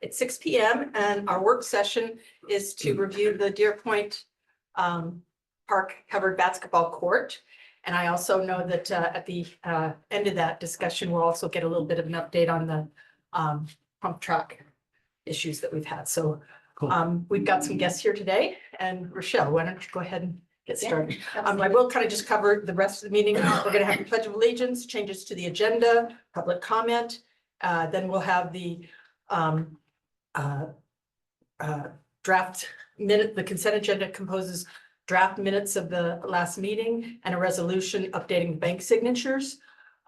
It's 6 p.m. and our work session is to review the Deer Point Park covered basketball court. And I also know that at the end of that discussion, we'll also get a little bit of an update on the pump track issues that we've had. So we've got some guests here today, and Rochelle, why don't you go ahead and get started? I will kind of just cover the rest of the meeting. We're going to have the Pledge of Allegiance, changes to the agenda, public comment. Then we'll have the draft minute. The consent agenda composes draft minutes of the last meeting and a resolution updating the bank signatures.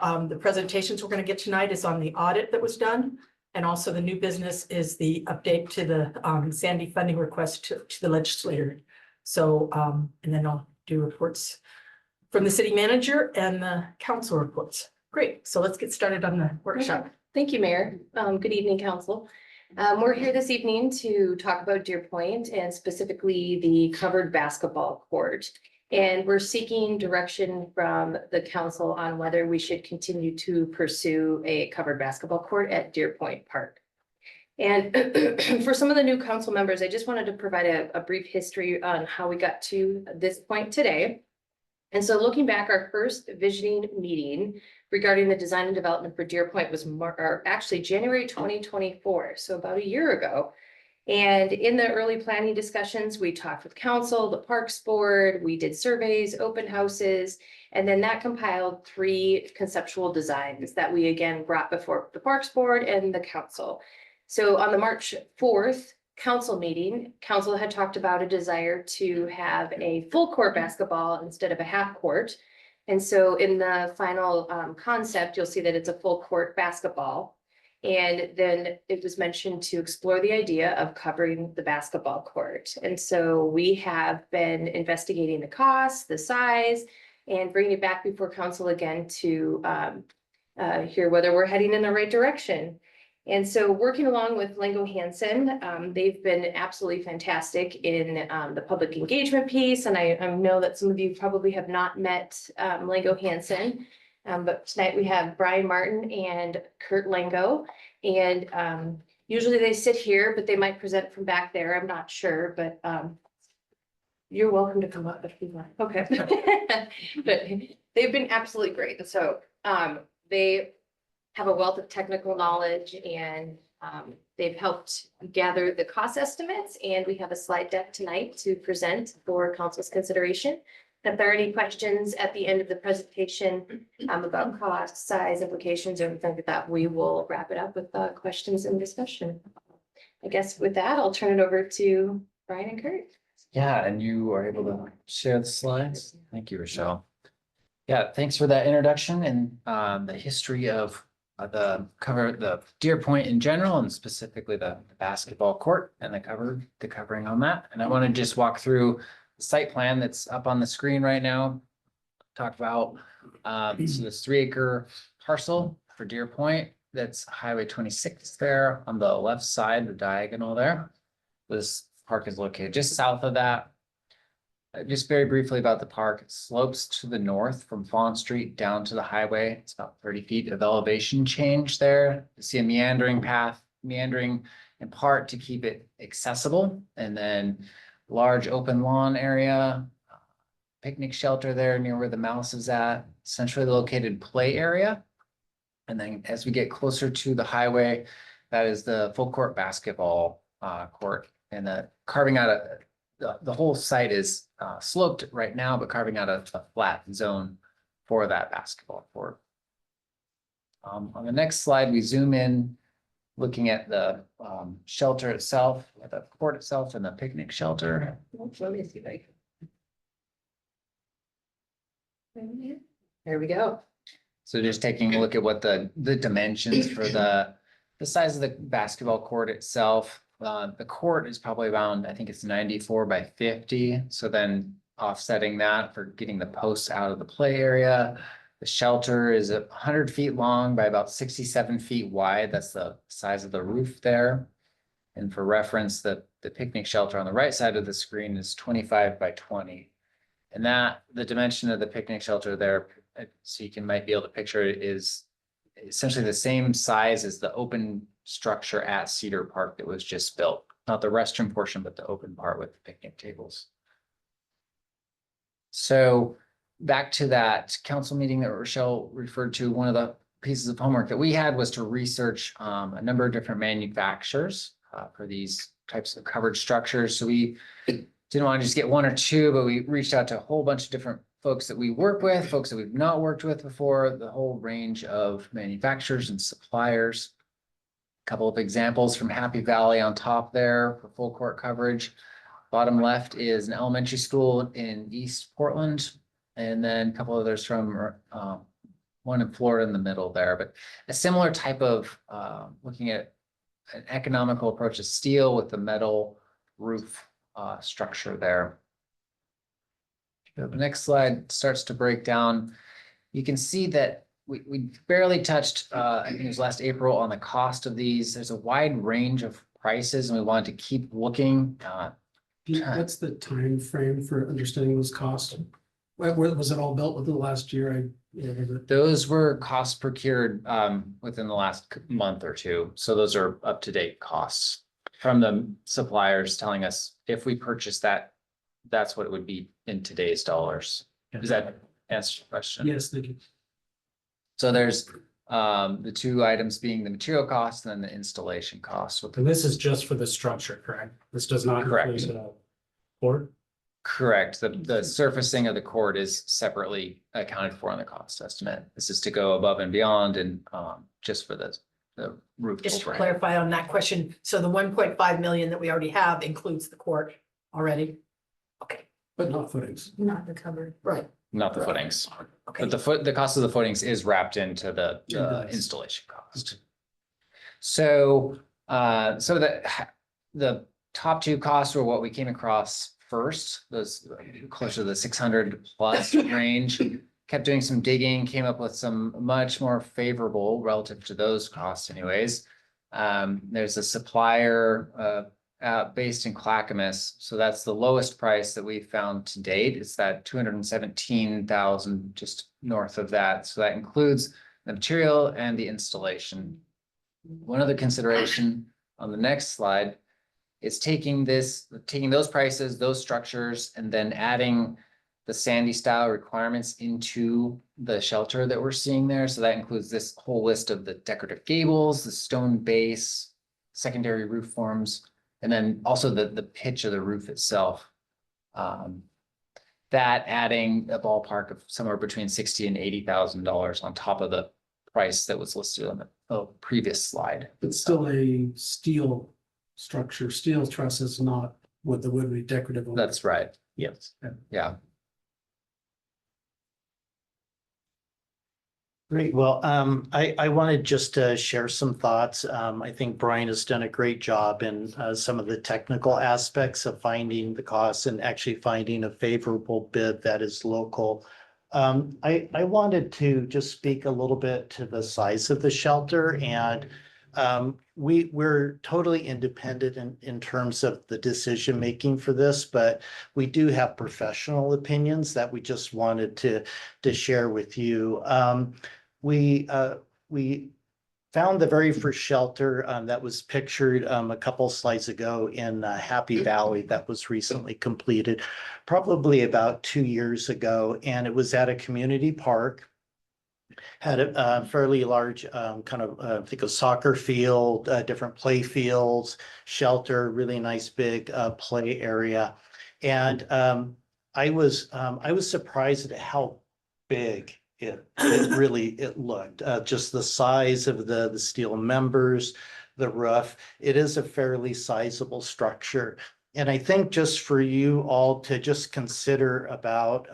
The presentations we're going to get tonight is on the audit that was done. And also the new business is the update to the Sandy funding request to the legislator. So, and then I'll do reports from the city manager and the council reports. Great. So let's get started on the workshop. Thank you, Mayor. Good evening, Council. We're here this evening to talk about Deer Point and specifically the covered basketball court. And we're seeking direction from the council on whether we should continue to pursue a covered basketball court at Deer Point Park. And for some of the new council members, I just wanted to provide a brief history on how we got to this point today. And so looking back, our first visioning meeting regarding the design and development for Deer Point was actually January 2024, so about a year ago. And in the early planning discussions, we talked with council, the Parks Board, we did surveys, open houses, and then that compiled 3 conceptual designs that we again brought before the Parks Board and the council. So on the March 4th council meeting, council had talked about a desire to have a full court basketball instead of a half court. And so in the final concept, you'll see that it's a full court basketball. And then it was mentioned to explore the idea of covering the basketball court. And so we have been investigating the cost, the size, and bringing it back before council again to hear whether we're heading in the right direction. And so working along with Lango Hansen, they've been absolutely fantastic in the public engagement piece. And I know that some of you probably have not met Lango Hansen, but tonight we have Brian Martin and Kurt Lango. And usually they sit here, but they might present from back there. I'm not sure, but you're welcome to come up if you want. Okay. But they've been absolutely great. So they have a wealth of technical knowledge, and they've helped gather the cost estimates, and we have a slide deck tonight to present for council's consideration. If there are any questions at the end of the presentation about cost, size, implications, or anything like that, we will wrap it up with questions and discussion. I guess with that, I'll turn it over to Brian and Kurt. Yeah, and you are able to share the slides. Thank you, Rochelle. Yeah, thanks for that introduction and the history of the Deer Point in general, and specifically the basketball court and the covering on that. And I want to just walk through the site plan that's up on the screen right now. Talk about so this 3-acre parcel for Deer Point. That's Highway 26 there on the left side, the diagonal there. This park is located just south of that. Just very briefly about the park, it slopes to the north from Fawn Street down to the highway. It's about 30 feet of elevation change there. You see a meandering path, meandering in part to keep it accessible. And then large open lawn area, picnic shelter there near where the mouse is at, centrally located play area. And then as we get closer to the that is the full court basketball court, and carving out the whole site is sloped right now, but carving out a flat zone for that basketball court. On the next slide, we zoom in, looking at the shelter itself, the court itself, and the picnic shelter. Let me see if I can. There we go. So just taking a look at what the dimensions for the size of the basketball court itself. The court is probably around, I think it's 94 by 50. So then offsetting that for getting the posts out of the play area. The shelter is 100 feet long by about 67 feet wide. That's the size of the roof there. And for reference, the picnic shelter on the right side of the screen is 25 by 20. And the dimension of the picnic shelter there, so you might be able to picture it, is essentially the same size as the open structure at Cedar Park that was just built. Not the restroom portion, but the open part with the picnic tables. So back to that council meeting that Rochelle referred to, one of the pieces of homework that we had was to research a number of different manufacturers for these types of covered structures. So we didn't want to just get one or two, but we reached out to a whole bunch of different folks that we work with, folks that we've not worked with before, the whole range of manufacturers and suppliers. A couple of examples from Happy Valley on top there for full court coverage. Bottom left is an elementary school in East Portland. And then a couple others from one in Florida in the middle there, but a similar type of looking at an economical approach to steel with the metal roof structure there. The next slide starts to break down. You can see that we barely touched, I think it was last April, on the cost of these. There's a wide range of prices and we wanted to keep looking. What's the time frame for understanding those costs? Was it all built within the last year? Those were costs procured within the last month or two. So those are up-to-date costs from the suppliers telling us if we purchase that, that's what it would be in today's dollars. Does that answer your question? Yes, thank you. So there's the two items being the material cost and then the installation cost. And this is just for the structure, correct? This does not Correct. include board? Correct. The surfacing of the court is separately accounted for in the cost estimate. This is to go above and beyond and just for the roof. Just to overhang. clarify on that question, so the 1.5 million that we already have includes the court already? Okay, But not footings. not the covered, right, Not the footings, okay. but the cost of the footings is wrapped into the It does. installation cost. So, the top two costs were what we came across first, those closer to the 600 plus range. Kept doing some digging, came up with some much more favorable relative to those costs anyways. There's a supplier based in Clackamas, so that's the lowest price that we found to date. It's that 217,000 just north of that. So that includes the material and the installation. One other consideration on the next slide is taking those prices, those structures, and then adding the Sandy style requirements into the shelter that we're seeing there. So that includes this whole list of the decorative gables, the stone base, secondary roof forms, and then also the pitch of the roof itself. That adding a ballpark of somewhere between $60,000 and $80,000 on top of the price that was listed on the previous slide. It's still a steel structure. Steel truss is not what the wood be decorative. That's right. Yes. Yeah. Great. Well, I wanted just to share some thoughts. I think Brian has done a great job in some of the technical aspects of finding the costs and actually finding a favorable bid that is local. I wanted to just speak a little bit to the size of the shelter, and we're totally independent in terms of the decision making for this, but we do have professional opinions that we just wanted to share with you. We found the very first shelter that was pictured a couple slides ago in Happy Valley that was recently completed, probably about 2 years ago, and it was at a community park. Had a fairly large kind of I think a soccer field, different play fields, shelter, really nice big play area, and I was surprised at how big it really looked. Just the size of the steel members, the roof. It is a fairly sizable structure. And I think just for you all to just consider about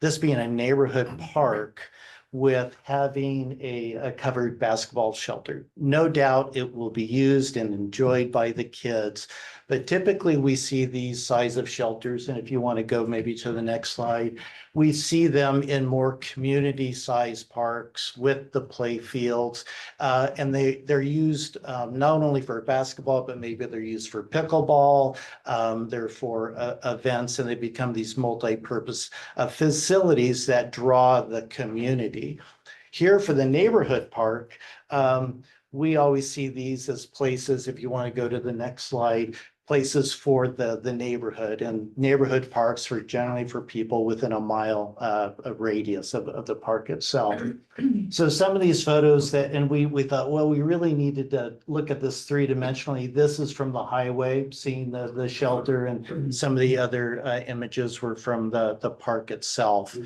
this being a neighborhood park with having a covered basketball shelter. No doubt it will be used and enjoyed by the kids, but typically we see these size of shelters, and if you want to go maybe to the next slide, we see them in more community sized parks with the play fields, and they're used not only for basketball, but maybe they're used for pickleball, they're for events, and they become these multi-purpose facilities that draw the community. Here for the neighborhood park, we always see these as places, if you want to go to the next slide, places for the neighborhood, and neighborhood parks are generally for people within a mile a radius of the park itself. So some of these photos and we thought, well, we really needed to look at this three-dimensionally. This is from the highway, seeing the shelter, and some of the other images were from the park itself.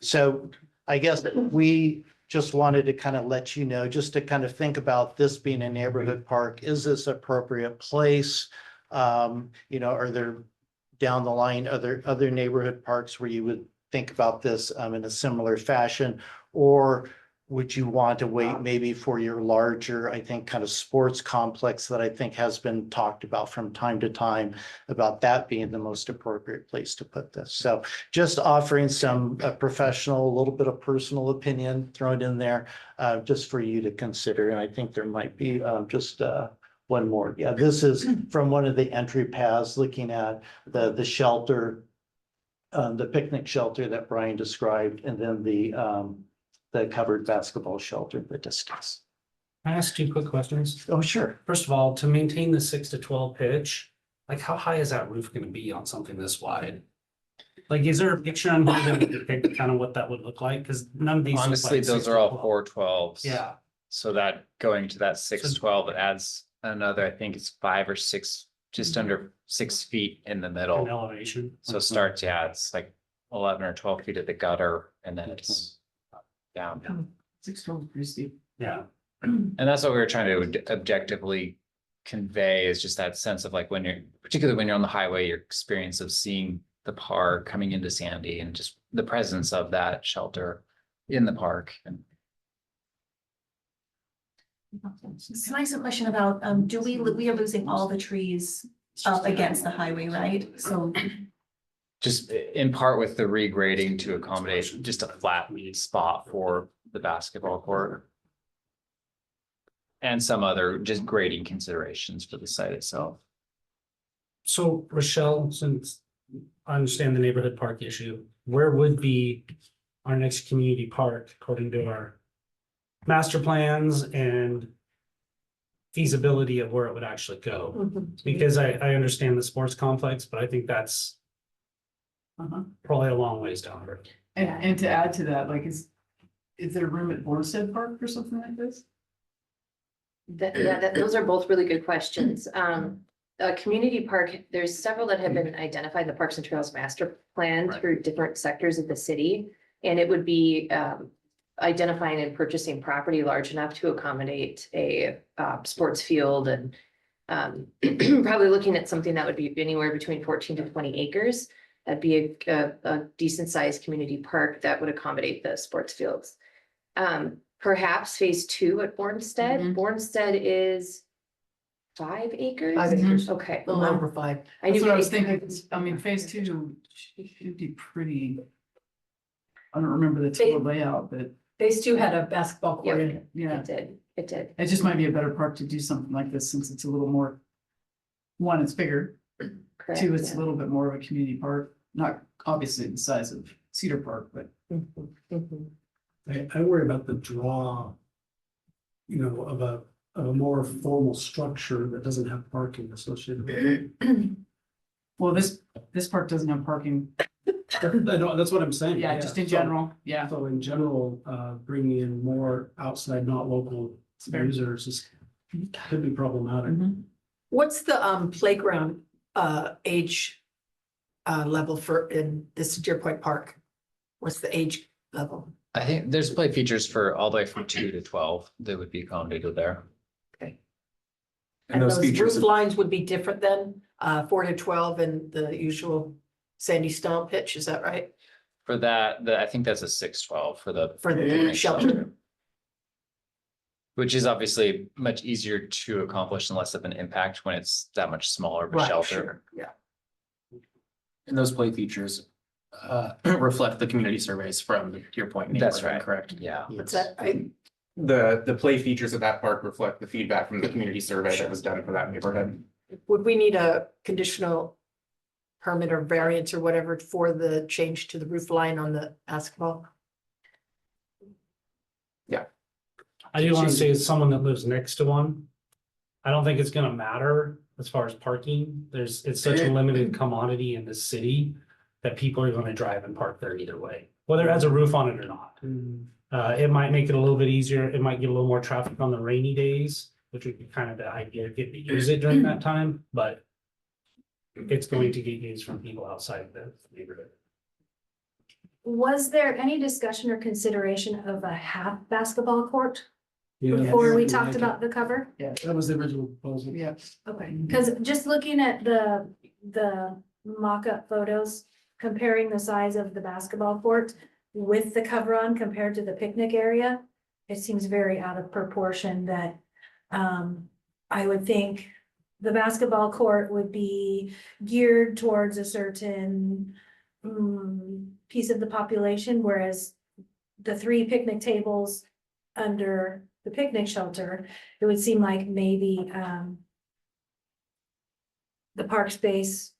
So I guess we just wanted to kind of let you know, just to kind of think about this being a neighborhood park. Is this appropriate place? Are there down the line other neighborhood parks where you would think about this in a similar fashion? Or would you want to wait maybe for your larger, I think, kind of sports complex that I think has been talked about from time to time, about that being the most appropriate place to put this? So just offering some professional, a little bit of personal opinion thrown in there, just for you to consider. And I think there might be just one more. Yeah, this is from one of the entry paths, looking at the shelter, the picnic shelter that Brian described, and then the covered basketball shelter in the distance. Can I ask 2 quick questions? Oh, sure. First of all, to maintain the 6 to 12 pitch, like how high is that roof gonna be on something this wide? Like, is there a picture on here that would depict kind of what that would look like? Because none of these. look Honestly, like those 6 are to all 12. 412s. Yeah, So that going to that 612, it adds another, I think it's 5 or 6, just under 6 feet in the an middle. elevation. So starts, yeah, it's like 11 or 12 feet at the gutter, and then it's down. 612 is pretty steep. Yeah, And that's what we were trying to objectively convey, is just that sense of like when you're, particularly when you're on the highway, your experience of seeing the park coming into Sandy, and just the presence of that shelter in the park. And Can I ask a question about, we are losing all the trees up against the highway, right? So, just in part with the regrading to accommodate just a flat spot for the basketball court. And some other just grading considerations for the site itself. so Rochelle, since I understand the neighborhood park issue, where would be our next community park according to our master plans and feasibility of where it would actually go? Mhm. Because I understand the sports complex, but I think that's uh-huh. probably a long ways down the road. And to add to that, like, is there room at Bornstead Park or something like this? Those are both really good questions. A community park, there's several that have been identified in the Parks and Trails Master Plan Right. through different sectors of the city. And it would be identifying and purchasing property large enough to accommodate a sports field, and probably looking at something that would be anywhere between 14 to 20 acres. That'd be a decent sized community park that would accommodate the sports fields. Perhaps phase 2 at Bornstead. Mhm. Bornstead is 5 acres? 5 acres. Okay. A little over 5. I knew That's what I was we- thinking. I mean, phase 2 should be pretty. I don't remember the total layout, but Phase 2 had a basketball court in it. yeah, It did. it just might be a better park to do something like this since it's a little more. 1, it's bigger. Correct, 2, it's yeah. a little bit more of a community park, not obviously the size of Cedar Park, but. Mhm, mhm. I worry about the draw, of a more formal structure that doesn't have parking associated with it. Well, this park doesn't have parking. I know, that's what I'm saying. Yeah, just in general, yeah. So in general, bringing in more outside, not local fair. users is, could be problematic. Mhm. What's the playground age level for in this Deer Point Park? What's the age level? I think there's play features for all the way from 2 to 12 that would be accommodated there. And those those features- roof lines would be different than 4 to 12 and the usual sandy stone pitch, is that right? For that, I think that's a 612 for the. For the picnic shelter. Which is obviously much easier to accomplish and less of an impact when it's that much smaller of a Right, shelter. sure, yeah. And those play features reflect the community surveys from the Deer Point That's neighborhood, right. correct? Yeah. What's that? The play features of that park reflect the feedback from the community survey that was done for that neighborhood. Would we need a conditional permit or variance or whatever for the change to the roof line on the basketball? I do want to say as someone that lives next to one, I don't think it's gonna matter as far as parking. It's such a limited commodity in the city that people are gonna drive and park there either way, whether it has a roof on it or not. It might make it a little bit easier. It might get a little more traffic on the rainy days, which would be kind of the idea, get to use it during that time, but it's going to get used from people outside the neighborhood. Was there any discussion or consideration of a half basketball court before we talked about the cover? Yeah, that was the original proposal. Yeah. Okay, because just looking at the mock-up photos, comparing the size of the basketball court with the cover on compared to the picnic area, it seems very out of proportion that I would think the basketball court would be geared towards a certain piece of the population, whereas the 3 picnic tables under the picnic shelter, it would seem like maybe the park space,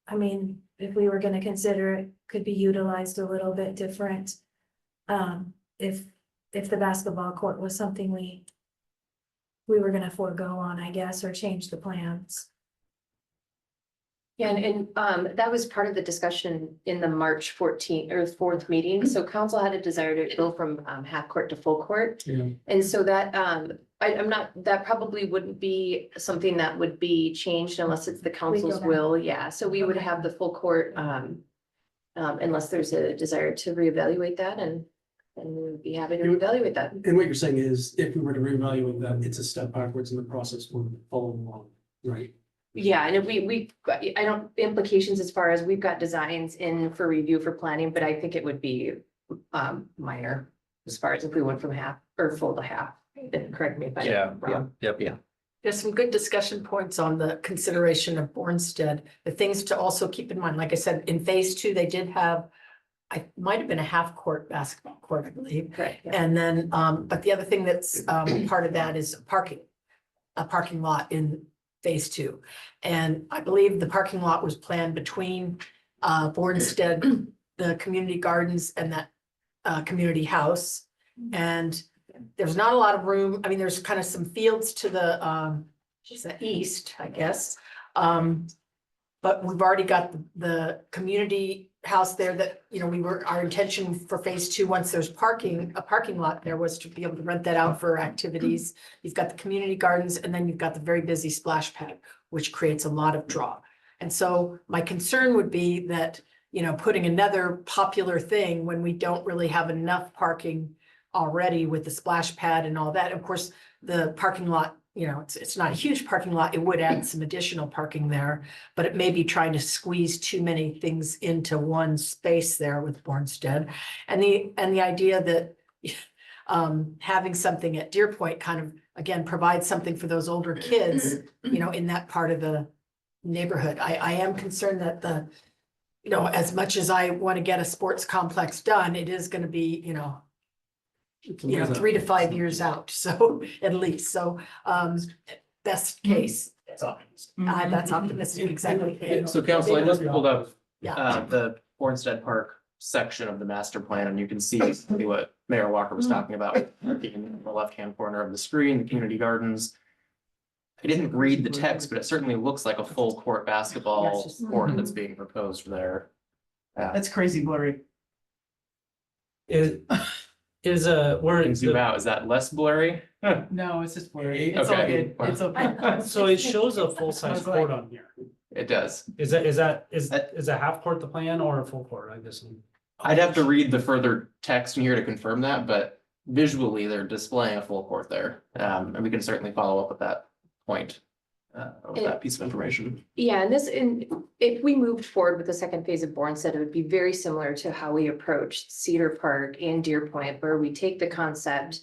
I mean, if we were gonna consider it, could be utilized a little bit different. If the basketball court was something we were gonna forego on, I guess, or change the plans. Yeah, and that was part of the discussion in the March 14th or 4th meeting. So council had a desire to go from half court to full court. Yeah. And so that I'm not, that probably wouldn't be something that would be changed unless it's the council's back. will. Yeah, so we would Okay. have the full court unless there's a desire to reevaluate that, and we would be happy to reevaluate that. And what you're saying is, if we were to reevaluate that, it's a step backwards in the process we're following along, right? Yeah, and if I don't, implications as far as we've got designs in for review for planning, but I think it would be minor as far as if we went from half or full to half. Then correct me if I'm wrong. Yep. There's some good discussion points on the consideration of Bornstead. The things to also keep in mind, like I said, in phase 2, they did have, I might have been a half court basketball court, I believe. Correct, yeah. And then, but the other thing that's part of that is a parking lot in phase 2. And I believe the parking lot was planned between Bornstead, the community gardens, and that community house. And there's not a lot of room. I mean, there's kind of some fields to the east, I guess. But we've already got the community house there that, you know, our intention for phase 2, once there's a parking lot there, was to be able to rent that out for activities. You've got the community gardens, and then you've got the very busy splash pad, which creates a lot of draw. And so my concern would be that, you know, putting another popular thing when we don't really have enough parking already with the splash pad and all that. Of course, the parking lot, you know, it's not a huge parking lot. It would add some additional parking there, but it may be trying to squeeze too many things into one space there with Bornstead. And the idea that having something at Deer Point kind of, again, provides something for those older kids, you know, in that part of the neighborhood. I am concerned that you know, as much as I want to get a sports complex done, it is going to be, you know, 3 to 5 years out, so at least, so best case. That's optimistic. That's optimistic, exactly. So council, I just pulled up Yeah, the Bornstead Park section of the master plan, and you can see exactly what Mayor Walker was talking about. In the left-hand corner of the screen, the community gardens. I didn't read the text, but it certainly looks like a full court basketball Yes. court that's being proposed there. That's crazy blurry. Can you zoom out, is that less blurry? No, it's just blurry. It's all Okay. good. It's okay. So it shows a full-size court on here. It does. Is a half court the plan or a full court, I guess? I'd have to read the further text in here to confirm that, but visually they're displaying a full court there. And we can certainly follow up with that point, with that piece of information. Yeah, and if we moved forward with the second phase of Bornstead, it would be very similar to how we approached Cedar Park and Deer Point, where we take the concept,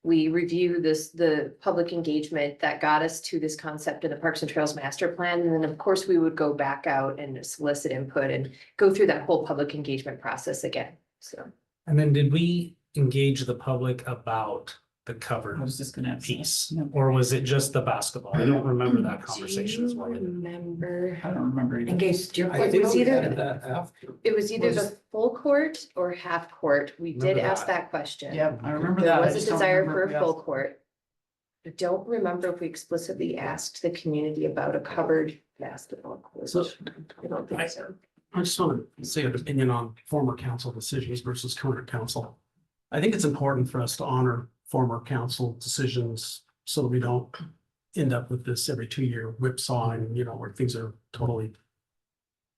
we review the public engagement that got us to this concept in the Parks and Trails Master Plan, and then of course we would go back out and solicit input and go through that whole public engagement process again, so. And then did we engage the public about the I covered was just gonna ask. piece? No, Or was it just the basketball? I don't remember that conversation as well. Do you remember? I don't remember either. Engaged Deer I Point. think was we either- added that after. It was either Was- the full court or half court. We did Remember ask that. that question. Yep, I remember There that. I was a just don't desire remember for if we a full asked- court. I don't remember if we explicitly asked the community about a covered basketball court. So- I don't think so. I just want to say an opinion on former council decisions versus current council. I think it's important for us to honor former council decisions so that we don't end up with this every 2 year whipsawing, where things are totally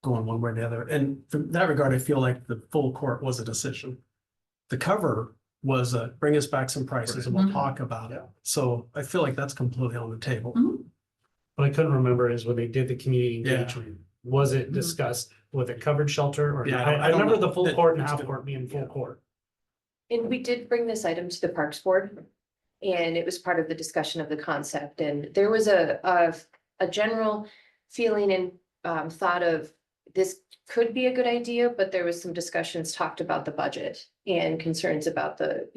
going one way or the other. And from that regard, I feel like the full court was a decision. The cover was bring us back some prices and we'll Mhm. talk about it. So I feel like that's completely on the table. Mhm. What I couldn't remember is when they did the community Yeah. engagement, was it discussed with a covered shelter or? Yeah, not? I I don't remember know. the full That- court and that's half good. court being full Yeah. court. And we did bring this item to the Parks Board. And it was part of the discussion of the concept. And there was a general feeling and thought of this could be a good idea, but there was some discussions talked about the budget and concerns about the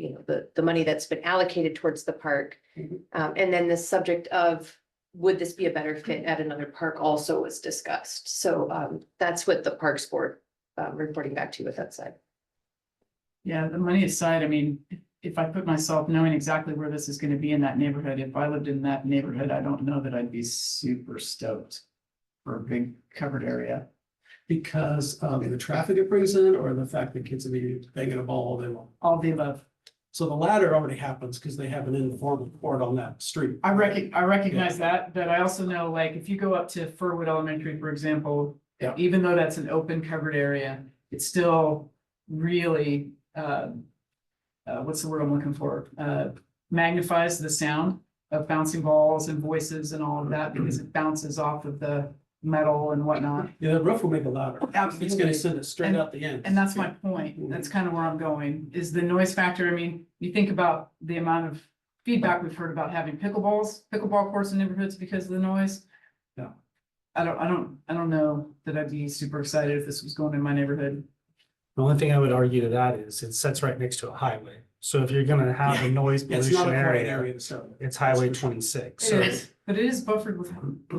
money that's been allocated towards the park. And then the subject of would this be a better fit at another park also was discussed. So that's what the Parks Board reporting back to you with that side. Yeah, the money aside, I mean, if I put myself knowing exactly where this is gonna be in that neighborhood, if I lived in that neighborhood, I don't know that I'd be super stoked for a big covered area. Because of the traffic it brings in or the fact that kids will be banging a ball all day long. All the above. So the latter already happens because they have an informal court on that street. I recognize that, but I also know, like, if you go up to Furwood Elementary, for example. Yeah. Even though that's an open covered area, it's still really, what's the word I'm looking for? Magnifies the sound of bouncing balls and voices and all of that because it bounces off of the metal and whatnot. Yeah, the roof will make it louder. It's Absolutely. gonna send it straight out the end. And that's my point. That's kind of where I'm going, is the noise factor. I mean, you think about the amount of feedback we've heard about having pickleball courts in neighborhoods because of the noise. Yeah. I don't know that I'd be super excited if this was going in my neighborhood. The only thing I would argue to that is it sets right next to a highway. So if you're gonna have a noise Yeah, it's not pollution a quiet area, area to start with. it's Highway 26. It So is, but it is buffered with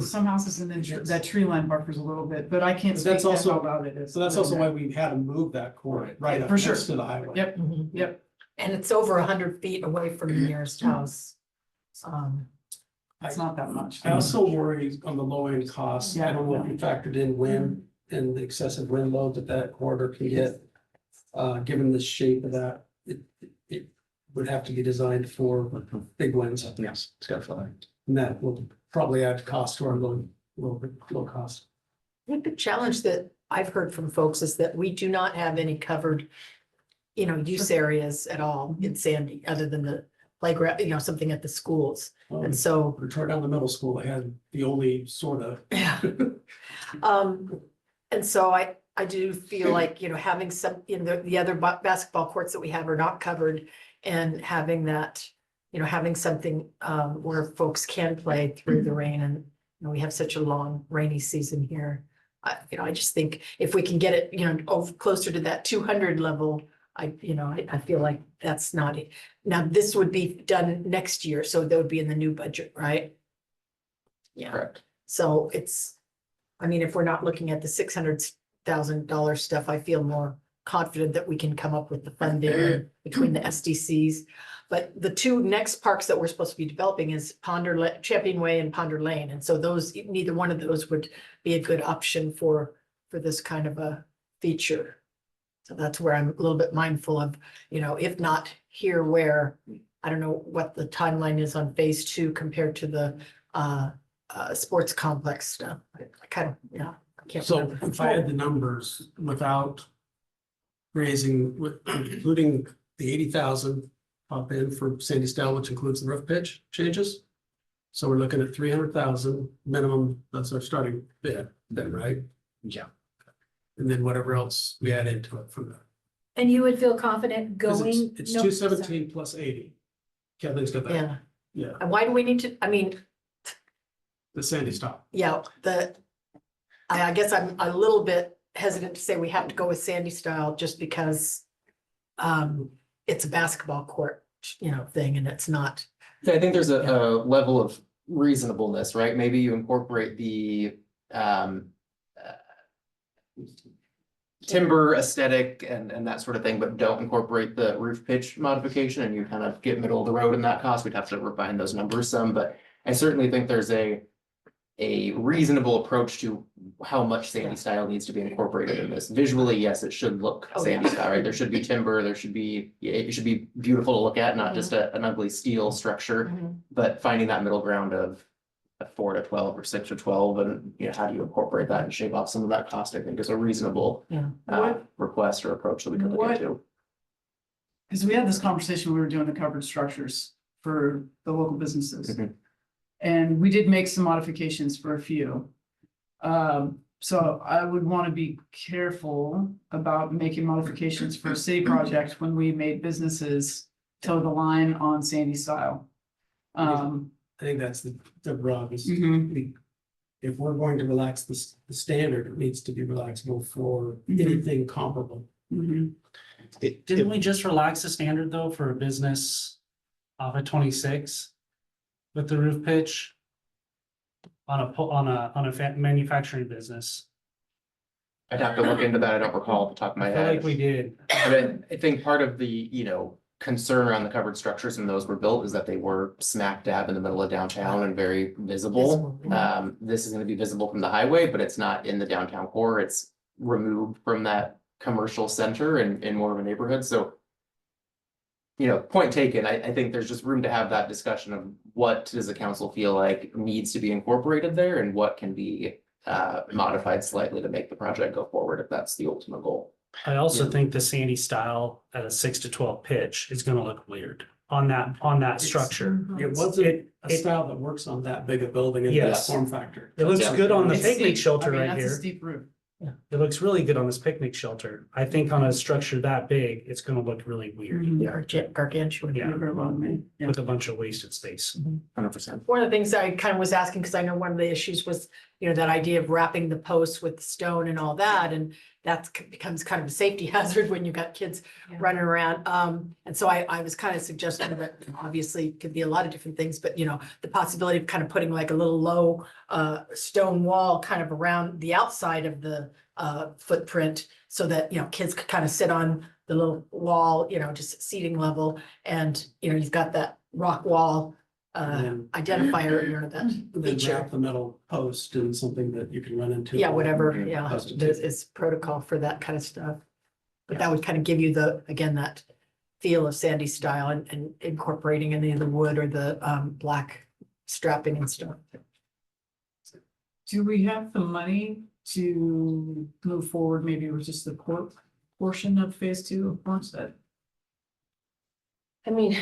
some houses and then that tree line buffers a little bit, but I can't But speak that's to also- how loud it is. So that's also why we had to move that court right up For sure. next to the highway. Yep, yep. And it's over 100 feet away from the nearest house. It's not that much. I also worry on the low end costs. I Yeah. don't know if you factored in wind and the excessive wind load that corridor can get. Given the shape of that, it would have to be designed for big winds. Yes, it's got fly. And that will probably add cost to our low cost. I think the challenge that I've heard from folks is that we do not have any covered, use areas at all in Sandy, other than the playground, something at the schools. And so, We tore down the middle school, they had the only sort of. yeah. And so I do feel like, having some, the other basketball courts that we have are not covered and having that, having something where folks can play through the rain and we have such a long rainy season here. I just think if we can get it, closer to that 200 level, I feel like that's not it. Now, this would be done next year, so that would be in the new budget, right? Yeah. Correct. So if we're not looking at the $600,000 stuff, I feel more confident that we can come up with the funding between the SDCs. But the two next parks that we're supposed to be developing is Champion Way and Ponder Lane. And so neither one of those would be a good option for this kind of a feature. So that's where I'm a little bit mindful of, if not here, where, I don't know what the timeline is on phase 2 compared to the sports complex stuff. I kind of, I can't So remember. if I had the numbers without including the 80,000 pop in for Sandy Style, which includes the roof pitch changes. So we're looking at 300,000 minimum, that's our starting bid then, right? Yeah. And then whatever else we add into it from there. And you would feel confident 'Cause going? It's no, 217 plus 80. Kathleen's got that, Yeah, yeah, and why do we need to, the Sandy Style. yeah, I guess I'm a little bit hesitant to say we have to go with Sandy Style just because it's a basketball court. thing, and it's not. Yeah, I think there's a level of reasonableness, right? Maybe you incorporate the timber aesthetic and that sort of thing, but don't incorporate the roof pitch modification, and you kind of get middle of the road in that cost. We'd have to refine those numbers some, but I certainly think there's a reasonable approach to how much sandy style needs to be incorporated in this. Visually, yes, it should look Oh, sandy yeah. style, right? There should be timber, it should be beautiful to look at, not just an ugly steel structure. Mhm. But finding that middle ground of a 4 to 12 or 6 to 12, and how do you incorporate that and shave off some of that cost, I think is a reasonable Yeah. request or approach that we could look What- into. Because we had this conversation, we were doing the covered structures for the local businesses. Mhm. And we did make some modifications for a few. So I would want to be careful about making modifications for a city project when we made businesses toe the line on sandy style. I think that's the rub is Mhm. if we're going to relax the standard, it needs to be relaxable for anything comparable. Mhm. Didn't we just relax the standard though for a business off of 26? With the roof pitch? On a manufacturing business? I'd have to look into that. I don't recall off the top of my I feel like head. we did. But I think part of the, concern around the covered structures when those were built is that they were smack dab in the middle of downtown and very visible. Visible, This is gonna be visible from the highway, but it's not in the downtown core. It's removed from that commercial center and in more of a neighborhood, so. Point taken, I think there's just room to have that discussion of what does the council feel like needs to be incorporated there and what can be modified slightly to make the project go forward if that's the ultimate goal. I also Yeah. think the sandy style at a 6 to 12 pitch is gonna look weird on that structure. It wasn't It- a it- style that works on that big a building and that Yes. form factor. It looks Yeah. good on the It's picnic steep. shelter I mean, right that's a here. steep roof. It looks really good on this picnic shelter. I think on a structure that big, it's gonna look really weird Gargantuan. Yeah. Yeah. with a bunch of wasted space. 100%. One of the things I kind of was asking, because I know one of the issues was, that idea of wrapping the posts with stone and all that, and that becomes kind of a safety hazard when you got kids Yeah. running around. And so I was kind of suggesting that obviously it could be a lot of different things, but the possibility of kind of putting like a little low stone wall kind of around the outside of the footprint so that, kids could kind of sit on the little wall, just seating level, and you've got that rock wall And identifier, that then feature. wrap the metal post in something that you can run into. Yeah, whatever, Mhm. yeah, Custom there's tape. is protocol for that kind of stuff. But that would kind of give you again, that feel of sandy style and incorporating any of the wood or the black strapping and stuff. Do we have the money to move forward maybe with just the court portion of phase 2 of Homestead? I mean,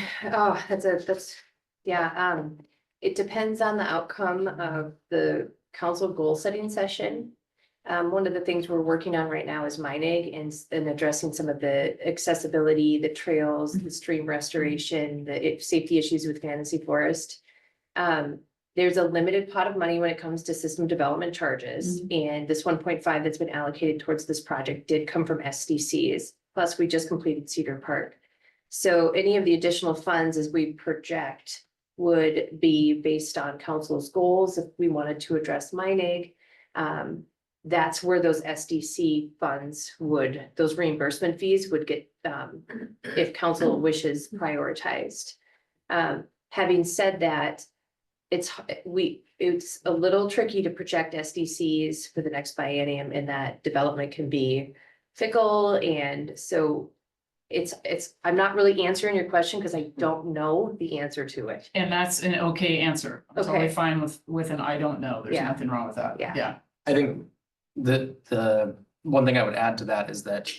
it depends on the outcome of the council goal setting session. One of the things we're working on right now is mining and addressing some of the accessibility, the trails, the stream restoration, the safety issues with Fantasy Forest. There's a limited pot of money when it comes to system development charges, and this 1.5 that's been allocated towards this project did come from SDCs. Plus, we just completed Cedar Park. So any of the additional funds as we project would be based on council's goals. If we wanted to address mining, that's where those SDC funds those reimbursement fees would get, if council wishes prioritized. Having said that, it's a little tricky to project SDCs for the next biennium, and that development can be fickle, and so I'm not really answering your question because I don't know the answer to it. And that's an okay answer. I'm totally Okay. fine with an I don't know. There's Yeah. nothing wrong with that. Yeah. Yeah. I think the one thing I would add to that is that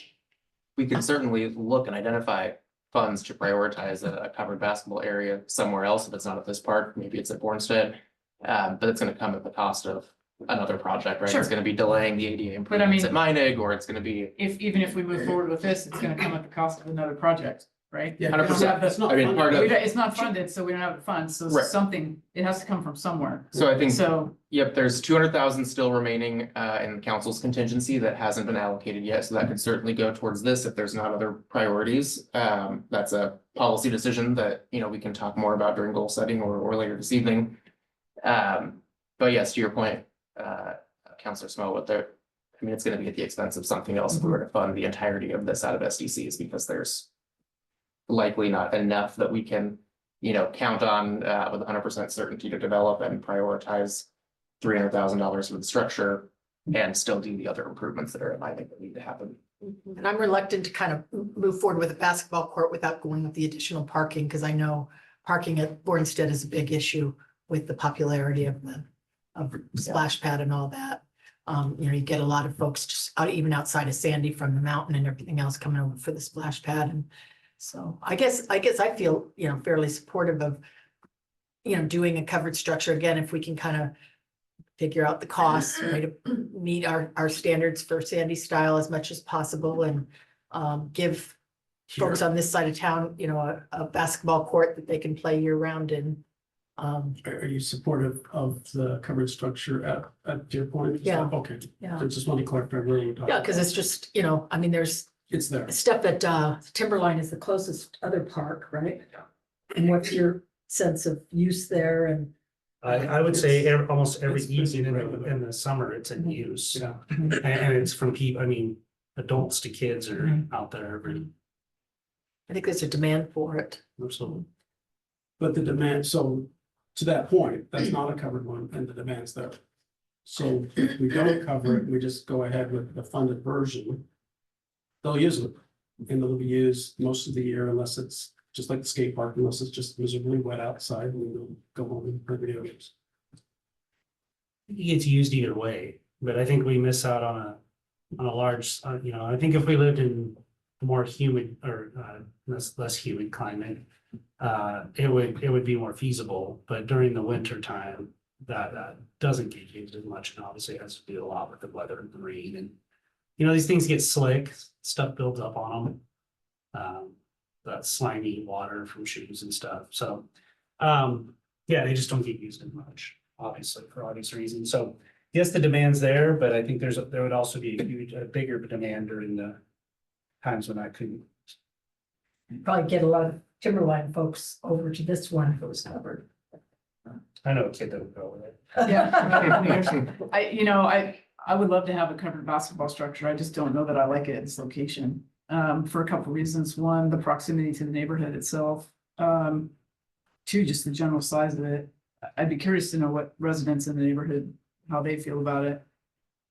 we could certainly look and identify funds to prioritize a covered basketball area somewhere else. If it's not at this park, maybe it's at Bornstead. But it's gonna come at the cost of another project, right? Sure. It's gonna be delaying the ADA But I improvements mean- at Meinig, or it's gonna be, Even if we move forward with this, it's gonna come at the cost of another project, right? Yeah, We don't 100%. have the- it's not I mean, funded. part of- It's not funded, so we don't have the funds, so Right. something, it has to come from somewhere. So I think, So, yep, there's 200,000 still remaining in council's contingency that hasn't been allocated yet, so that could certainly go towards this if there's not other priorities. That's a policy decision that, you know, we can talk more about during goal setting or later this evening. But yes, to your point, Counselor Smo, what there, I mean, it's gonna be at the expense of something else if we were to fund the entirety of this out of SDCs, because there's likely not enough that we can, you know, count on with 100% certainty to develop and prioritize $300,000 for the structure and still do the other improvements that are, I think, that need to happen. And I'm reluctant to kind of move forward with a basketball court without going with the additional parking, because I know parking at Bornstead is a big issue with the popularity of the splash pad and all that. You know, you get a lot of folks just out, even outside of Sandy from the mountain and everything else coming over for the splash pad. And so I guess I feel, you know, fairly supportive of, you know, doing a covered structure again, if we can kind of figure out the costs, right, to meet our standards for Sandy style as much as possible, and give folks on this side of town, you know, a basketball court that they can play year round in. Are you supportive of the coverage structure at Deer Point? Yeah. Okay, Yeah, I just want to clarify where you're talking. yeah, because it's just, you know, I mean, there's It's there. stuff at Timberline is the closest other park, right? And what's your sense of use there? And I would say almost every It's busy evening regular. in the summer, it's in use. Yeah. And it's from people, I mean, adults to kids are out there every, I think there's a demand for it. absolutely. But the demand, so to that point, that's not a covered one and the demand's there. So if we don't cover it, we just go ahead with the funded version. They'll use it and it'll be used most of the year unless it's just like the skate park, unless it's just miserably wet outside and they'll go home and play video games. It gets used either way, but I think we miss out on a large, you know, I think if we lived in a more humid or less humid climate, it would be more feasible, but during the winter time, that doesn't get used as much, and obviously it has to do a lot with the weather and the rain, and you know, these things get slick, stuff builds up on them. That slimy water from shoes and stuff, so yeah, they just don't get used as much, obviously, for obvious reasons. So yes, the demand's there, but I think there would also be a bigger demand during the times when I couldn't. Probably get a lot of Timberline folks over to this one if it was covered. I know a kid that would go with it. yeah. I would love to have a covered basketball structure. I just don't know that I like it in its location. For a couple of reasons. One, the proximity to the neighborhood itself. Two, just the general size of it. I'd be curious to know what residents in the neighborhood, how they feel about it.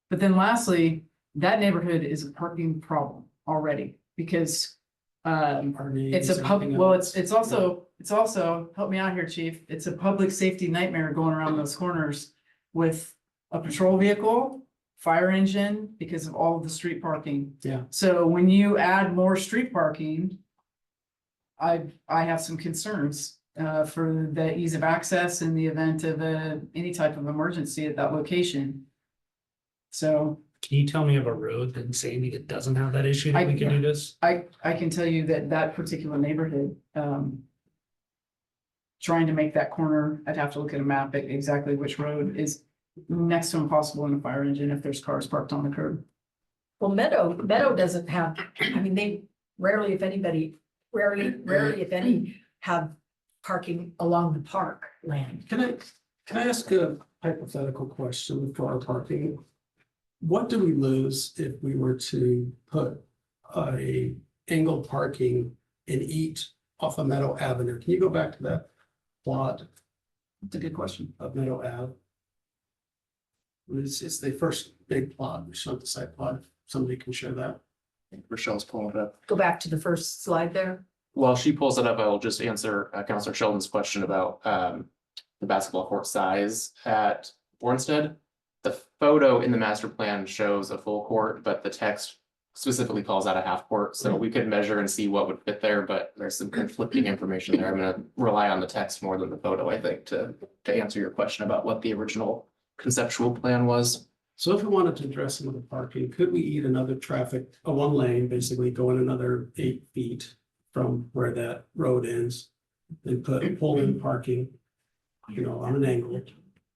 But then lastly, that neighborhood is a parking problem already because it's a public, well, it's also, help me out here, chief. It's a public safety nightmare going around those corners with a patrol vehicle, fire engine, because of all of the street parking. Yeah. So when you add more street parking, I have some concerns for the ease of access in the event of any type of emergency at that location. So Can you tell me of a road in Sandy that doesn't have that issue that we can do this? I can tell you that particular neighborhood, trying to make that corner, I'd have to look at a map at exactly which road is next to impossible in a fire engine if there's cars parked on the curb. Well, Meadow doesn't have, I mean, they rarely, if anybody, rarely, if any, have parking along the park land. Can I ask a hypothetical question for our parking? What do we lose if we were to put a angled parking and eat off of Meadow Avenue? Can you go back to that plot That's a good question. of Meadow Ave? It's the first big plot. We showed the site plot. If somebody can share that. Rochelle's pulling it up. Go back to the first slide there. While she pulls it up, I will just answer Counselor Sheldon's question about the basketball court size at Bornstead. The photo in the master plan shows a full court, but the text specifically calls out a half court. So we could measure and see what would fit there, but there's some conflicting information there. I'm gonna rely on the text more than the photo, I think, to answer your question about what the original conceptual plan was. So if we wanted to address some of the parking, could we eat another a one lane, basically going another 8 feet from where that road ends. And put pull-in parking, on an angle,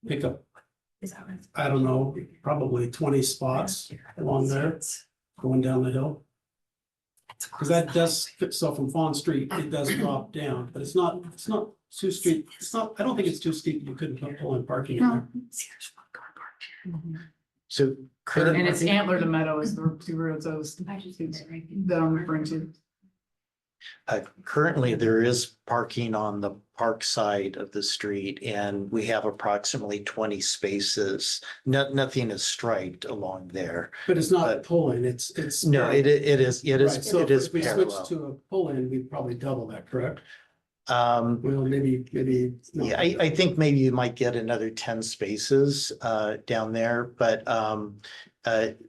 pick up, Is that right? I don't know, probably 20 spots along there, going down the hill. Cause that does, so from Fawn Street, it does drop down, but it's not too steep. I don't think it's too steep. You couldn't put pull-in parking in there. So And currently, it's Antler to Meadow is the two roads that I'm referring to. currently there is parking on the park side of the street and we have approximately 20 spaces. Nothing is striped along there. But it's not But- pull-in, it's. No, it is, Right, so it is if we switch parallel. to a pull-in, we'd probably double that, correct? Well, Well, maybe. No. yeah, I think maybe you might get another 10 spaces down there, but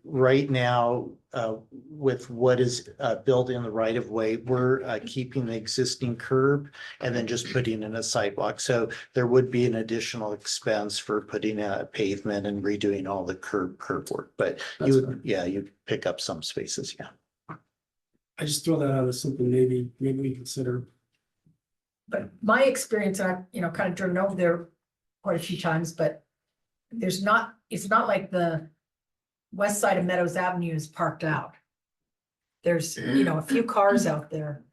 right now, with what is built in the right of way, we're keeping the existing curb and then just putting in a sidewalk. So there would be an additional expense for putting a pavement and redoing all the curb work, but That's you, fair. yeah, you pick up some spaces, yeah. I just throw that out as something maybe we consider. But my experience, and I've, kind of driven over there quite a few times, but it's not like the west side of Meadows Avenue is parked out. There's, a few cars out there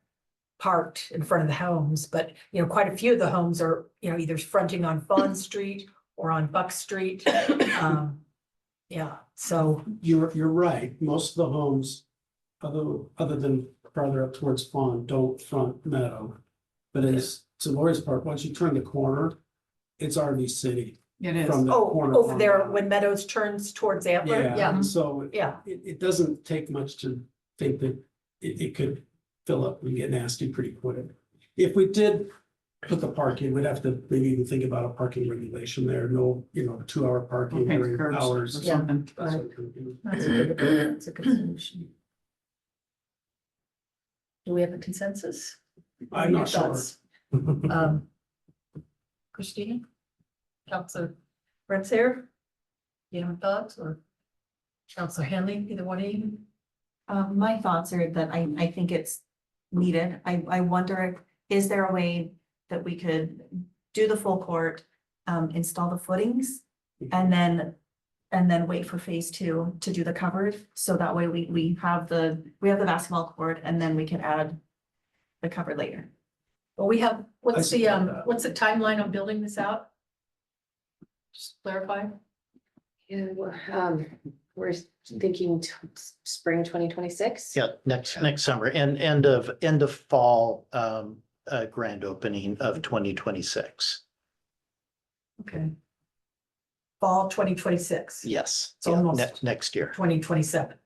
parked in front of the homes, but, quite a few of the homes are, either fronting on Fawn Street or on Buck Street. Yeah, so, You're right, most of the homes, other than farther up towards Fawn, don't front Meadow. But as to Lori's part, once you turn the corner, it's RV City It is. from that corner. over on there down. when Meadows turns towards Antler, Yeah, yeah, so yeah. it doesn't take much to think that it could fill up and get nasty pretty quick. If we did put the parking, we'd have to maybe even think about a parking regulation there, no, 2-hour parking Okay, during curbs hours. or something. That's a good solution. Do we have a consensus? I'm not sure. Thoughts? Christina? Counselor Brent's here? You have thoughts or? Counselor Hanley, either one of you? My thoughts are that I think it's needed. I wonder, is there a way that we could do the full court, install the footings and then wait for phase 2 to do the covered? So that way we have the basketball court and then we can add the cover later. Well, what's I the, support that. what's the timeline on building this out? Just clarify. Yeah, we're thinking spring 2026. Yeah, next summer and end of fall, grand opening of 2026. Okay. Fall 2026. Yes, It's yeah, almost- next year. 2027.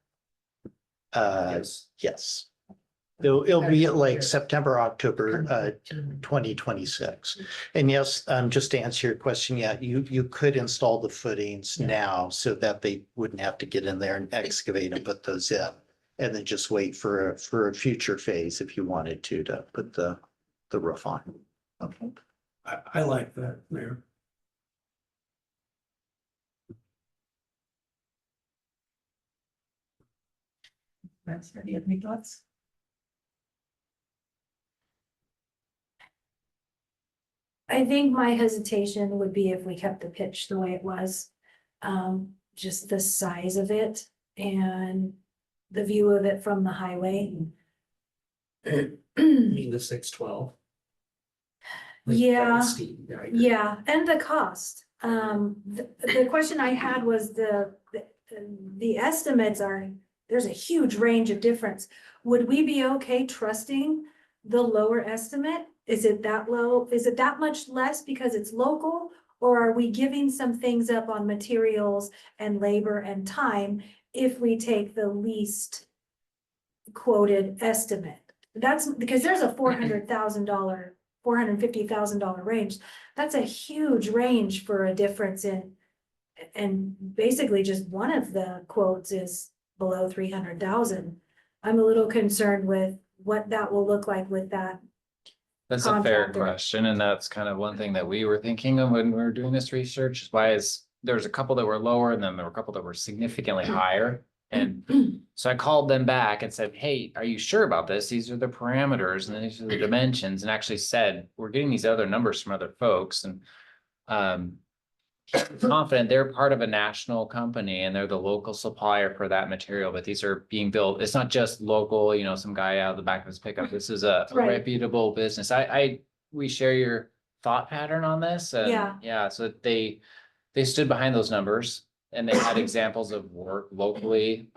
Yes. It'll be Okay. like September, October, 2026. And yes, just to answer your question, yeah, you could install the footings now so that they wouldn't have to get in there and excavate and put those in. And then just wait for a future phase if you wanted to put the roof on. Okay. I like that, Mayor. That's, do you have any thoughts? I think my hesitation would be if we kept the pitch the way it was. Just the size of it and the view of it from the highway. Mean the 612. Yeah, yeah, and the cost. The question I had was the estimates are, there's a huge range of difference. Would we be okay trusting the lower estimate? Is it that low? Is it that much less because it's local? Or are we giving some things up on materials and labor and time if we take the least quoted estimate? That's because there's a $400,000, $450,000 range. That's a huge range for a difference in, and basically just one of the quotes is below 300,000. I'm a little concerned with what that will look like with that. That's a fair Contractor. question, and that's kind of one thing that we were thinking of when we were doing this research, is there's a couple that were lower and then there were a couple that were significantly higher. And So I called them back and said, hey, are you sure about this? These are the parameters and these are the dimensions, and actually said, we're getting these other numbers from other folks, and confident they're part of a national company and they're the local supplier for that material, but these are being built. It's not just local, some guy out of the back of his pickup. This is a Right. reputable business. We share your thought pattern on this. And Yeah. so they stood behind those numbers and they had examples of work locally,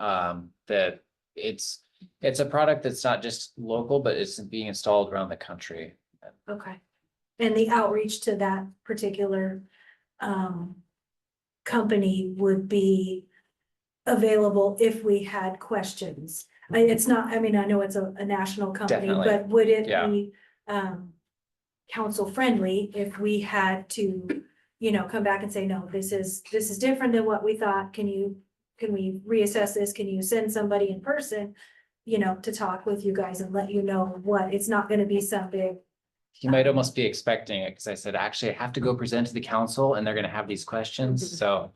that it's a product that's not just local, but it's being installed around the country. Okay. And the outreach to that particular company would be available if we had questions. It's not, I mean, I know it's a national company, Definitely. but would it Yeah. be council friendly if we had to, come back and say, no, this is different than what we thought. Can we reassess this? Can you send somebody in person, to talk with you guys and let you know what, it's not gonna be some big. He might almost be expecting it, because I said, actually, I have to go present to the council and they're gonna have these questions, so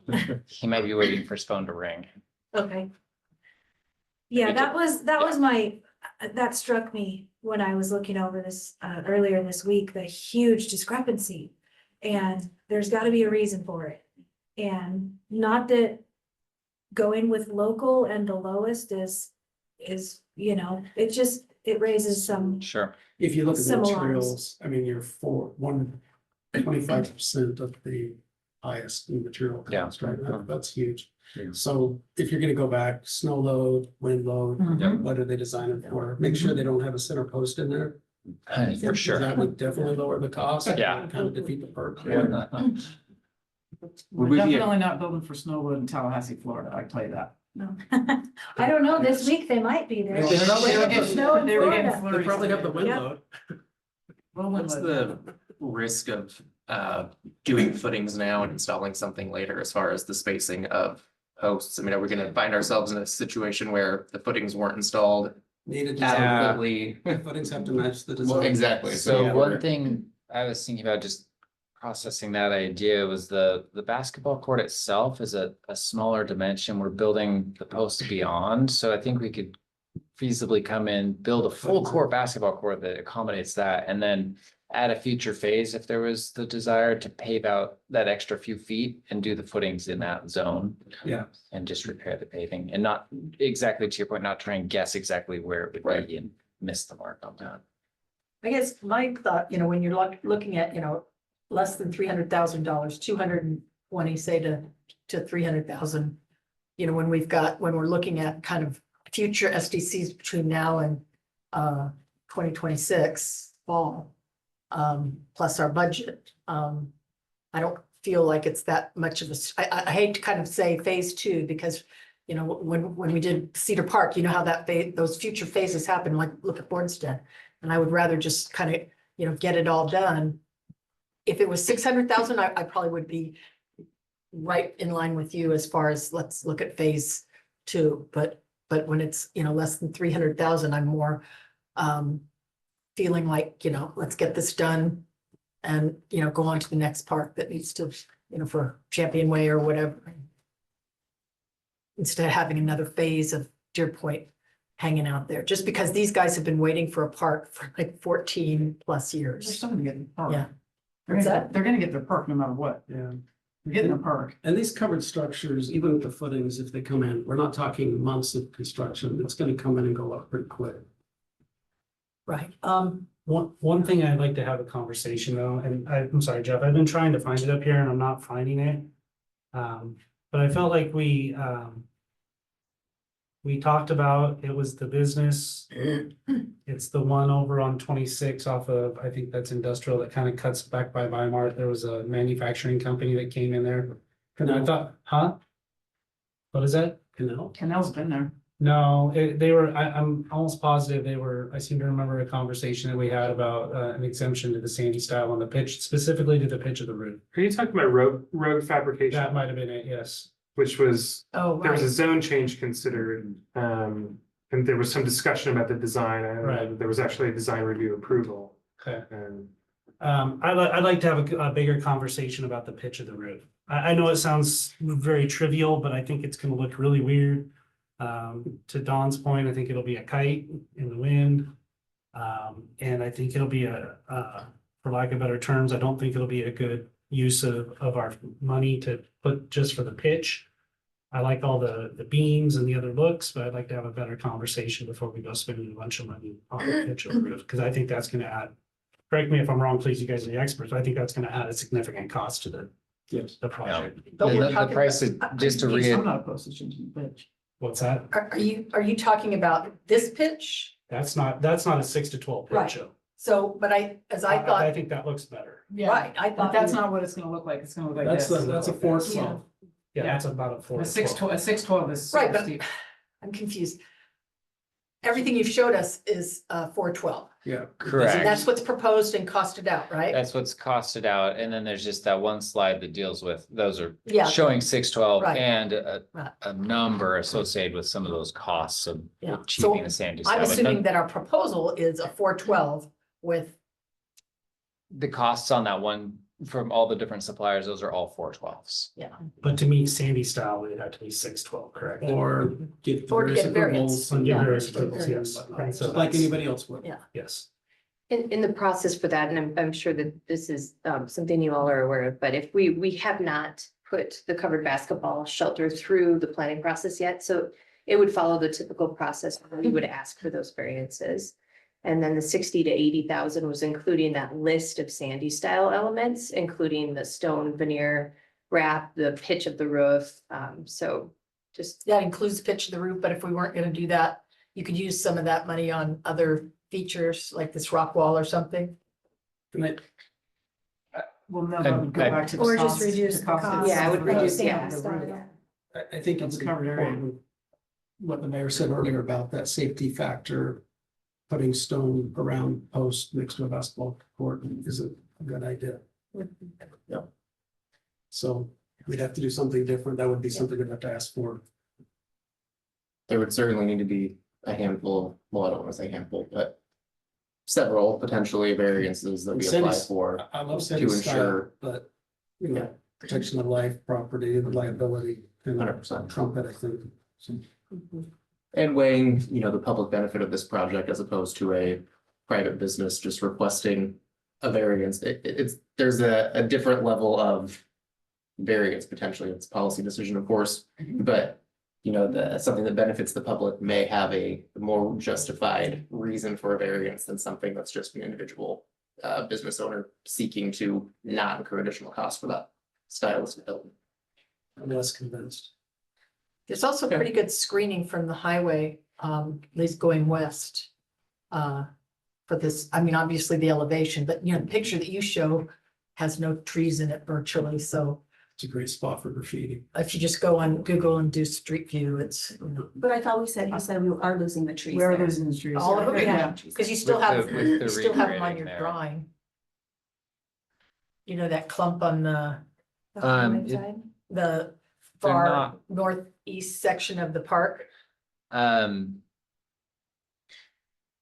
he might be waiting for his phone to ring. Okay. Yeah, that was that struck me when I was looking over this earlier this week, the huge discrepancy. And there's gotta be a reason for it. And not that going with local and the lowest is, it raises some, Sure. If you look at the Some alarms. materials, I mean, you're 25% of the highest in material Yeah. cost, right? That's huge. Yeah. So if you're gonna go back, snow load, wind load, Mhm. what are they designing for? Make sure they don't have a center post in there. For sure. That would definitely lower the cost. Yeah. Kind of defeat the purpose. We're Would we be- definitely not building for snowwood in Tallahassee, Florida, I can tell you that. no. I don't know, this week they might be there. They probably have the- Snow in they were getting Florida. They probably have the wind Yeah. load. Well, What's the risk of doing footings now and installing something later as far as the spacing of posts? I mean, are we gonna find ourselves in a situation where the footings weren't installed Needed. adequately? Footings have to match the Well, design. exactly. So yeah, one we're- thing I was thinking about just processing that idea was the basketball court itself is a smaller dimension. We're building the post beyond, so I think we could feasibly come in, build a full court basketball court that accommodates that, and then add a future phase if there was the desire to pave out that extra few feet and do the footings in that zone. Yeah. And just repair the paving and not exactly to your point, not try and guess exactly where it would be and miss the mark on that. I guess my thought, when you're looking at, less than $300,000, 220, say to 300,000. When we're looking at kind of future SDCs between now and 2026 fall. Plus our budget. I don't feel like it's that much of I hate to kind of say phase two because, when we did Cedar Park, how that those future phases happen, like look at Bornstead. And I would rather just kind of, get it all done. If it was 600,000, I probably would be right in line with you as far as let's look at phase two, but when it's, less than 300,000, I'm more feeling like, let's get this done and, go on to the next park that needs to, for Champion Way or whatever. Instead of having another phase of Deer Point hanging out there, just because these guys have been waiting for a park for like 14+ They're years. still gonna get the park. Yeah. They're gonna get their park no matter what. Yeah. They're getting a park. And these covered structures, even with the footings, if they come in, we're not talking months of construction. It's gonna come in and go up pretty quick. Right. One thing I'd like to have a conversation though, and I'm sorry, Jeff, I've been trying to find it up here and I'm not finding it. But I felt like we talked about, it was the business. It's the one over on 26 off of, I think that's industrial, that kind of cuts back by Weimar. There was a manufacturing company that came in there. And I thought, huh? What is that? Canal. Canal's been there. No, they were, I'm almost positive they were, I seem to remember a conversation that we had about an exemption to the Sandy style on the pitch, specifically to the pitch of the roof. Are you talking about road fabrication, That might have been it, yes. which was, Oh, there was a right. zone change considered, and there was some discussion about the design. I don't know, Right. there was actually a design review approval. Okay. And I'd like to have a bigger conversation about the pitch of the roof. I know it sounds very trivial, but I think it's gonna look really weird. To Don's point, I think it'll be a kite in the wind. And I think it'll be for lack of better terms, I don't think it'll be a good use of our money to put just for the pitch. I like all the beams and the other looks, but I'd like to have a better conversation before we go spending a bunch of money on the pitch or roof, because I think that's gonna add. Correct me if I'm wrong, please, you guys are the experts, but I think that's gonna add a significant cost to the project. But we're The talking price is, just to read, I'm not opposed to changing the pitch. What's that? Are you talking about this pitch? That's not a 6 to 12 Right. pitch show. So, but I I thought, think that looks better. right, I But thought. that's not what it's gonna look like. It's gonna look like That's this. that's a 412. Yeah, that's about a 4 A to 6 12. a 612 is. Right, but steep. I'm confused. Everything you've showed us is 412. Yeah. correct. And that's what's proposed and costed out, right? That's what's costed out, and then there's just that one slide that deals with, those are Yeah. showing 612 Right. and Right. a number associated with some of those costs of Yeah. achieving So the sandy I'm style. But assuming that our proposal is a 412 with, the costs on that one from all the different suppliers, those are all 412s. But to meet Sandy style, it'd have to be 612, correct? Or get. Or to get variance. various approvals. Yeah. Yeah. Various approvals, yes. Right, So just like that's- anybody else would. Yeah. Yes. In the process for that, and I'm sure that this is something you all are aware of, but if we have not put the covered basketball shelter through the planning process yet, so it would follow the typical process where we would ask for those variances. And then the 60 to 80,000 was including that list of sandy style elements, including the stone veneer wrap, the pitch of the roof. So just, that includes the pitch of the roof, but if we weren't gonna do that, you could use some of that money on other features like this rock wall or something. And I- Well, no, that would go I- back to the Or just cost. reduce the cost. Yeah, I would of reduce, the yeah, sand the roof. style. I think it's Of the covered area. important. What the mayor said earlier about that safety factor. Putting stone around posts next to a basketball court isn't a good idea. Yeah. So we'd have to do something different. That would be something we'd have to ask for. There would certainly need to be a handful, well, I don't want to say handful, but several potentially variances that we apply Incentives. for. I love To saying style, ensure- but, you know, protection of life, property, and liability. and 100%. Trumpet, I think. So, And weighing, the public benefit of this project as opposed to a private business just requesting a variance. There's a different level of variance potentially. It's a policy decision, of course, but something that benefits the public may have a more justified reason for a variance than something that's just an individual business owner seeking to not incur additional costs for that stylistic building. I'm less convinced. There's also pretty good screening from the highway, at least going west. For this, I mean, obviously the elevation, but the picture that you show has no trees in it virtually, so It's a great spot for graffiti. if you just go on Google and do street view, it's. But I thought you said we are losing the trees. Where are there. those industries? All of it, yeah. Trees. Cause you still With have, the- with the you still have them on regrading your there. drawing. That clump on the The highway it- side? the They're far not- northeast section of the park.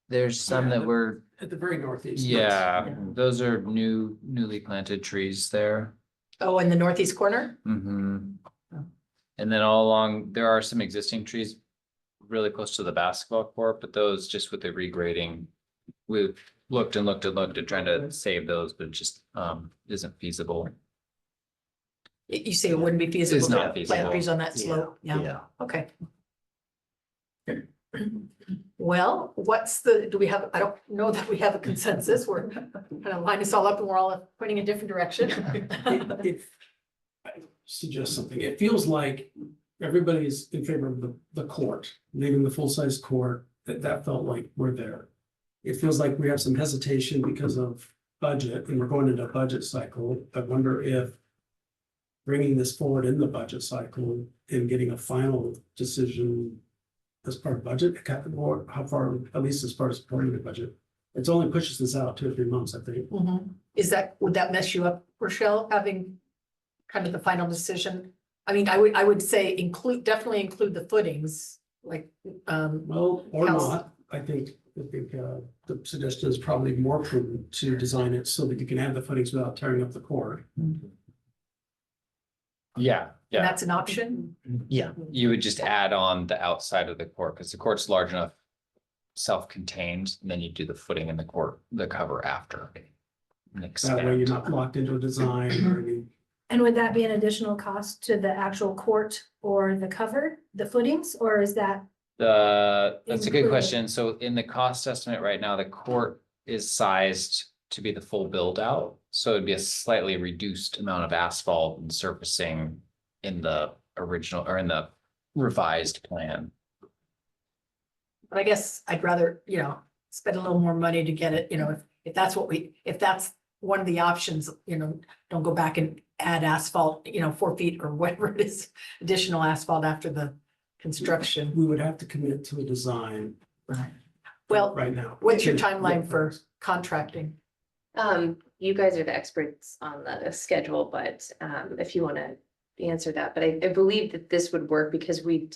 There's some Yeah, that were, At the very northeast. yeah, Yeah. those are newly planted trees there. Oh, in the northeast corner? Mhm. Oh. And then all along, there are some existing trees really close to the basketball court, but those just with the regrading. We've looked and looked and looked at trying to save those, but it just isn't feasible. You say it wouldn't be feasible It's not to plant feasible. trees on that slope? Yeah. Okay. Well, do we have, I don't know that we have a consensus. We're kind of line us all up and we're all pointing a different direction. I suggest something. It feels like everybody's in favor of the court, leaving the full-size court, that felt like we're there. It feels like we have some hesitation because of budget and we're going into a budget cycle. I wonder if bringing this forward in the budget cycle and getting a final decision as part of budget, or how far, at least as far as supporting the budget. It's only pushes this out 2 or 3 months, I think. Would that mess you up, Rochelle, having kind of the final decision? I mean, I would say definitely include the footings, like, Well, or House. not, I think the suggestion is probably more prudent to design it so that you can have the footings without tearing up the core. Yeah, And yeah. that's an option? Yeah, You would just add on the outside of the court, because the court's large enough, self-contained, and then you do the footing in the court, the cover after. And That way you're expand. not locked into a design or any. And would that be an additional cost to the actual court or the cover, the footings, or is that? That's a good Included. question. So in the cost estimate right now, the court is sized to be the full build out. So it'd be a slightly reduced amount of asphalt and surfacing in the original or in the revised plan. But I guess I'd rather, spend a little more money to get it, if that's if that's one of the options, don't go back and add asphalt, 4 feet or whatever it is, additional asphalt after the construction. We would have to commit to a design Well, right now. what's your timeline for contracting? You guys are the experts on the schedule, but if you want to answer that, but I believe that this would work because we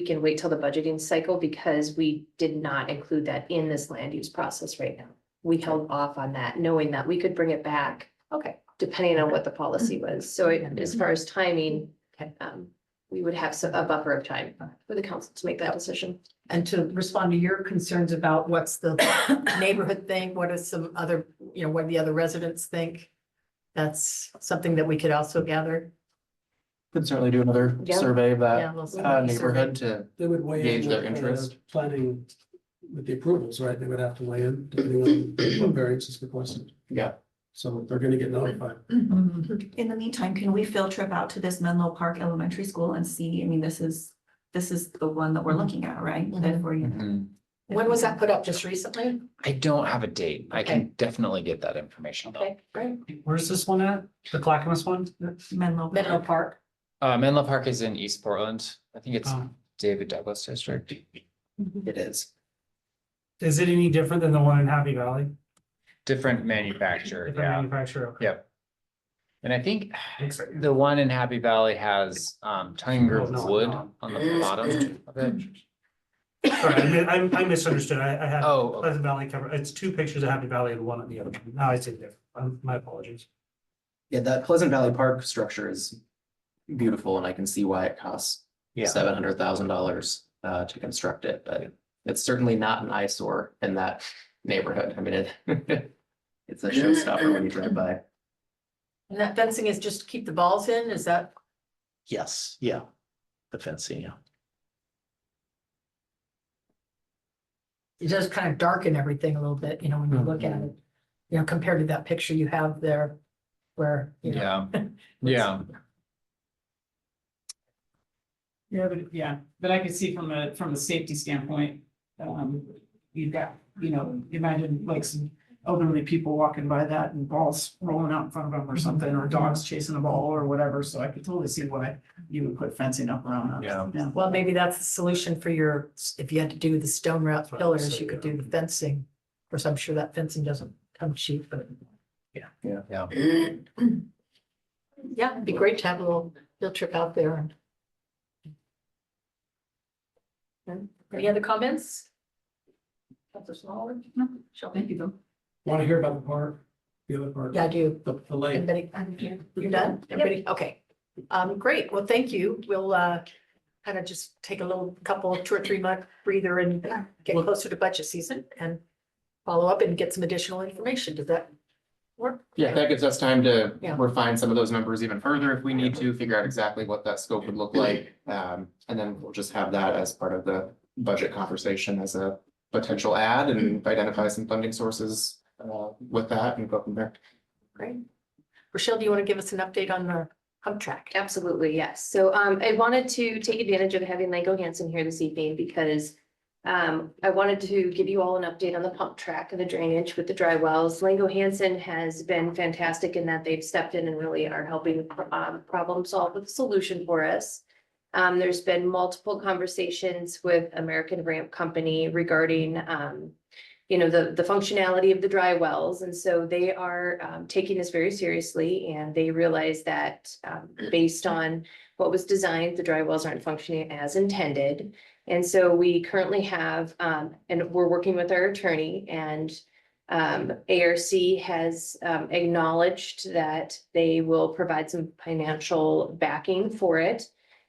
can wait till the budgeting cycle because we did not include that in this land use process right now. We held off on that, knowing that we could bring it back Okay, depending on what the policy was. So as far as timing, we would have a buffer of time for the council to make that decision. and to respond to your concerns about what's the neighborhood think, what is some other, what the other residents think? That's something that we could also gather. Could certainly do another Yeah. survey of Yeah, that a little survey. neighborhood to, They would weigh in. Gauge their with, interest. Planning with the approvals, right? They would have to weigh in depending on what variance is requested. yeah. So they're gonna get notified. In the meantime, can we field trip out to this Menlo Park Elementary School and see, I mean, this is the one that we're looking at, right? That we're, Mhm. When was that put up? Just recently? I don't have a date. I can Okay. definitely get that information though. Okay, great. Where's this one at? The Clackamas one? Menlo. Menlo Park. Menlo Park is in East Portland. I think it's Oh. David Douglas District. It is. Is it any different than the one in Happy Valley? Different manufacturer, Different yeah. manufacturer? Okay. Yep. And I think Looks like- the one in Happy Valley has tongue groove Oh, no, wood no. on the bottom of it. Sorry, I misunderstood. I had Oh, okay. Pleasant Valley cover. It's two pictures of Happy Valley and one of the other. one. Now I see it different. My apologies. Yeah, that Pleasant Valley Park structure is beautiful and I can see why it costs yeah. $700,000 to construct it, but it's certainly not an eyesore in that neighborhood. I mean, it it's a showstopper when you drive by. And that fencing is just to keep the balls in, is that? Yes, yeah. The fencing, yeah. It does kind of darken everything a little bit, when you look at it, compared to that picture you have there where, Yeah, yeah. Yeah, but I could see from a safety standpoint, you've got, imagine like some elderly people walking by that and balls rolling out in front of them or something, or dogs chasing a ball or whatever, so I could totally see why you would put fencing up around that. Yeah. well, maybe that's the solution for if you had to do the stone wrap pillars, you could do the fencing. Of course, I'm sure that fencing doesn't come cheap, but. Yeah. Yeah, it'd be great to have a little field trip out there and. Any other comments? Councilor Smaller? No. Shall thank you though. Want to hear about the park? The other park? Yeah, I do. The lake. Everybody, you're done? Everybody, okay. Great. Well, thank you. We'll kind of just take a little couple, 2 or 3 month breather and get closer to budget season and follow up and get some additional information. Does that work? Yeah, that gives us time to Yeah. refine some of those numbers even further if we need to, figure out exactly what that scope would look like. And then we'll just have that as part of the budget conversation as a potential add and identify some funding sources with that and go from there. Great. Rochelle, do you want to give us an update on the hump track? Absolutely, yes. So I wanted to take advantage of having Lango Hansen here this evening because I wanted to give you all an update on the pump track and the drainage with the dry wells. Lango Hansen has been fantastic in that they've stepped in and really are helping problem solve with a solution for us. There's been multiple conversations with American Ramp Company regarding the functionality of the dry wells. And so they are taking this very seriously and they realize that based on what was designed, the dry wells aren't functioning as intended. And so we currently have, and we're working with our attorney and ARC has acknowledged that they will provide some financial backing for it.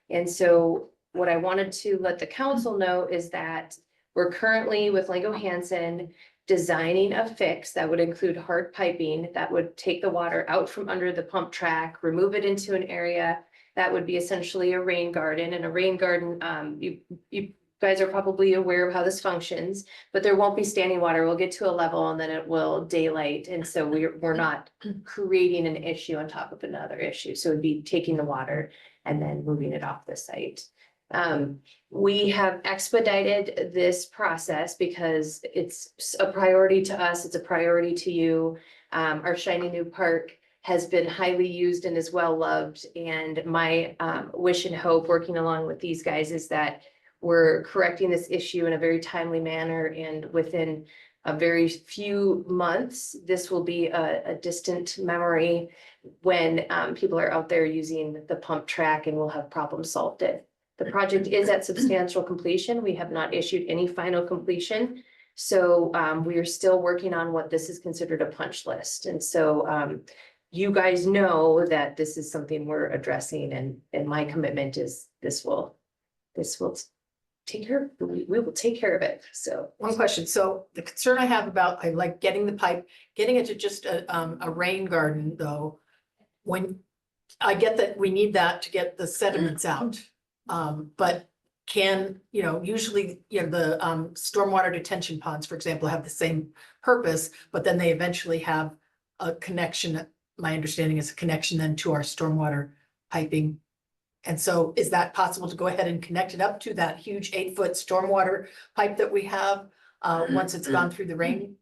And so what I wanted to let the council know is that we're currently with Lingo Hansen designing a fix that would include hard piping that would take the water out from under the pump track, remove it into an area that would be essentially a rain garden. And a rain garden, you guys are probably aware of how this functions, but there won't be standing water. We'll get to a level and then it will daylight. And so we're not creating an issue on top of another issue. So it'd be taking the water and then moving it off the site. We have expedited this process because it's a priority to us. It's a priority to you. Our shiny new park has been highly used and is well loved. And my wish and hope working along with these guys is that we're correcting this issue in a very timely manner. And within a very few months, this will be a distant memory when people are out there using the pump track and we'll have problems solved it. The project is at substantial completion. We have not issued any final completion. So we are still working on what this is considered a punch list. And so you guys know that this is something we're addressing, and my commitment is this will take care, we will take care of it. So One question. So the concern I have about, I like getting the pipe, getting it to just a rain garden though. When I get that we need that to get the sediments out. But can, usually, the stormwater detention ponds, for example, have the same purpose, but then they eventually have a connection. My understanding is a connection then to our stormwater piping. And so is that possible to go ahead and connect it up to that huge 8-foot stormwater pipe that we have once it's gone through the rain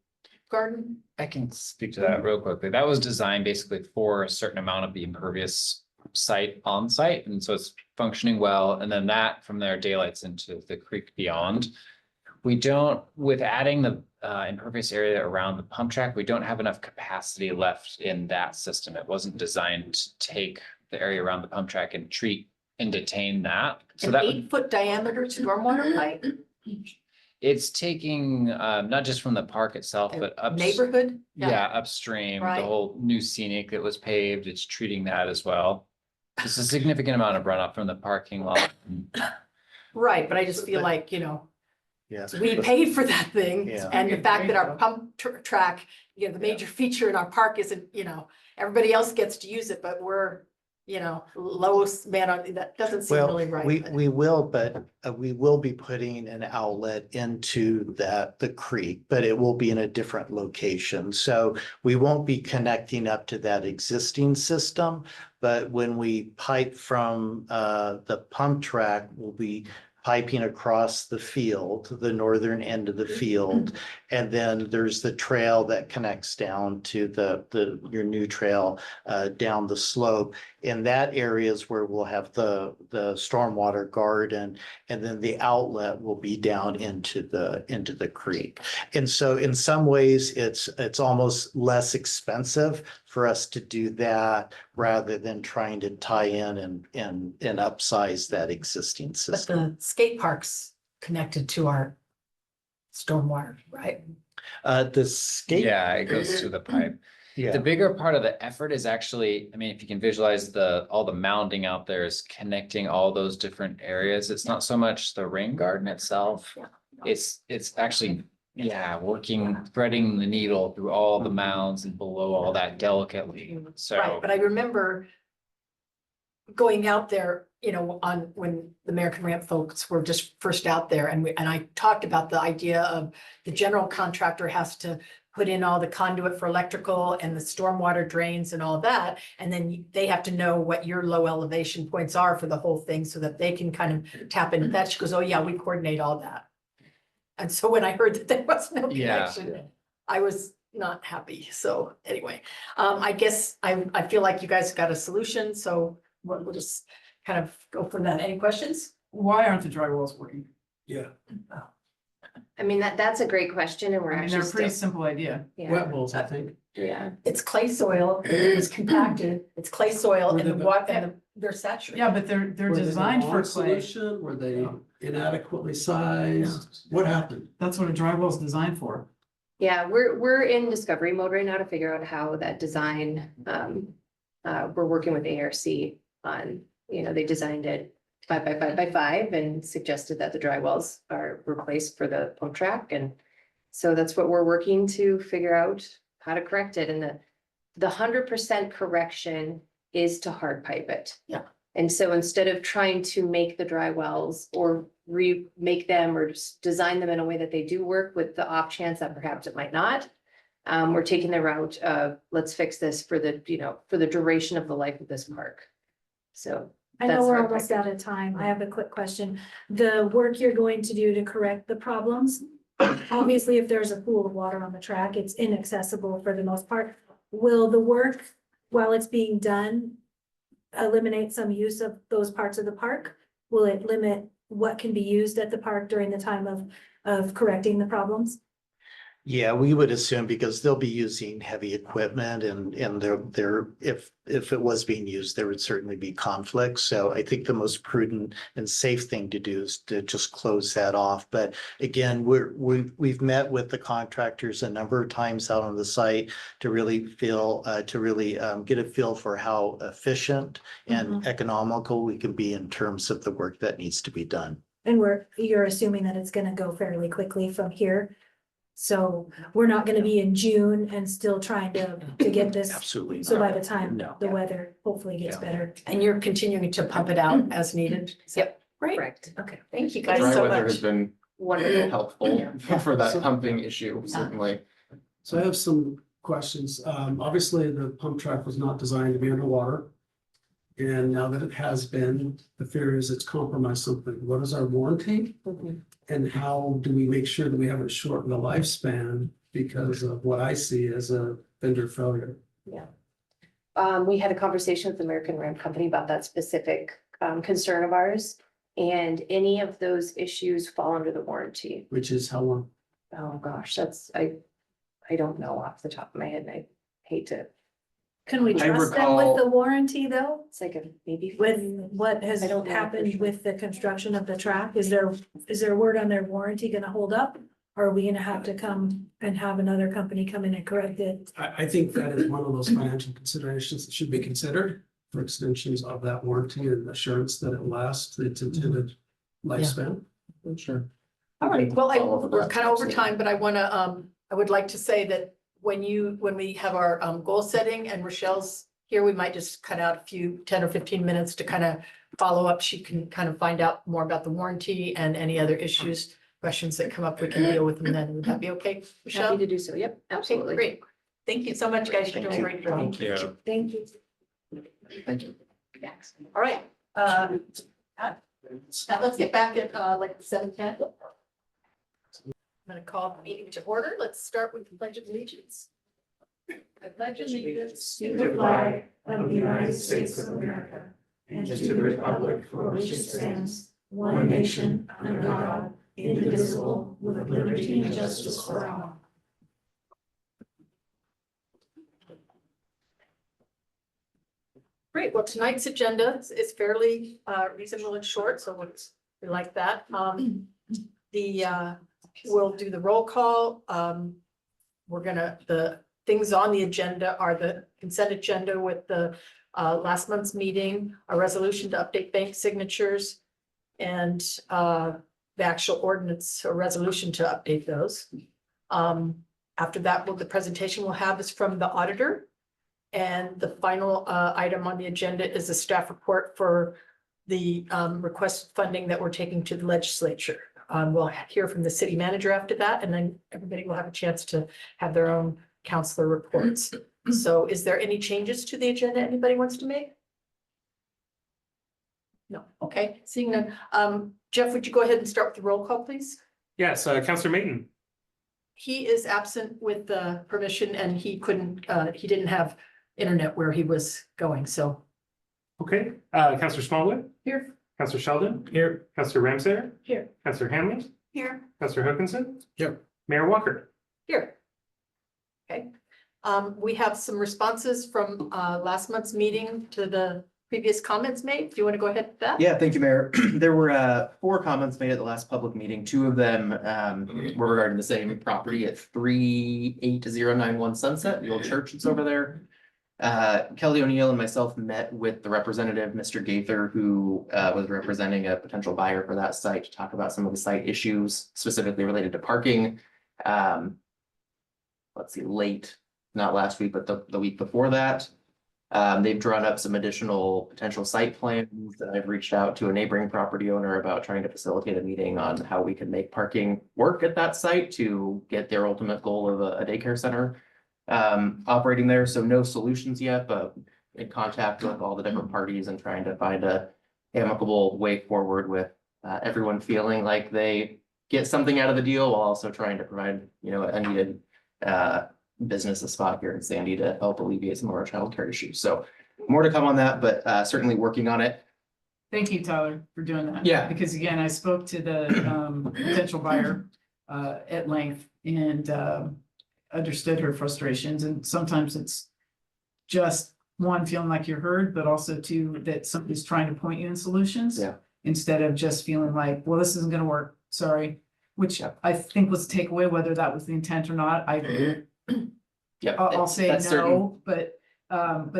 garden? I can speak to that real quickly. That was designed basically for a certain amount of the impervious site on site, and so it's functioning well. And then that from there daylights into the creek beyond. We don't, with adding the impervious area around the pump track, we don't have enough capacity left in that system. It wasn't designed to take the area around the pump track and treat and detain that. So An that would 8-foot diameter stormwater pipe, it's taking not just from the park itself, but up. neighborhood? Yeah, upstream, the Right. whole new scenic that was paved, it's treating that as well. It's a significant amount of runoff from the parking lot. Right, but I just feel like, Yeah. we paid for that thing. Yeah. And the Okay, fact that great. our pump track, the major feature in our park isn't, everybody else gets to use it, but we're, lowest man on, that doesn't seem Well, really right. we, but- we will, but we will be putting an outlet into the creek, but it will be in a different location. So we won't be connecting up to that existing system. But when we pipe from the pump track, we'll be piping across the field, the northern end of the field. And then there's the trail that connects down to your new trail down the slope. In that area is where we'll have the stormwater garden, and then the outlet will be down into the creek. And so in some ways, it's almost less expensive for us to do that rather than trying to tie in and upsize that existing But system. the skate park's connected to our stormwater, right? The skate. Yeah, it goes to the pipe. The Yeah, bigger part of the effort is actually, I mean, if you can visualize all the mounding out there is connecting all those different areas. It's not so much the rain garden itself. Yeah. It's actually, working, threading the needle through all the mounds and below all that delicately. Right, So, but I remember going out there, when the American Ramp folks were just first out there, and I talked about the idea of the general contractor has to put in all the conduit for electrical and the stormwater drains and all that, and then they have to know what your low elevation points are for the whole thing so that they can kind of tap into that. She goes, oh yeah, we coordinate all that. And so when I heard that there was no Yeah. connection, I was not happy. So anyway, I guess I feel like you guys got a solution, so we'll just kind of go from that. Any questions? Why aren't the dry wells working? Yeah, I mean, that's a great question, and we're I mean, actually they're a pretty still, simple idea. wet yeah, wells, I think. yeah. It's clay soil, it's compacted, it's clay soil and the Were water, and they're saturated. Yeah, but they're Were they the designed for wrong clay. solution? Were they inadequately sized? What happened? That's what a dry well is designed for. Yeah, we're in discovery mode right now to figure out how that design, we're working with ARC on, they designed it 5 by 5 by 5 and suggested that the dry wells are replaced for the pump track. And so that's what we're working to figure out how to correct it. And the 100% correction is to hard pipe it. Yeah. And so instead of trying to make the dry wells or remake them or just design them in a way that they do work with the off chance that perhaps it might not, we're taking the route of let's fix this for the duration of the life of this park. So I know that's we're hard almost piping. out of time. I have a quick question. The work you're going to do to correct the problems, obviously, if there's a pool of water on the track, it's inaccessible for the most part. Will the work, while it's being done, eliminate some use of those parts of the park? Will it limit what can be used at the park during the time of correcting the problems? Yeah, we would assume because they'll be using heavy equipment and if it was being used, there would certainly be conflicts. So I think the most prudent and safe thing to do is to just close that off. But again, we've met with the contractors a number of times out on the site to really get a feel for how efficient and economical we can be in terms of the work that needs to be done. And you're assuming that it's gonna go fairly quickly from here. So we're not gonna be in June and still trying to get this. Absolutely. So not. by the time No. the weather hopefully gets Yeah. better. And you're continuing to pump it out as needed? Yep. Great. Correct. Okay, thank you The guys dry so weather has much. been Wonderful. helpful for that So- pumping issue, certainly. So I have some questions. Obviously, the pump track was not designed to be underwater. And now that it has been, the fear is it's compromised something. What is our warranty? And how do we make sure that we haven't shortened the lifespan because of what I see as a vendor failure? We had a conversation with the American Ram Company about that specific concern of ours. And any of those issues fall under the warranty. Which is how long? Oh, gosh, I don't know off the top of my head, and I hate to, Can we I trust them recall- with the warranty though? it's like a maybe. With what has I don't know for happened sure. with the construction of the track? Is there word on their warranty gonna hold up? Or are we gonna have to come and have another company come in and correct it? I think that is one of those financial considerations that should be considered for extensions of that warranty and assurance that it lasts its intended lifespan. Sure. All right, well, Follow up with we're that, kind of over absolutely. time, but I would like to say that when we have our goal setting and Rochelle's here, we might just cut out a few 10 or 15 minutes to kind of follow up. She can kind of find out more about the warranty and any other issues, questions that come up, we can deal with them then. Would that be okay, Happy Rochelle? to do so. Yep, Okay, absolutely. great. Thank you so much, guys. You're doing a great job. Thank you. Thank you. Thank you. All right. Now let's get back at like 7:10. I'm gonna call the meeting to order. Let's start with the pledge of allegiance. I pledge allegiance To the flag of the United States of America and to the republic for which it stands, one nation, under God, indivisible, with liberty and justice for all. Great, well, tonight's agenda is fairly reasonable and short, so we like that. We'll do the roll call. The things on the agenda are the consent agenda with the last month's meeting, a resolution to update bank signatures, and the actual ordinance or resolution to update those. After that, the presentation we'll have is from the auditor. And the final item on the agenda is a staff report for the requested funding that we're taking to the legislature. We'll hear from the city manager after that, and then everybody will have a chance to have their own counselor reports. So is there any changes to the agenda anybody wants to make? No, okay, seeing none. Jeff, would you go ahead and start with the roll call, please? Yes, Counselor Mayton. He is absent with the permission and he didn't have internet where he was going, so. Okay, Counselor Smallwood, Here. Counselor Sheldon, Here. Counselor Ramsayer, Here. Counselor Hanley, Here. Counselor Hookinson. Here. Mayor Walker. Here. Okay, we have some responses from last month's meeting to the previous comments made? Do you want to go ahead with that? Yeah, thank you, Mayor. There were 4 comments made at the last public meeting. 2 of them were regarding the same property at 38091 Sunset, the old church that's over there. Kelly O'Neill and myself met with the representative, Mr. Gaither, who was representing a potential buyer for that site to talk about some of the site issues specifically related to parking. Let's see, late, not last week, but the week before that. They've drawn up some additional potential site plans that I've reached out to a neighboring property owner about trying to facilitate a meeting on how we can make parking work at that site to get their ultimate goal of a daycare center operating there. So no solutions yet, but in contact with all the different parties and trying to find a amicable way forward with everyone feeling like they get something out of the deal while also trying to provide, a needed business a spot here in Sandy to help alleviate some of our childcare issues. So more to come on that, but certainly working on it. Thank you, Tyler, for doing that. Yeah. Because again, I spoke to the potential buyer at length and understood her frustrations. And sometimes it's just one, feeling like you're heard, but also 2, that somebody's trying to point you in solutions. Yeah. Instead of just feeling like, well, this isn't gonna work, sorry. Which Yeah. I think was the takeaway, whether that was the intent or not. Yeah. I'll say that's certain. no, but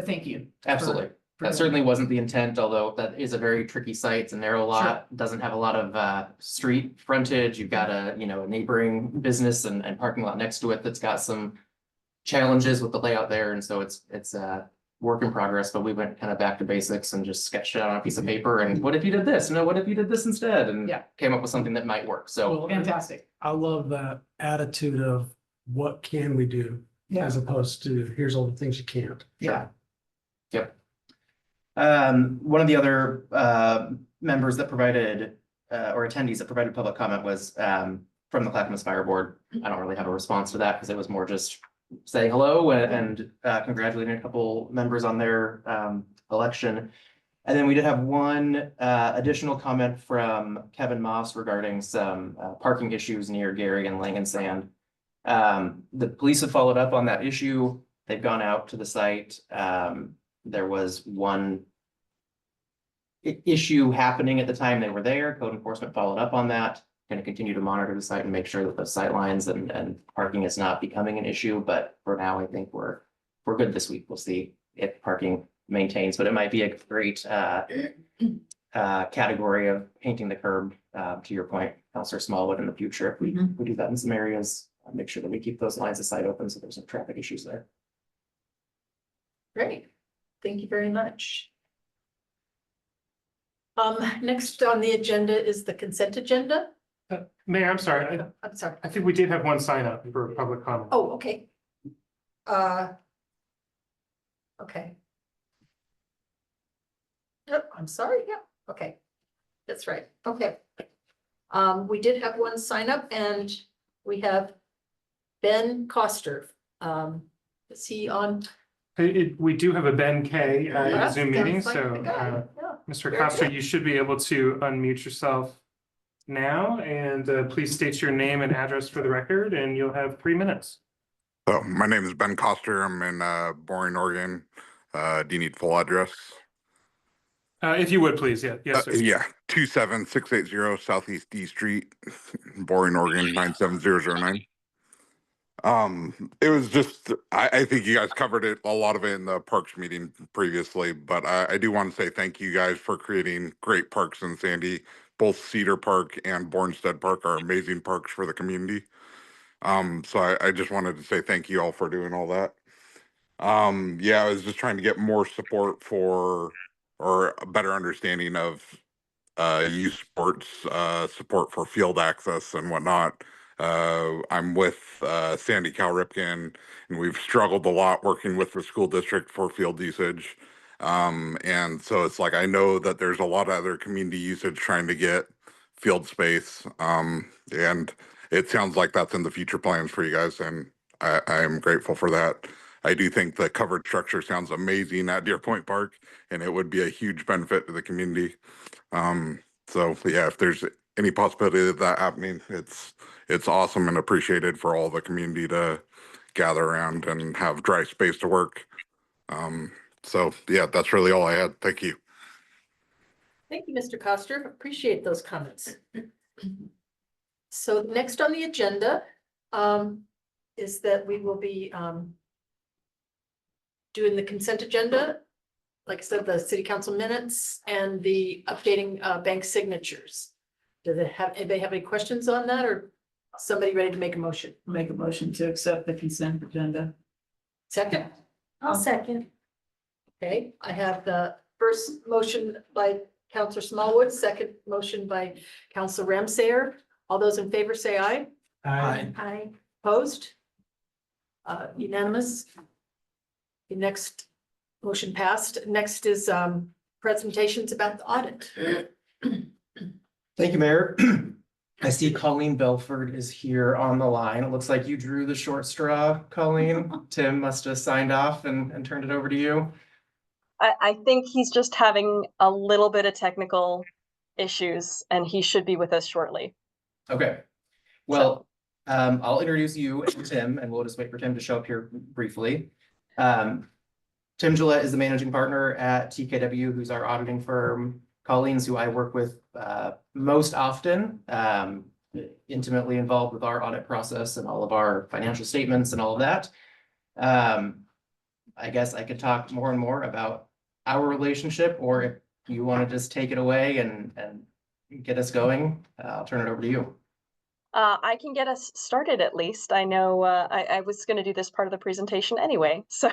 thank you. Absolutely. for That doing certainly wasn't the intent, although that is a very tricky site. It's a narrow lot, doesn't have a lot of street frontage. You've got a neighboring business and parking lot next to it that's got some challenges with the layout there. And so it's a work in progress, but we went kind of back to basics and just sketched it out on a piece of paper. And what if you did this? No, what if you did this instead? And Yeah. came up with something that might work. So Well, Fantastic. I love that attitude of what can we do Yeah. as opposed to here's all the things you can't. Yeah. One of the other members that provided or attendees that provided public comment was from the Clackamas Fire Board. I don't really have a response to that because it was more just saying hello and congratulating a couple members on their election. And then we did have one additional comment from Kevin Moss regarding some parking issues near Gary and Langenstand. The police have followed up on that issue. They've gone out to the site. There was one issue happening at the time they were there. Code enforcement followed up on that. Going to continue to monitor the site and make sure that the sight lines and parking is not becoming an issue. But for now, I think we're good this week. We'll see if parking maintains, but it might be a great category of painting the curb, to your point, Councilor Smallwood, in the future. If we do that in some areas, make sure that we keep those lines of sight open so there's no traffic issues there. Great. Thank you very much. Next on the agenda is the consent agenda. Mayor, I'm sorry. I'm sorry. I think we did have one sign up for public comment. Oh, okay. Okay. Yep, I'm sorry. Yep, okay. That's right. Okay. We did have one sign up and we have Ben Coster. Is he on? We do have a Ben K in Yeah, a Zoom sounds meeting, like so the guy. Yeah. Mr. Very Costa, good. you should be able to unmute yourself now, and please state your name and address for the record, and you'll have 3 minutes. So my name is Ben Coster. I'm in Boring, Oregon. Do you need full address? If you would, please. Yeah, yes, sir. Yeah, 27680 Southeast D Street, Boring, Oregon, 97009. It was just, I think you guys covered it, a lot of it in the parks meeting previously, but I do want to say thank you guys for creating great parks in Sandy. Both Cedar Park and Bornstead Park are amazing parks for the community. So I just wanted to say thank you all for doing all that. Yeah, I was just trying to get more support for, or a better understanding of youth sports, support for field access and whatnot. I'm with Sandy Cal Ripken, and we've struggled a lot working with the school district for field usage. And so it's like I know that there's a lot of other community usage trying to get field space. And it sounds like that's in the future plans for you guys, and I am grateful for that. I do think the covered structure sounds amazing at Deer Point Park, and it would be a huge benefit to the community. So yeah, if there's any possibility of that happening, it's awesome and appreciated for all the community to gather around and have dry space to work. So yeah, that's really all I had. Thank you. Thank you, Mr. Coster. Appreciate those comments. So next on the agenda is that we will be doing the consent agenda. Like I said, the city council minutes and the updating bank signatures. Anybody have any questions on that, or somebody ready to make a motion? Make a motion to accept the consent agenda. Second? I'll second. Okay, I have the first motion by Counselor Smallwood, second motion by Counselor Ramsayer. All those in favor say aye. I, Opposed? Unanimous. The next motion passed. Next is presentations about the audit. Thank you, Mayor. I see Colleen Belford is here on the line. It looks like you drew the short straw, Colleen. Tim must have signed off and turned it over to you. I think he's just having a little bit of technical issues and he should be with us shortly. Okay. Well, I'll introduce you and Tim, and we'll just wait for Tim to show up here briefly. Tim Gillette is the managing partner at TKW, who's our auditing firm. Colleen's who I work with most often, intimately involved with our audit process and all of our financial statements and all of that. I guess I could talk more and more about our relationship, or if you want to just take it away and get us going, I'll turn it over to you. I can get us started at least. I know I was going to do this part of the presentation anyway, so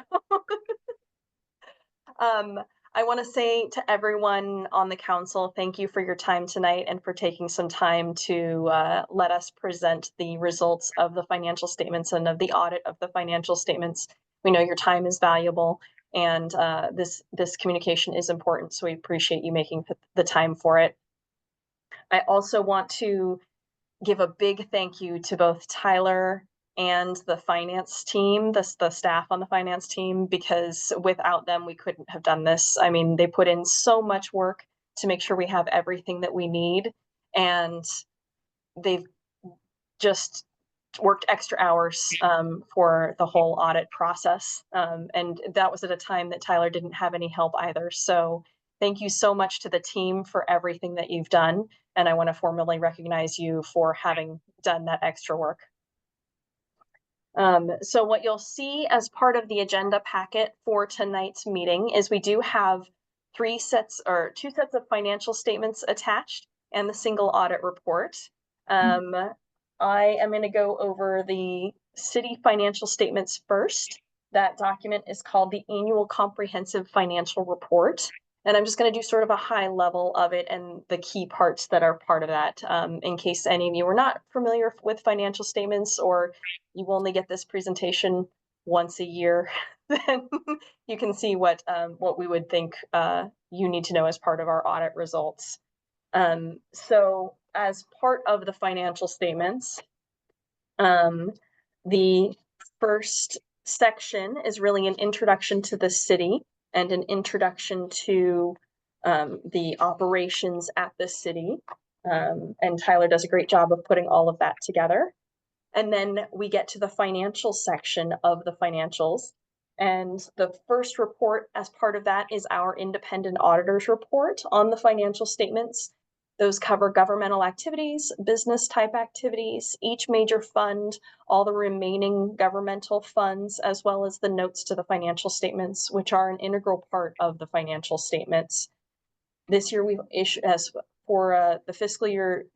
I want to say to everyone on the council, thank you for your time tonight and for taking some time to let us present the results of the financial statements and of the audit of the financial statements. We know your time is valuable, and this communication is important, so we appreciate you making the time for it. I also want to give a big thank you to both Tyler and the finance team, the staff on the finance team, because without them, we couldn't have done this. I mean, they put in so much work to make sure we have everything that we need, and they've just worked extra hours for the whole audit process. And that was at a time that Tyler didn't have any help either. So thank you so much to the team for everything that you've done. And I want to formally recognize you for having done that extra work. So what you'll see as part of the agenda packet for tonight's meeting is we do have two sets of financial statements attached and the single audit report. I am going to go over the city financial statements first. That document is called the Annual Comprehensive Financial Report. And I'm just going to do sort of a high level of it and the key parts that are part of that, in case any of you are not familiar with financial statements, or you only get this presentation once a year, then you can see what we would think you need to know as part of our audit results. So as part of the financial statements, the first section is really an introduction to the city and an introduction to the operations at the city. And Tyler does a great job of putting all of that together. And then we get to the financial section of the financials. And the first report as part of that is our independent auditor's report on the financial statements. Those cover governmental activities, business type activities, each major fund, all the remaining governmental funds, as well as the notes to the financial statements, which are an integral part of the financial statements. This year we've issued, as for the fiscal year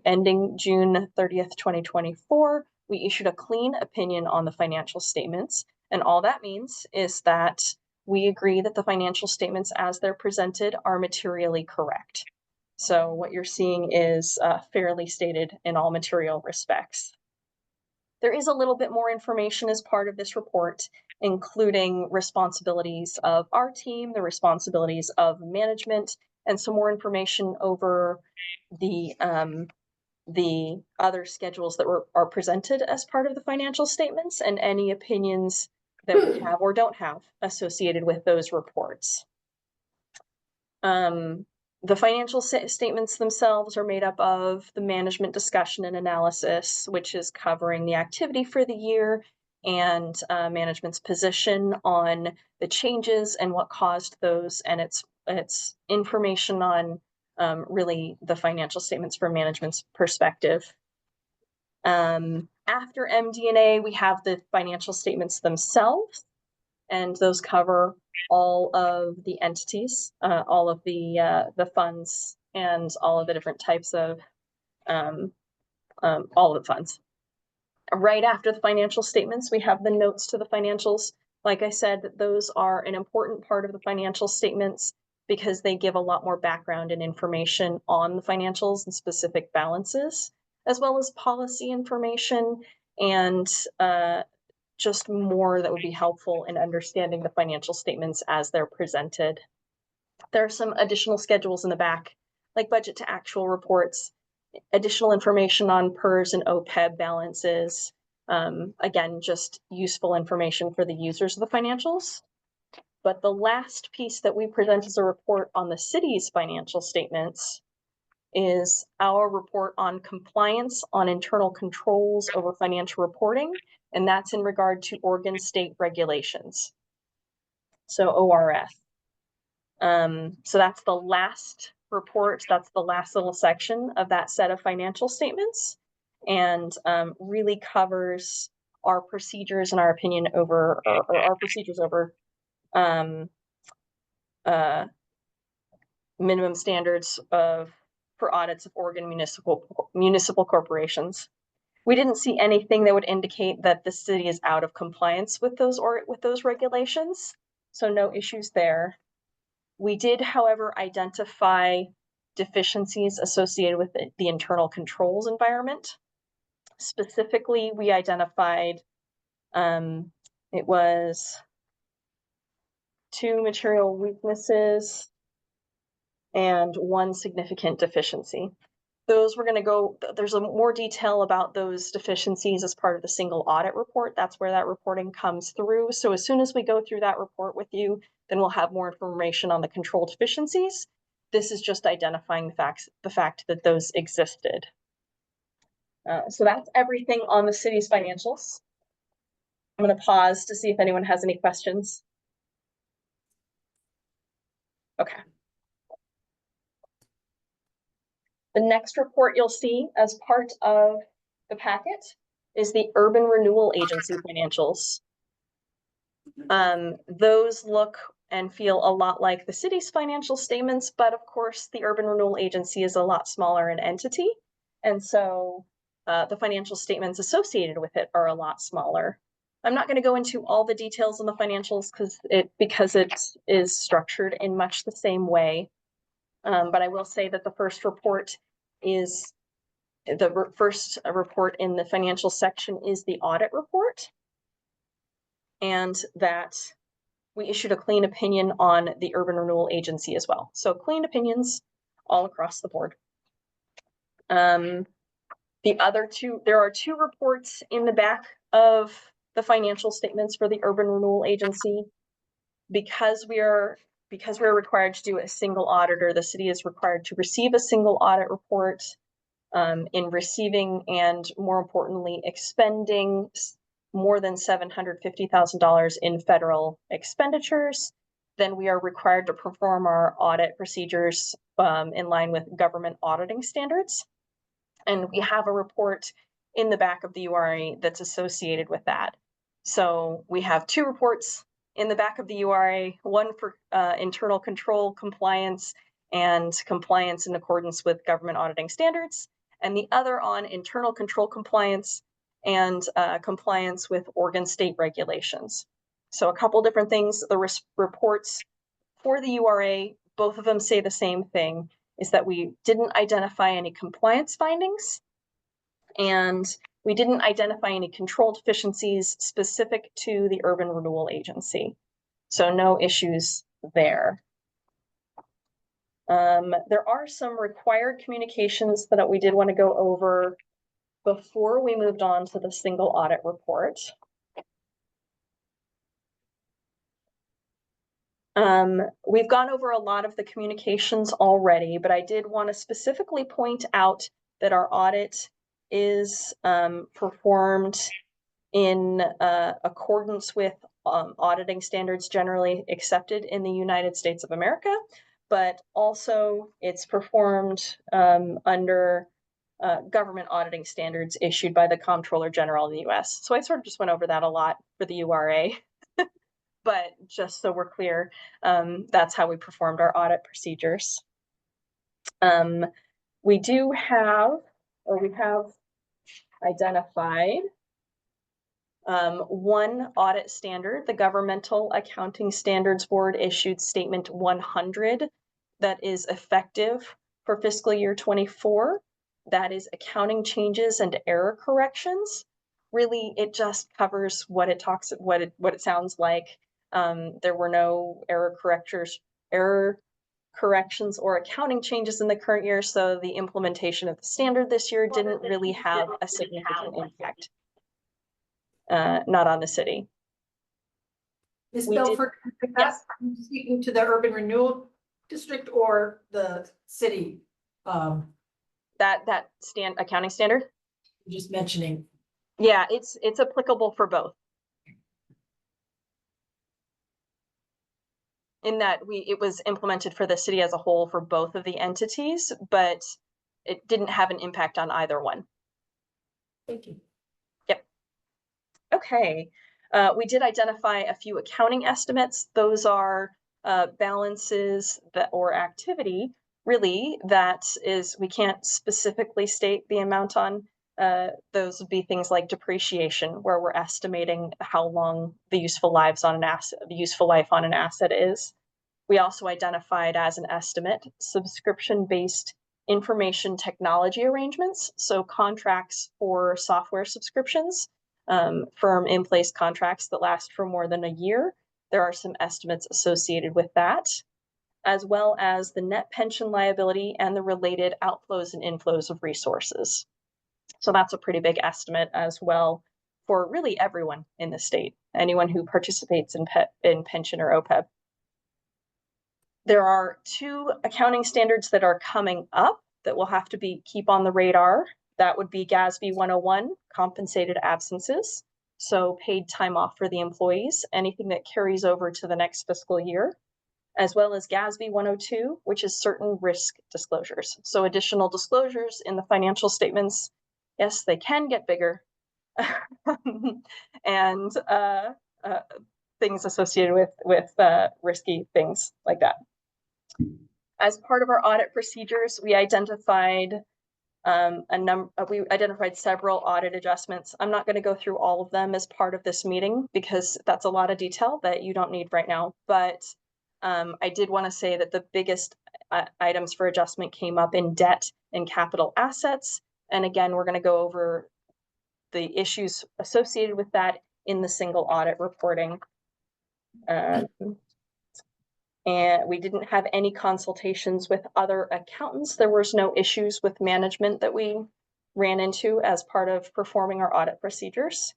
ending June 30th, 2024, we issued a clean opinion on the financial statements. And all that means is that we agree that the financial statements as they're presented are materially correct. So what you're seeing is fairly stated in all material respects. There is a little bit more information as part of this report, including responsibilities of our team, the responsibilities of management, and some more information over the other schedules that are presented as part of the financial statements and any opinions that we have or don't have associated with those reports. The financial statements themselves are made up of the management discussion and analysis, which is covering the activity for the year and management's position on the changes and what caused those, and its information on really the financial statements from management's perspective. After MD&A, we have the financial statements themselves, and those cover all of the entities, all of the funds, and all of the different types of all of the funds. Right after the financial statements, we have the notes to the financials. Like I said, those are an important part of the financial statements because they give a lot more background and information on the financials and specific balances, as well as policy information and just more that would be helpful in understanding the financial statements as they're presented. There are some additional schedules in the back, like budget to actual reports, additional information on PERS and OPEB balances. Again, just useful information for the users of the financials. But the last piece that we present as a report on the city's financial statements is our report on compliance on internal controls over financial reporting, and that's in regard to Oregon state regulations. So ORF. So that's the last report. That's the last little section of that set of financial statements, and really covers our procedures and our opinion over, or our procedures over minimum standards for audits of Oregon municipal corporations. We didn't see anything that would indicate that the city is out of compliance with those regulations, so no issues there. We did, however, identify deficiencies associated with the internal controls environment. Specifically, we identified it was 2 material weaknesses and 1 significant deficiency. Those we're going to go, there's a more detail about those deficiencies as part of the single audit report. That's where that reporting comes through. So as soon as we go through that report with you, then we'll have more information on the control deficiencies. This is just identifying the fact that those existed. So that's everything on the city's financials. I'm going to pause to see if anyone has any questions. Okay. The next report you'll see as part of the packet is the Urban Renewal Agency financials. Those look and feel a lot like the city's financial statements, but of course the Urban Renewal Agency is a lot smaller an entity, and so the financial statements associated with it are a lot smaller. I'm not going to go into all the details on the financials because it is structured in much the same way. But I will say that the first report is the first report in the financial section is the audit report, and that we issued a clean opinion on the Urban Renewal Agency as well. So clean opinions all across the board. The other two, there are 2 reports in the back of the financial statements for the Urban Renewal Agency. Because we are required to do a single auditor, the city is required to receive a single audit report. In receiving and, more importantly, expending more than $750,000 in federal expenditures, then we are required to perform our audit procedures in line with government auditing standards. And we have a report in the back of the URA that's associated with that. So we have 2 reports in the back of the URA, one for internal control compliance and compliance in accordance with government auditing standards, and the other on internal control compliance and compliance with Oregon state regulations. So a couple different things. The reports for the URA, both of them say the same thing, is that we didn't identify any compliance findings, and we didn't identify any control deficiencies specific to the Urban Renewal Agency. So no issues there. There are some required communications that we did want to go over before we moved on to the single audit report. We've gone over a lot of the communications already, but I did want to specifically point out that our audit is performed in accordance with auditing standards generally accepted in the United States of America, but also it's performed under government auditing standards issued by the Comptroller General in the US. So I sort of just went over that a lot for the URA. But just so we're clear, that's how we performed our audit procedures. We do have, or we have identified one audit standard, the Governmental Accounting Standards Board issued Statement 100 that is effective for fiscal year 24. That is accounting changes and error corrections. Really, it just covers what it talks, what it sounds like. There were no error corrections or accounting changes in the current year, so the implementation of the standard this year didn't really have a significant impact. Not on the city. Ms. We Belford, yes. speaking to the urban renewal district or the city? That accounting standard? Just mentioning. Yeah, it's applicable for both. In that it was implemented for the city as a whole for both of the entities, but it didn't have an impact on either one. Thank you. Yep. Okay. We did identify a few accounting estimates. Those are balances that or activity really that is, we can't specifically state the amount on. Those would be things like depreciation, where we're estimating how long the useful life on an asset is. We also identified as an estimate subscription-based information technology arrangements, so contracts for software subscriptions, firm in-place contracts that last for more than a year. There are some estimates associated with that, as well as the net pension liability and the related outflows and inflows of resources. So that's a pretty big estimate as well for really everyone in the state, anyone who participates in pension or OPEB. There are two accounting standards that are coming up that will have to keep on the radar. That would be GASB 101, compensated absences. So paid time off for the employees, anything that carries over to the next fiscal year, as well as GASB 102, which is certain risk disclosures. So additional disclosures in the financial statements. Yes, they can get bigger. And things associated with risky things like that. As part of our audit procedures, we identified several audit adjustments. I'm not going to go through all of them as part of this meeting because that's a lot of detail that you don't need right now. But I did want to say that the biggest items for adjustment came up in debt and capital assets. And again, we're going to go over the issues associated with that in the single audit reporting. And we didn't have any consultations with other accountants. There was no issues with management that we ran into as part of performing our audit procedures.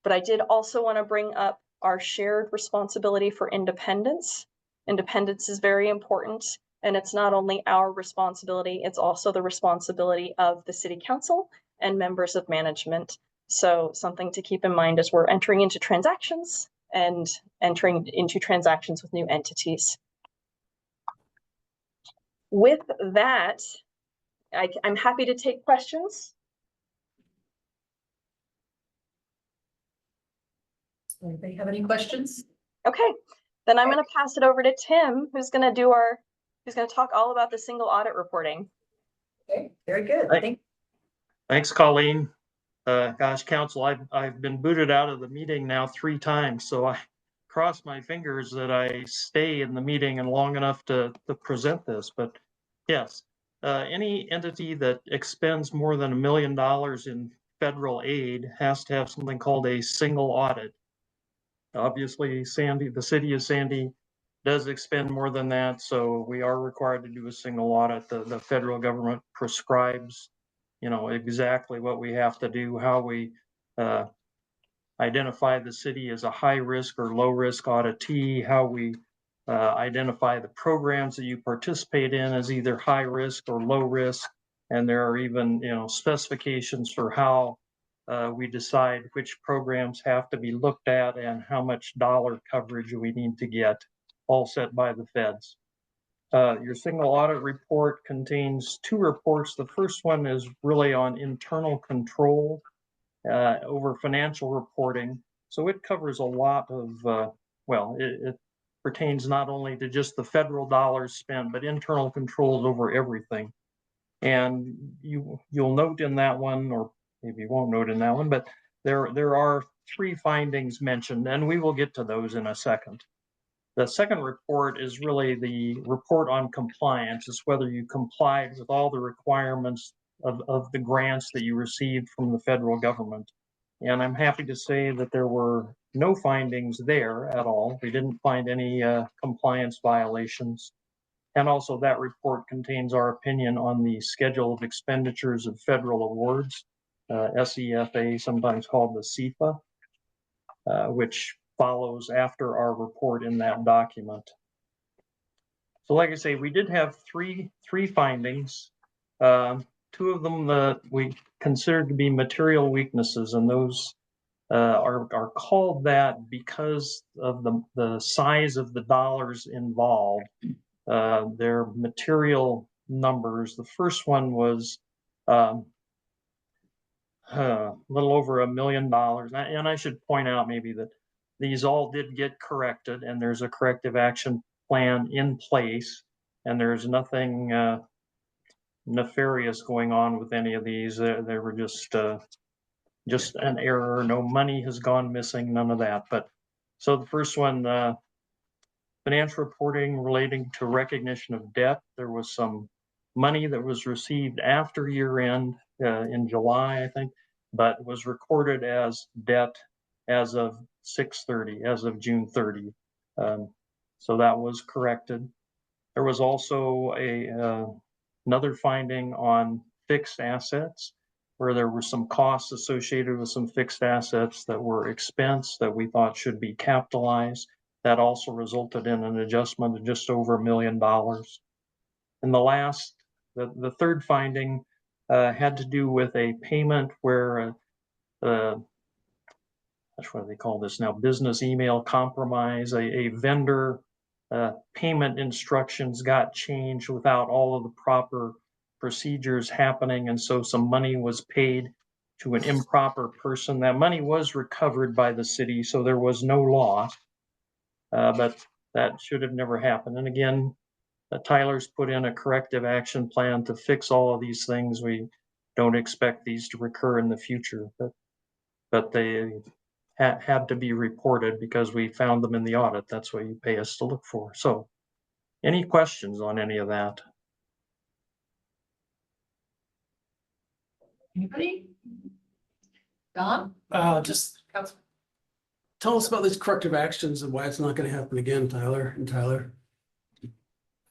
But I did also want to bring up our shared responsibility for independence. Independence is very important, and it's not only our responsibility, it's also the responsibility of the City Council and members of management. So something to keep in mind as we're entering into transactions and entering into transactions with new entities. With that, I'm happy to take questions. Anybody have any questions? Okay, then I'm going to pass it over to Tim, who's going to talk all about the single audit reporting. Okay, very good. Thanks, Colleen. Gosh, Council, I've been booted out of the meeting now 3 times, so I cross my fingers that I stay in the meeting and long enough to present this. But yes, any entity that expends more than $1 million in federal aid has to have something called a single audit. Obviously, the city of Sandy does expend more than that, so we are required to do a single audit. The federal government prescribes, exactly what we have to do, how we identify the city as a high risk or low risk auditee, how we identify the programs that you participate in as either high risk or low risk. And there are even, specifications for how we decide which programs have to be looked at and how much dollar coverage we need to get, all set by the feds. Your signal audit report contains two reports. The first one is really on internal control over financial reporting. So it covers a lot of, well, it pertains not only to just the federal dollars spent, but internal controls over everything. And you'll note in that one, or maybe you won't note in that one, but there are 3 findings mentioned, and we will get to those in a second. The second report is really the report on compliance. It's whether you complied with all the requirements of the grants that you received from the federal government. And I'm happy to say that there were no findings there at all. We didn't find any compliance violations. And also that report contains our opinion on the schedule of expenditures of federal awards, SEFA, sometimes called the CFA, which follows after our report in that document. So like I say, we did have three findings. 2 of them that we considered to be material weaknesses, and those are called that because of the size of the dollars involved. Their material numbers. The first one was a little over $1 million. And I should point out maybe that these all did get corrected, and there's a corrective action plan in place, and there's nothing nefarious going on with any of these. They were just an error. No money has gone missing, none of that. But so the first one, financial reporting relating to recognition of debt. There was some money that was received after year end in July, I think, but was recorded as debt as of 6/30, as of June 30. So that was corrected. There was also another finding on fixed assets, where there were some costs associated with some fixed assets that were expense that we thought should be capitalized. That also resulted in an adjustment of just over $1 million. And the third finding had to do with a payment where that's what they call this now, business email compromise. A vendor payment instructions got changed without all of the proper procedures happening, and so some money was paid to an improper person. That money was recovered by the city, so there was no loss, but that should have never happened. And again, Tyler's put in a corrective action plan to fix all of these things. We don't expect these to recur in the future, but they had to be reported because we found them in the audit. That's what you pay us to look for. So any questions on any of that? Anybody? Don? Just tell us about these corrective actions and why it's not gonna happen again, Tyler and Tyler.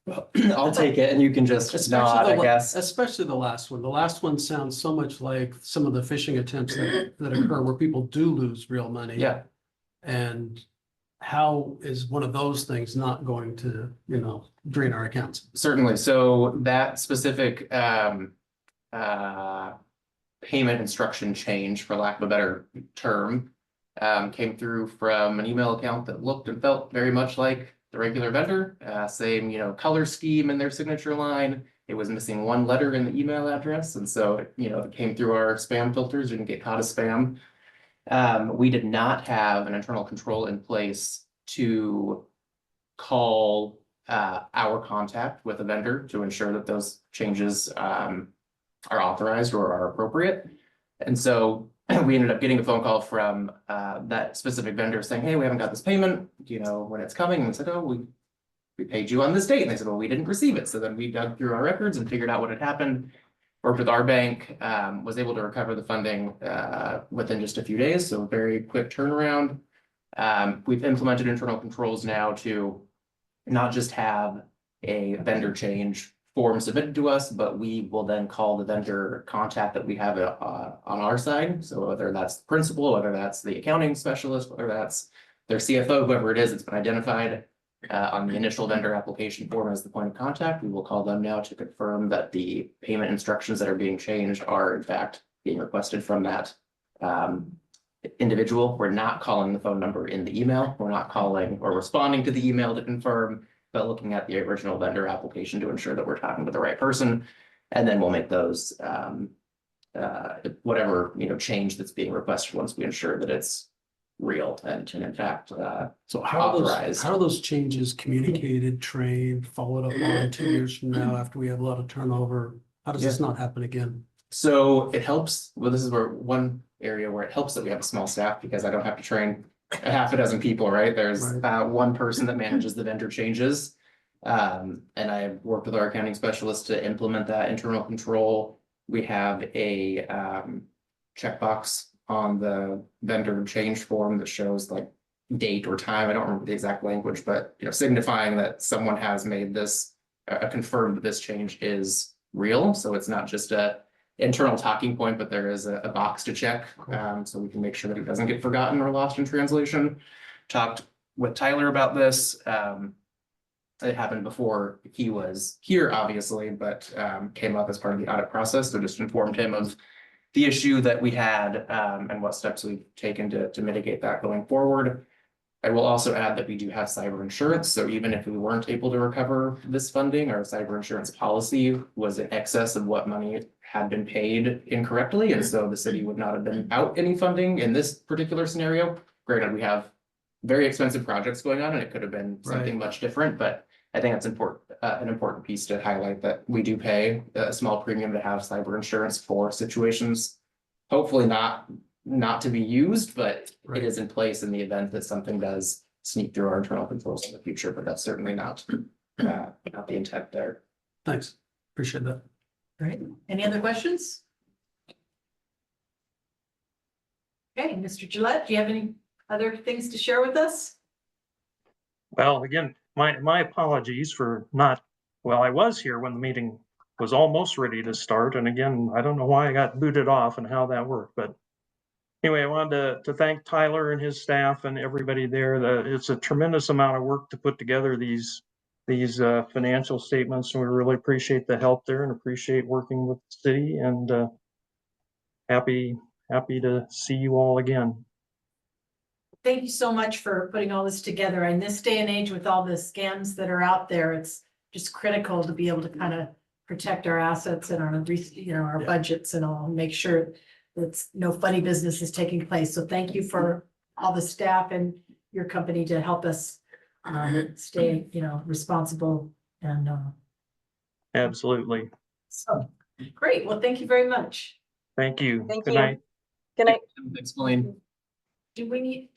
Well, I'll take it and you can just nod, I guess. Especially the last one. The last one sounds so much like some of the phishing attempts that occur where people do lose real money. Yeah. And how is one of those things not going to, drain our accounts? Certainly. So that specific payment instruction change, for lack of a better term, came through from an email account that looked and felt very much like the regular vendor, same, color scheme in their signature line. It was missing one letter in the email address. And so, it came through our spam filters, didn't get caught as spam. We did not have an internal control in place to call our contact with a vendor to ensure that those changes are authorized or are appropriate. And so we ended up getting a phone call from that specific vendor saying, hey, we haven't got this payment, do you know when it's coming? And we said, oh, we paid you on this date. And they said, well, we didn't receive it. So then we dug through our records and figured out what had happened, worked with our bank, was able to recover the funding within just a few days. So very quick turnaround. We've implemented internal controls now to not just have a vendor change form submitted to us, but we will then call the vendor contact that we have on our side. So whether that's the principal, whether that's the accounting specialist, whether that's their CFO, whoever it is, it's been identified on the initial vendor application form as the point of contact. We will call them now to confirm that the payment instructions that are being changed are in fact being requested from that individual. We're not calling the phone number in the email. We're not calling or responding to the email to confirm. but looking at the original vendor application to ensure that we're talking to the right person. And then we'll make those, whatever, change that's being requested once we ensure that it's real and in fact, So how are authorized. how are those changes communicated, trained, followed up on 2 years from now after we have a lot of turnover? How does this not happen again? So it helps, well, this is where one area where it helps that we have a small staff because I don't have to train a half a dozen people, right? There's one person that manages the vendor changes. And I worked with our accounting specialist to implement that internal control. We have a checkbox on the vendor change form that shows like date or time. I don't remember the exact language, but signifying that someone has made this, confirmed that this change is real. So it's not just a internal talking point, but there is a box to check. So we can make sure that it doesn't get forgotten or lost in translation. Talked with Tyler about this. It happened before he was here, obviously, but came up as part of the audit process. So just informed him of the issue that we had and what steps we've taken to mitigate that going forward. I will also add that we do have cyber insurance. So even if we weren't able to recover this funding, our cyber insurance policy was in excess of what money had been paid incorrectly. And so the city would not have been out any funding in this particular scenario. Granted, we have very expensive projects going on and it could have been something much different, but I think that's important, an important piece to highlight that we do pay a small premium to have cyber insurance for situations, hopefully not to be used, but it is in place in the event that something does sneak through our internal controls in the future, but that's certainly not the intent there. Thanks. Appreciate that. Great. Any other questions? Okay, Mr. Gillette, do you have any other things to share with us? Well, again, my apologies for not, well, I was here when the meeting was almost ready to start. And again, I don't know why I got booted off and how that worked, but anyway, I wanted to thank Tyler and his staff and everybody there. It's a tremendous amount of work to put together these financial statements. And we really appreciate the help there and appreciate working with the city and happy to see you all again. Thank you so much for putting all this together. In this day and age with all the scams that are out there, it's just critical to be able to kind of protect our assets and our budgets and all, and make sure that no funny business is taking place. So thank you for all the staff and your company to help us stay, responsible and Absolutely. so great. Well, thank you very much. Thank you. Thank Good you. night. Good night. Explain. Do we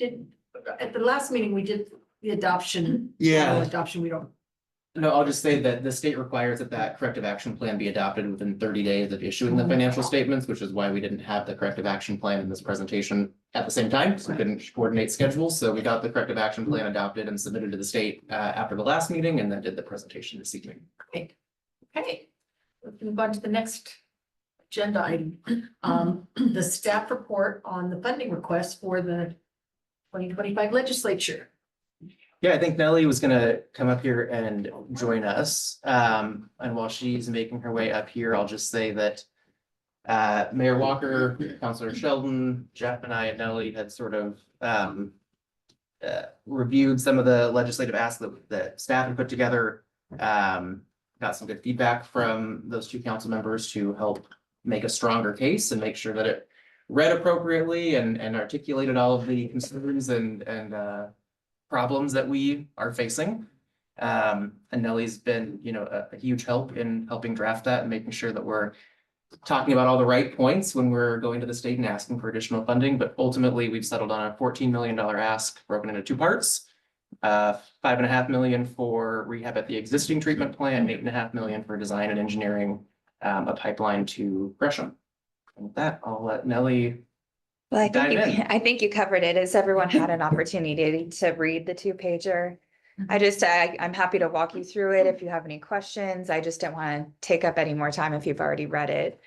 at the last meeting, we did the adoption. Yeah. Adoption, we don't. No, I'll just say that the state requires that corrective action plan be adopted within 30 days of issuing the financial statements, which is why we didn't have the corrective action plan in this presentation at the same time. So we couldn't coordinate schedules. So we got the corrective action plan adopted and submitted to the state after the last meeting and then did the presentation this evening. Great. Okay, let's move on to the next agenda item. The staff report on the funding request for the 2025 legislature. Yeah, I think Nellie was gonna come up here and join us. And while she's making her way up here, I'll just say that Mayor Walker, Councilor Sheldon, Jeff and I and Nellie had sort of reviewed some of the legislative asks that staff had put together. Got some good feedback from those two council members to help make a stronger case and make sure that it read appropriately and articulated all of the concerns and problems that we are facing. And Nellie's been, a huge help in helping draft that and making sure that we're talking about all the right points when we're going to the state and asking for additional funding. But ultimately, we've settled on a $14 million ask broken into two parts. $5.5 million for rehab at the existing treatment plant, $8.5 million for design and engineering a pipeline to Gresham. And with that, I'll let Nellie. Well, I think you covered it, as everyone had an opportunity to read the 2-pager. I'm happy to walk you through it if you have any questions. I just don't want to take up any more time if you've already read it.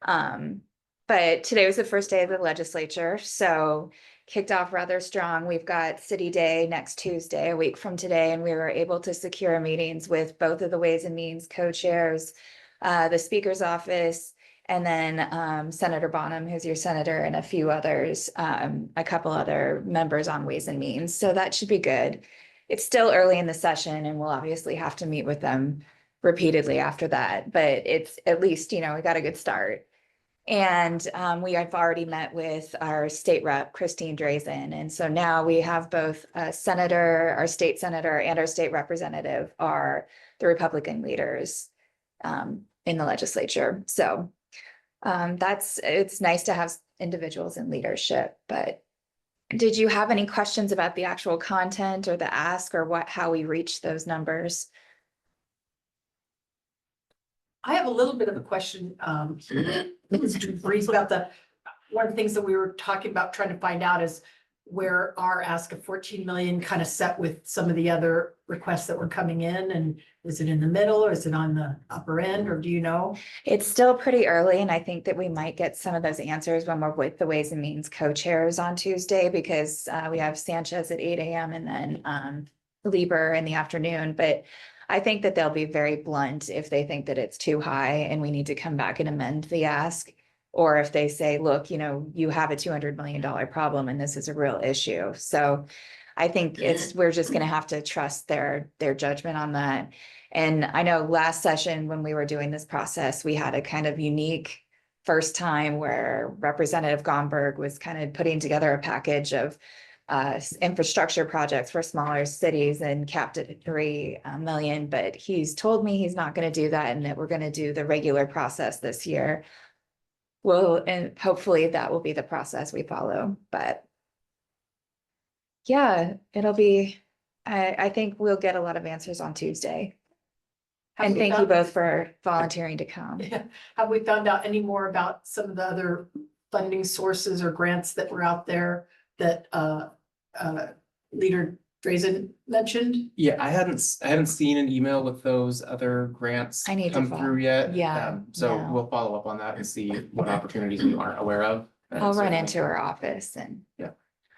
But today was the first day of the legislature, so kicked off rather strong. We've got City Day next Tuesday, a week from today, and we were able to secure meetings with both of the Ways and Means co-chairs, the Speaker's office, and then Senator Bonham, who's your senator, and a few others, a couple other members on Ways and Means. So that should be good. it's still early in the session and we'll obviously have to meet with them repeatedly after that, but it's at least, we got a good start. And we have already met with our state rep, Christine Drazen. And so now we have both a senator, our state senator, and our state representative are the Republican leaders in the legislature. So it's nice to have individuals in leadership, but did you have any questions about the actual content or the ask or how we reached those numbers? I have a little bit of a question, brief about one of the things that we were talking about, trying to find out is where our ask of 14 million kind of set with some of the other requests that were coming in, and is it in the middle or is it on the upper end, or do you know? It's still pretty early, and I think that we might get some of those answers when we're with the Ways and Means co-chairs on Tuesday, because we have Sanchez at 8 a.m. and then Lieber in the afternoon. But I think that they'll be very blunt if they think that it's too high and we need to come back and amend the ask. Or if they say, look, you have a $200 million problem and this is a real issue. So I think we're just going to have to trust their judgment on that. And I know last session when we were doing this process, we had a kind of unique first time where Representative Gomberg was kind of putting together a package of infrastructure projects for smaller cities and capped it at 3 million. But he's told me he's not going to do that and that we're going to do the regular process this year. Well, and hopefully that will be the process we follow, but yeah, it'll be, I think we'll get a lot of answers on Tuesday. And thank you both for volunteering to come. Yeah. Have we found out any more about some of the other funding sources or grants that were out there that Leader Drazen mentioned? Yeah, I hadn't seen an email with those other grants I need to come follow. through yet. Yeah, So no. we'll follow up on that and see what opportunities we aren't aware of. And I'll run certainly- into her office and. Yeah.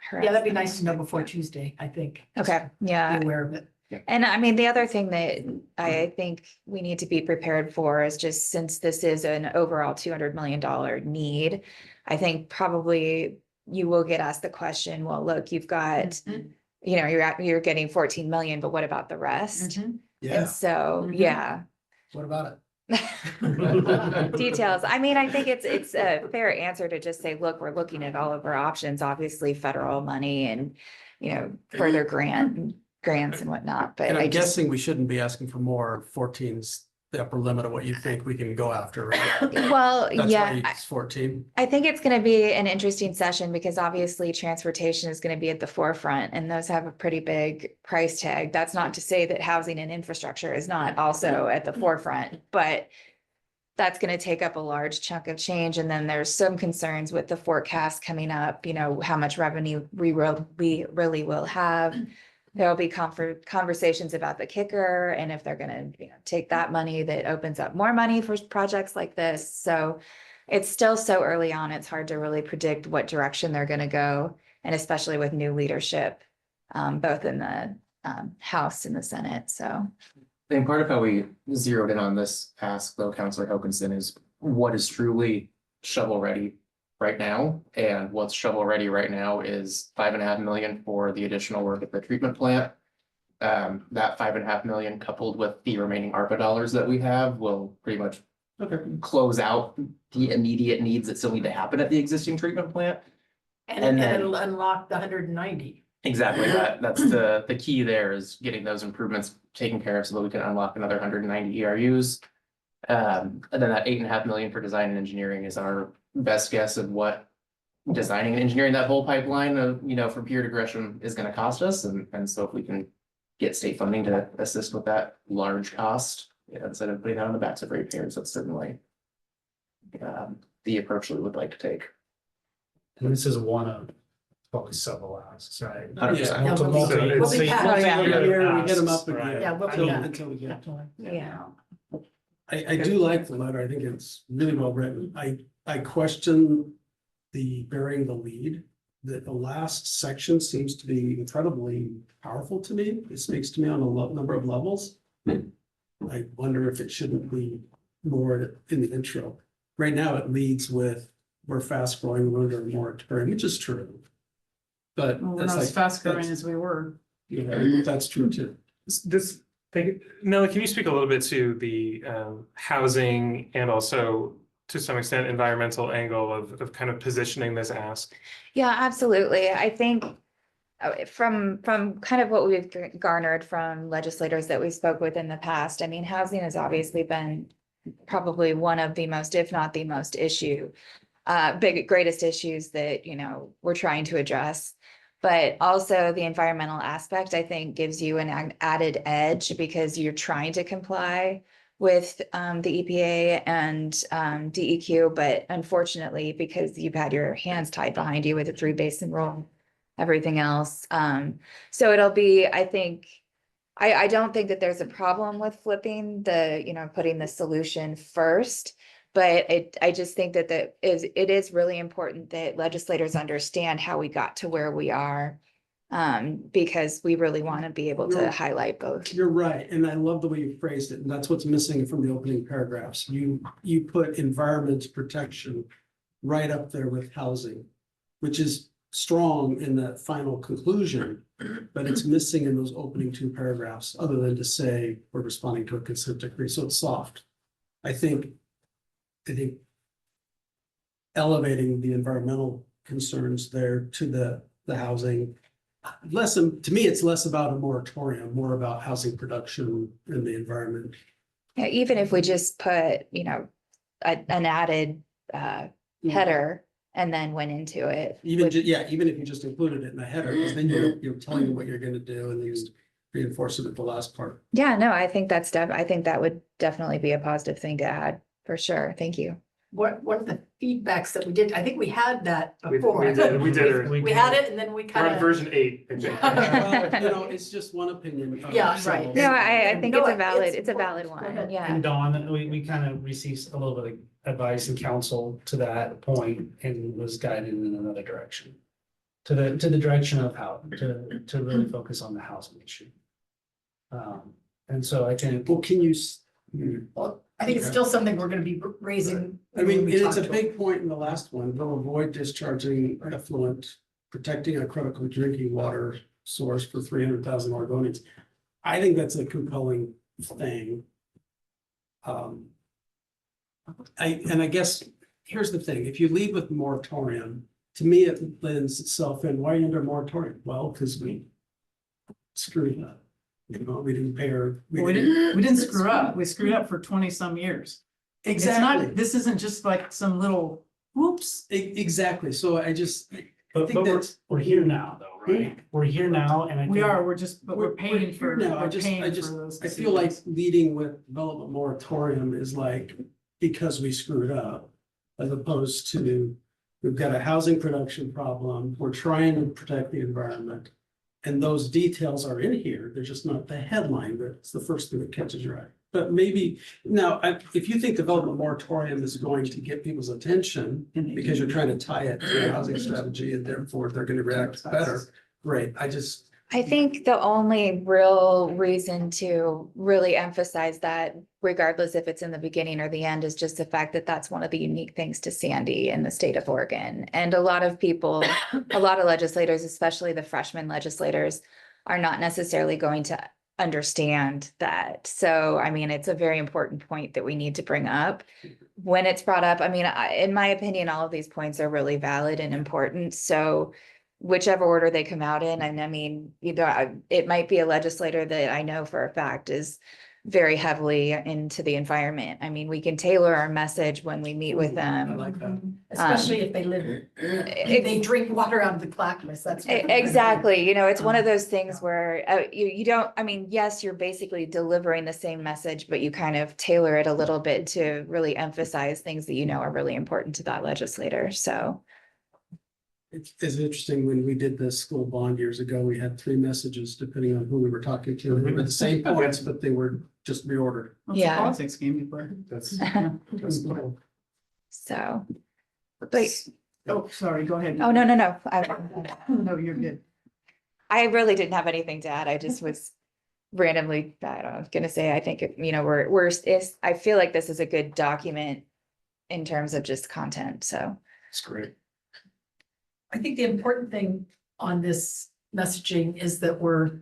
harass Yeah, that'd be them. nice to know before Tuesday, I think. Okay, yeah. Be aware of it. And I mean, the other thing that I think we need to be prepared for is just since this is an overall $200 million need, I think probably you will get asked the question, well, look, you've got, you're getting 14 million, but what about the rest? And so, yeah. What about it? Details. I mean, I think it's a fair answer to just say, look, we're looking at all of our options, obviously federal money and, further grants and whatnot, but And I I'm just, guessing we shouldn't be asking for more. 14's the upper limit of what you think we can go after, right? well, That's yeah. why it's 14. I think it's going to be an interesting session because obviously transportation is going to be at the forefront and those have a pretty big price tag. That's not to say that housing and infrastructure is not also at the forefront, but that's going to take up a large chunk of change. And then there's some concerns with the forecast coming up, how much revenue we really will have. There'll be conversations about the kicker and if they're going to take that money that opens up more money for projects like this. So it's still so early on. It's hard to really predict what direction they're going to go. And especially with new leadership, both in the House and the Senate. So. And part of how we zeroed in on this ask, though, Councilor Hokinson, is what is truly shovel ready right now. And what's shovel ready right now is 5.5 million for the additional work at the treatment plant. That 5.5 million coupled with the remaining ARPA dollars that we have will pretty much close out the immediate needs that still need to happen at the existing treatment plant. And then- it'll unlock the 190. Exactly, that's the key there is getting those improvements taken care of so that we can unlock another 190 ERUs. And then that 8.5 million for design and engineering is our best guess of what designing and engineering that whole pipeline of, from Pier to Gresham is gonna cost us. And so if we can get state funding to assist with that large cost, instead of putting that on the backs of ratepayers, that's certainly the approach that we would like to take. And this is one of probably several asks, right? 100%. Yeah, we'll be- Multi- we'll be back. multi-year We get them up asks, right? again. Yeah, we'll be Until- back. Until we get to it. Yeah. I do like the letter. I think it's really well written. I question the bearing the lead. The last section seems to be incredibly powerful to me. It speaks to me on a number of levels. I wonder if it shouldn't be more in the intro. Right now, it leads with, we're fast growing, we're under a moratorium, which is true. But Well, we're that's not as like, fast growing that's- as we were. That's true too. This, Nellie, can you speak a little bit to the housing and also to some extent environmental angle of kind of positioning this ask? Yeah, absolutely. I think from kind of what we've garnered from legislators that we spoke with in the past, I mean, housing has obviously been probably one of the most, if not the most greatest issues that, we're trying to address. But also the environmental aspect, I think, gives you an added edge because you're trying to comply with the EPA and DEQ, but unfortunately, because you've had your hands tied behind you with the 3-basin rule, everything else. So it'll be, I think, I don't think that there's a problem with flipping putting the solution first. But I just think that it is really important that legislators understand how we got to where we are. Because we really want to be able to highlight both. You're right, and I love the way you phrased it, and that's what's missing from the opening paragraphs. You put environment protection right up there with housing, which is strong in that final conclusion, but it's missing in those opening 2 paragraphs, other than to say we're responding to a consent decree, so it's soft. I think elevating the environmental concerns there to the housing. To me, it's less about a moratorium, more about housing production and the environment. Yeah, even if we just put, an added header and then went into it. Even if you just included it in the header, because then you're telling them what you're gonna do and you reinforce it at the last part. Yeah, no, I think I think that would definitely be a positive thing to add, for sure. Thank you. One of the feedbacks that we did, I think we had that We before. did it. We had it and then we We're kind on of. version 8. I think. Well, it's just one opinion. Yeah, several. right. No, I think No, it's a valid it's important. Go one. ahead. Yeah. And Dawn, we kind of received a little bit of advice and counsel to that point and was guided in another direction. To the direction of how to really focus on the housing issue. And so I think. Well, can you? Well, I think it's still something we're gonna be raising. I mean, when we it's talk a to them. big point in the last one, they'll avoid discharging effluent, protecting a critical drinking water source for 300,000 Oregonians. I think that's a compelling thing. I guess, here's the thing, if you lead with moratorium, to me, it lends itself in, why are you under moratorium? Well, because we screwed up. We didn't pay our. We didn't screw up. We screwed up for 20-some years. It's Exactly. not, this isn't just like some little whoops. Exactly, so I just. But think that's- we're here now though, right? We're here now and I think. We're paying for. Here now, we're paying for those I feel like decisions. leading with development moratorium is like, because we screwed up. As opposed to, we've got a housing production problem, we're trying to protect the environment. And those details are in here, they're just not the headline, but it's the first thing that catches your eye. But maybe, now, if you think development moratorium is going to get people's attention, because you're trying to tie it to a housing strategy and therefore they're gonna react better, great, I think the only real reason to really emphasize that, regardless if it's in the beginning or the end, is just the fact that that's one of the unique things to Sandy in the state of Oregon. And a lot of people, a lot of legislators, especially the freshman legislators, are not necessarily going to understand that. So, I mean, it's a very important point that we need to bring up. When it's brought up, I mean, in my opinion, all of these points are really valid and important. So whichever order they come out in, and I mean, it might be a legislator that I know for a fact is very heavily into the environment. I mean, we can tailor our message when we meet with them. I like that. Especially if they live, they drink water out of the Clackamas, that's. Exactly, it's one of those things where you don't, I mean, yes, you're basically delivering the same message, but you kind of tailor it a little bit to really emphasize things that are really important to that legislator, so. It's interesting, when we did the school bond years ago, we had 3 messages depending on who we were talking to. They were the same points, but they were just reordered. Well, it's a Yeah. Politics game before. That's cool. So, but, Oh, sorry, go ahead. oh, no. No, you're good. I really didn't have anything to add. I just was randomly, I don't know, gonna say, I think, I feel like this is a good document in terms of just content, so. It's great. I think the important thing on this messaging is that we're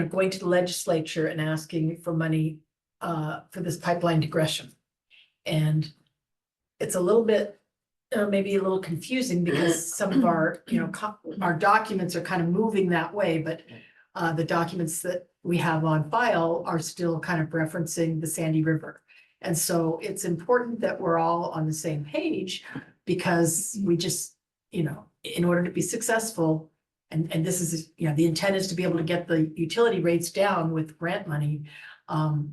going to the legislature and asking for money for this pipeline to Gresham. And it's a little bit, maybe a little confusing because some of our, our documents are kind of moving that way, but the documents that we have on file are still kind of referencing the Sandy River. And so it's important that we're all on the same page because we just, in order to be successful, and this is, the intent is to be able to get the utility rates down with grant money.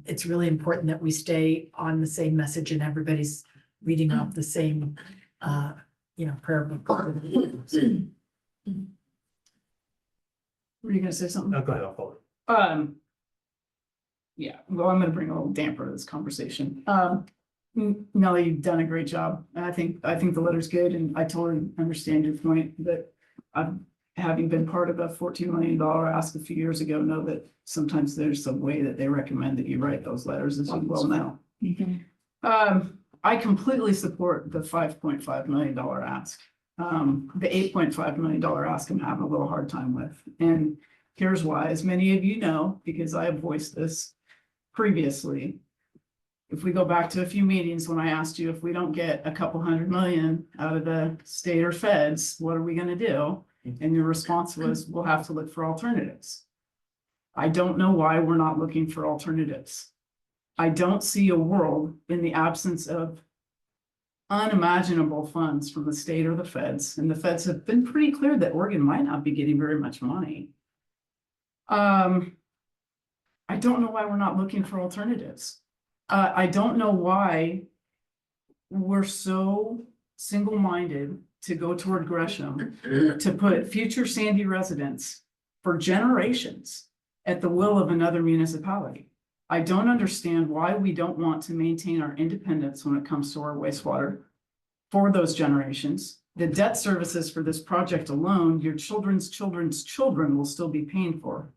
It's really important that we stay on the same message and everybody's reading off the same, prayer book. Were you gonna say something? Oh, go ahead, I'll follow. Yeah, well, I'm gonna bring a little damper to this conversation. Nellie, you've done a great job. And I think the letter's good and I totally understand your point that having been part of a $14 million ask a few years ago, know that sometimes there's some way that they recommend that you write those letters, as you well know. I completely support the $5.5 million ask. The $8.5 million ask I'm having a little hard time with. And here's why, as many of you know, because I have voiced this previously. If we go back to a few meetings when I asked you if we don't get a couple $100 million out of the state or feds, what are we gonna do? And your response was, we'll have to look for alternatives. I don't know why we're not looking for alternatives. I don't see a world in the absence of unimaginable funds from the state or the feds, and the feds have been pretty clear that Oregon might not be getting very much money. I don't know why we're not looking for alternatives. I don't know why we're so single-minded to go toward Gresham to put future Sandy residents for generations at the will of another municipality. I don't understand why we don't want to maintain our independence when it comes to our wastewater for those generations. The debt services for this project alone, your children's children's children will still be paying for.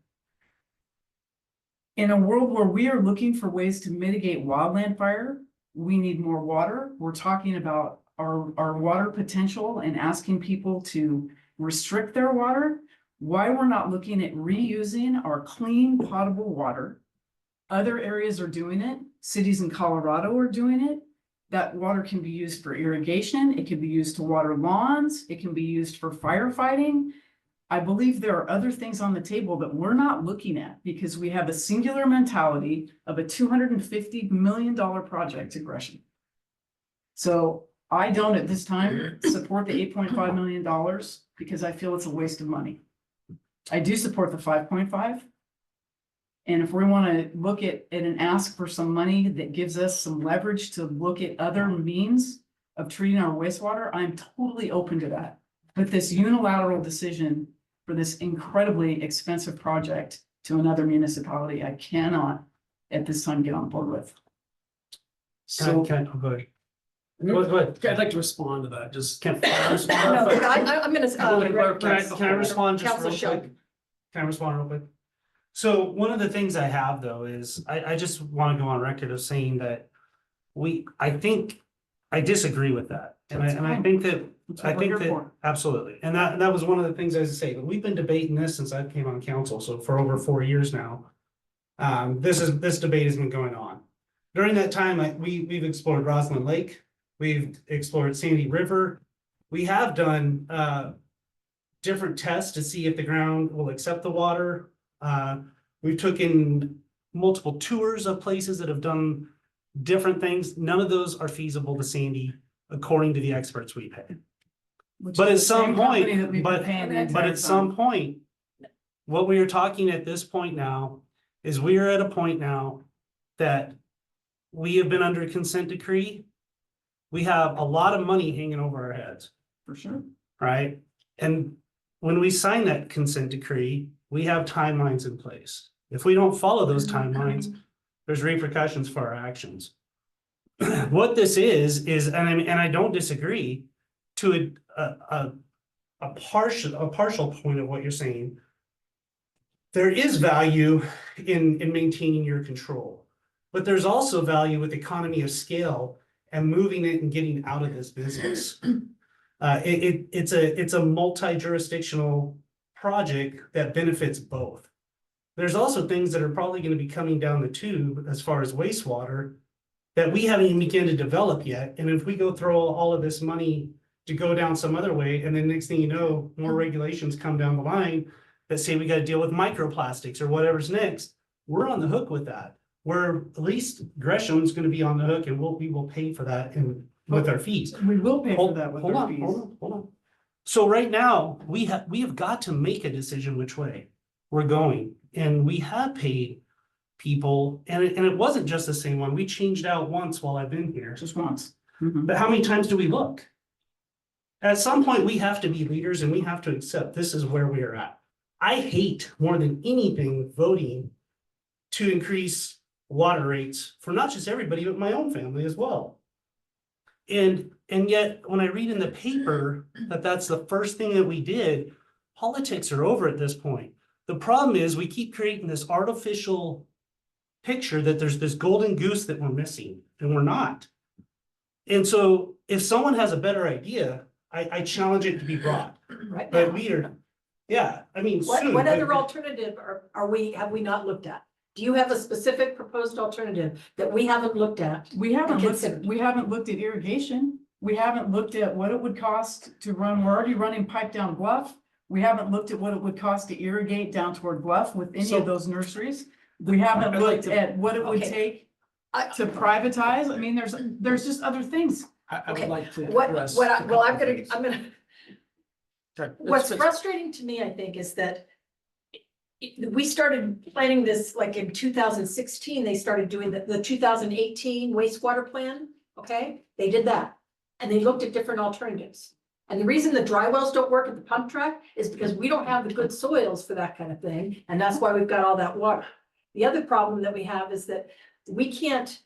In a world where we are looking for ways to mitigate wildland fire, we need more water. We're talking about our water potential and asking people to restrict their water. Why we're not looking at reusing our clean potable water. Other areas are doing it. Cities in Colorado are doing it. That water can be used for irrigation. It can be used to water lawns. It can be used for firefighting. I believe there are other things on the table that we're not looking at because we have a singular mentality of a $250 million project at Gresham. So I don't at this time support the $8.5 million because I feel it's a waste of money. I do support the 5.5. And if we want to look at an ask for some money that gives us some leverage to look at other means of treating our wastewater, I'm totally open to that. But this unilateral decision for this incredibly expensive project to another municipality, I cannot at this time get on board with. So Go ahead. Go ahead. I'd like to respond to that, just can't. No, I'm gonna. Can I respond just Council real Shell. quick? Can I respond real quick? So one of the things I have though is I just want to go on record of saying that I think I disagree with that. And I think that absolutely. And that was one of the things I was to say, but we've been debating this since I came on council, so for over 4 years now. This debate has been going on. During that time, we've explored Roslyn Lake, we've explored Sandy River. We have done different tests to see if the ground will accept the water. We've taken multiple tours of places that have done different things. None of those are feasible to Sandy, according to the experts we pay. But at some point, but at some point, what we are talking at this point now is we are at a point now that we have been under consent decree. We have a lot of money hanging over our heads. for sure. Right? And when we sign that consent decree, we have timelines in place. If we don't follow those timelines, there's repercussions for our actions. What this is, and I don't disagree to a partial point of what you're saying. There is value in maintaining your control, but there's also value with economy of scale and moving it and getting out of this business. It's a multi-jurisdictional project that benefits both. there's also things that are probably gonna be coming down the tube as far as wastewater that we haven't even begun to develop yet. And if we go throw all of this money to go down some other way, and then next thing you know, more regulations come down the line that say we gotta deal with microplastics or whatever's next, we're on the hook with that. Where at least Gresham's gonna be on the hook and we will pay for that and with our fees. We will pay for Hold that with hold our on, fees. hold on. So right now, we have got to make a decision which way we're going. And we have paid people, and it wasn't just the same one. We changed out once while I've been here. Just once. Mhm. But how many times do we look? At some point, we have to be leaders and we have to accept this is where we are at. I hate more than anything voting to increase water rates for not just everybody, but my own family as well. And yet, when I read in the paper that that's the first thing that we did, politics are over at this point. The problem is we keep creating this artificial picture that there's this golden goose that we're missing, and we're not. And so if someone has a better idea, I challenge it to be brought. Right But now. we are, yeah, I mean. What, soon, what but- other alternative have we not looked at? Do you have a specific proposed alternative that we haven't looked at? We haven't looked Consider. at, we haven't looked at irrigation. We haven't looked at what it would cost to run, we're already running pipe down Bluff. We haven't looked at what it would cost to irrigate down toward Bluff with any So- of those nurseries. We haven't I'd like looked to- at what it would Okay. take I- to privatize. I mean, there's just other things. I Okay, would like to What, address. well, I'm a couple gonna, things. I'm gonna, what's frustrating to me, I think, is that we started planning this like in 2016, they started doing the 2018 wastewater plan, okay? They did that, and they looked at different alternatives. And the reason the dry wells don't work at the pump track is because we don't have the good soils for that kind of thing, and that's why we've got all that water. The other problem that we have is that we can't,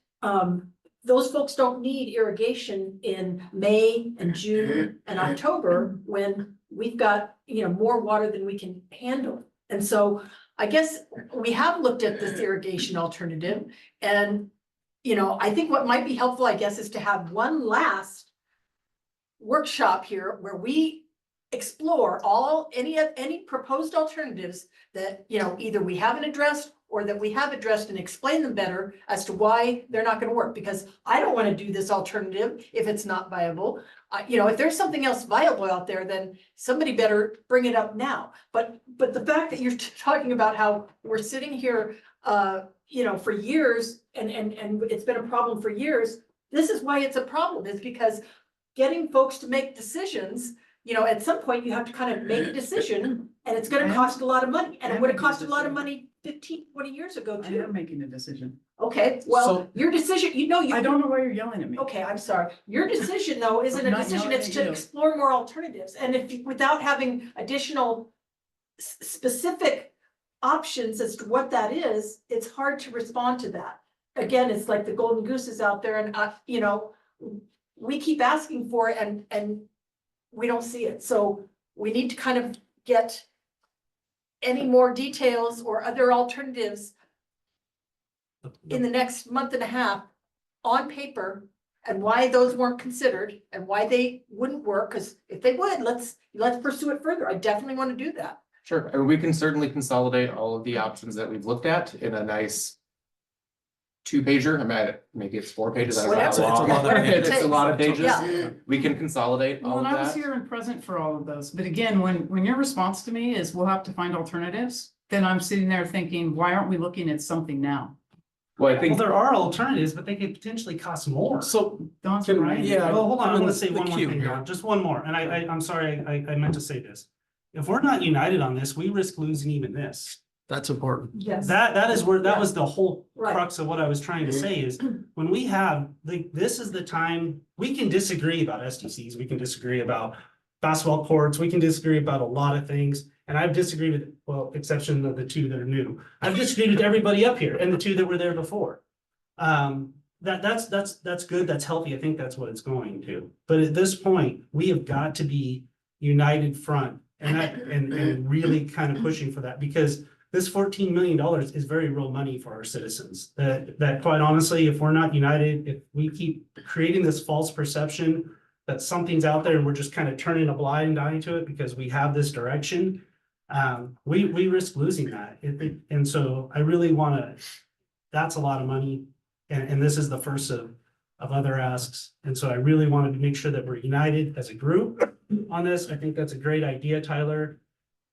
those folks don't need irrigation in May and June and October when we've got, more water than we can handle. And so I guess we have looked at this irrigation alternative and, I think what might be helpful, I guess, is to have one last workshop here where we explore any proposed alternatives that, either we haven't addressed or that we have addressed and explain them better as to why they're not gonna work, because I don't wanna do this alternative if it's not viable. If there's something else viable out there, then somebody better bring it up now. But the fact that you're talking about how we're sitting here, for years and it's been a problem for years, this is why it's a problem, is because getting folks to make decisions, at some point you have to kind of make a decision and it's gonna cost a lot of money. And it would have cost a lot of money 15, 20 years ago I too. am making a decision. Okay, well, So- your decision, I don't know why you're yelling at me. Okay, I'm sorry. Your decision, though, isn't I'm a not decision, yelling it's at to you. explore more alternatives. And without having additional specific options as to what that is, it's hard to respond to that. Again, it's like the golden goose is out there and, we keep asking for it and we don't see it. So we need to kind of get any more details or other alternatives in the next month and a half on paper and why those weren't considered and why they wouldn't work, because if they would, let's pursue it further. I definitely want to do that. Sure, and we can certainly consolidate all of the options that we've looked at in a nice two-pager. Maybe it's 4 pages. I don't know how Whatever. It's a long. lot of pages. It's a lot of pages. Yeah. We can consolidate all Well, of and I was that. here and present for all of those, but again, when your response to me is we'll have to find alternatives, then I'm sitting there thinking, why aren't we looking at something now? Well, I Well, think, there are alternatives, but they could potentially cost more. So, Don's Can- right. yeah. Well, hold on, I I'm want in to say the one more queue thing, here. Don, just one more, and I'm sorry, I meant to say this. If we're not united on this, we risk losing even this. that's important. Yes. That is where, that Yeah. was the whole Right. crux of what I was trying to say is, when we have, this is the time, we can disagree about STCs, we can disagree about basketball courts, we can disagree about a lot of things. And I've disagreed with, well, exception of the two that are new. I've disagreed with everybody up here and the two that were there before. That's good, that's healthy, I think that's what it's going to. But at this point, we have got to be united front and really kind of pushing for that, because this $14 million is very real money for our citizens. That quite honestly, if we're not united, if we keep creating this false perception that something's out there and we're just kind of turning a blind eye to it because we have this direction, we risk losing that. And so I really wanna, that's a lot of money. And this is the first of other asks. And so I really wanted to make sure that we're united as a group on this. I think that's a great idea, Tyler.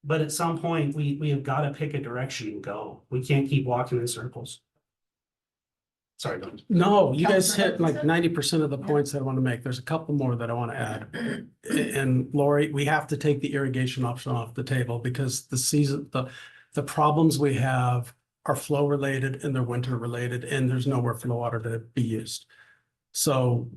But at some point, we have got to pick a direction and go. We can't keep walking in circles. Sorry, Don. No, you guys hit like 90% of the points that I want to make. There's a couple more that I want to add. And Lori, we have to take the irrigation option off the table because the problems we have are flow related and they're winter related, and there's nowhere for the water to be used. So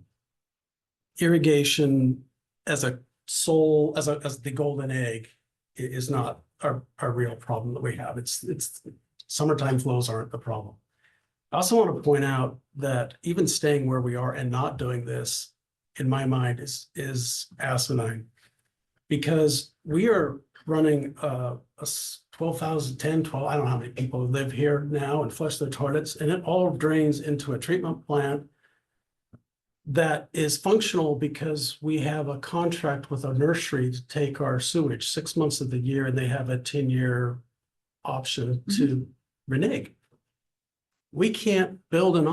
irrigation as a sole, as the golden egg is not our real problem that we have. It's summertime flows aren't the problem. I also want to point out that even staying where we are and not doing this, in my mind, is asinine. Because we are running a 12,000, 10, 12, I don't know how many people live here now and flush their toilets, and it all drains into a treatment plant that is functional because we have a contract with a nursery to take our sewage 6 months of the year, and they have a 10-year option to renege. We can't build an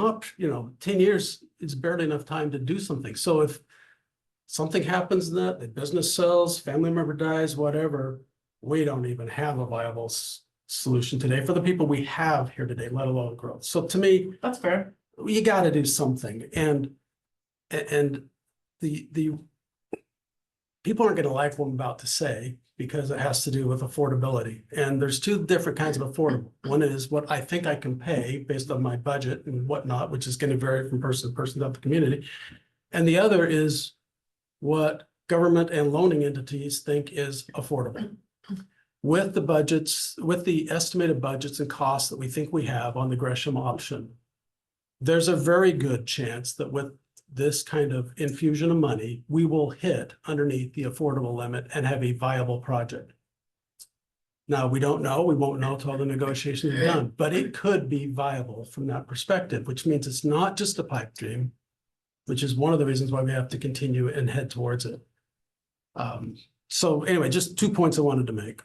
10 years is barely enough time to do something. So if something happens in that, the business sells, family member dies, whatever, we don't even have a viable solution today for the people we have here today, let alone growth. So to me, That's fair. you got to do something. And the people aren't going to like what I'm about to say because it has to do with affordability. And there's two different kinds of affordable. One is what I think I can pay based on my budget and whatnot, which is going to vary from person to person throughout the community. And the other is what government and loaning entities think is affordable. With the budgets, with the estimated budgets and costs that we think we have on the Gresham option, there's a very good chance that with this kind of infusion of money, we will hit underneath the affordable limit and have a viable project. Now, we don't know, we won't know until the negotiations are done, but it could be viable from that perspective, which means it's not just a pipe dream, which is one of the reasons why we have to continue and head towards it. So anyway, just 2 points I wanted to make.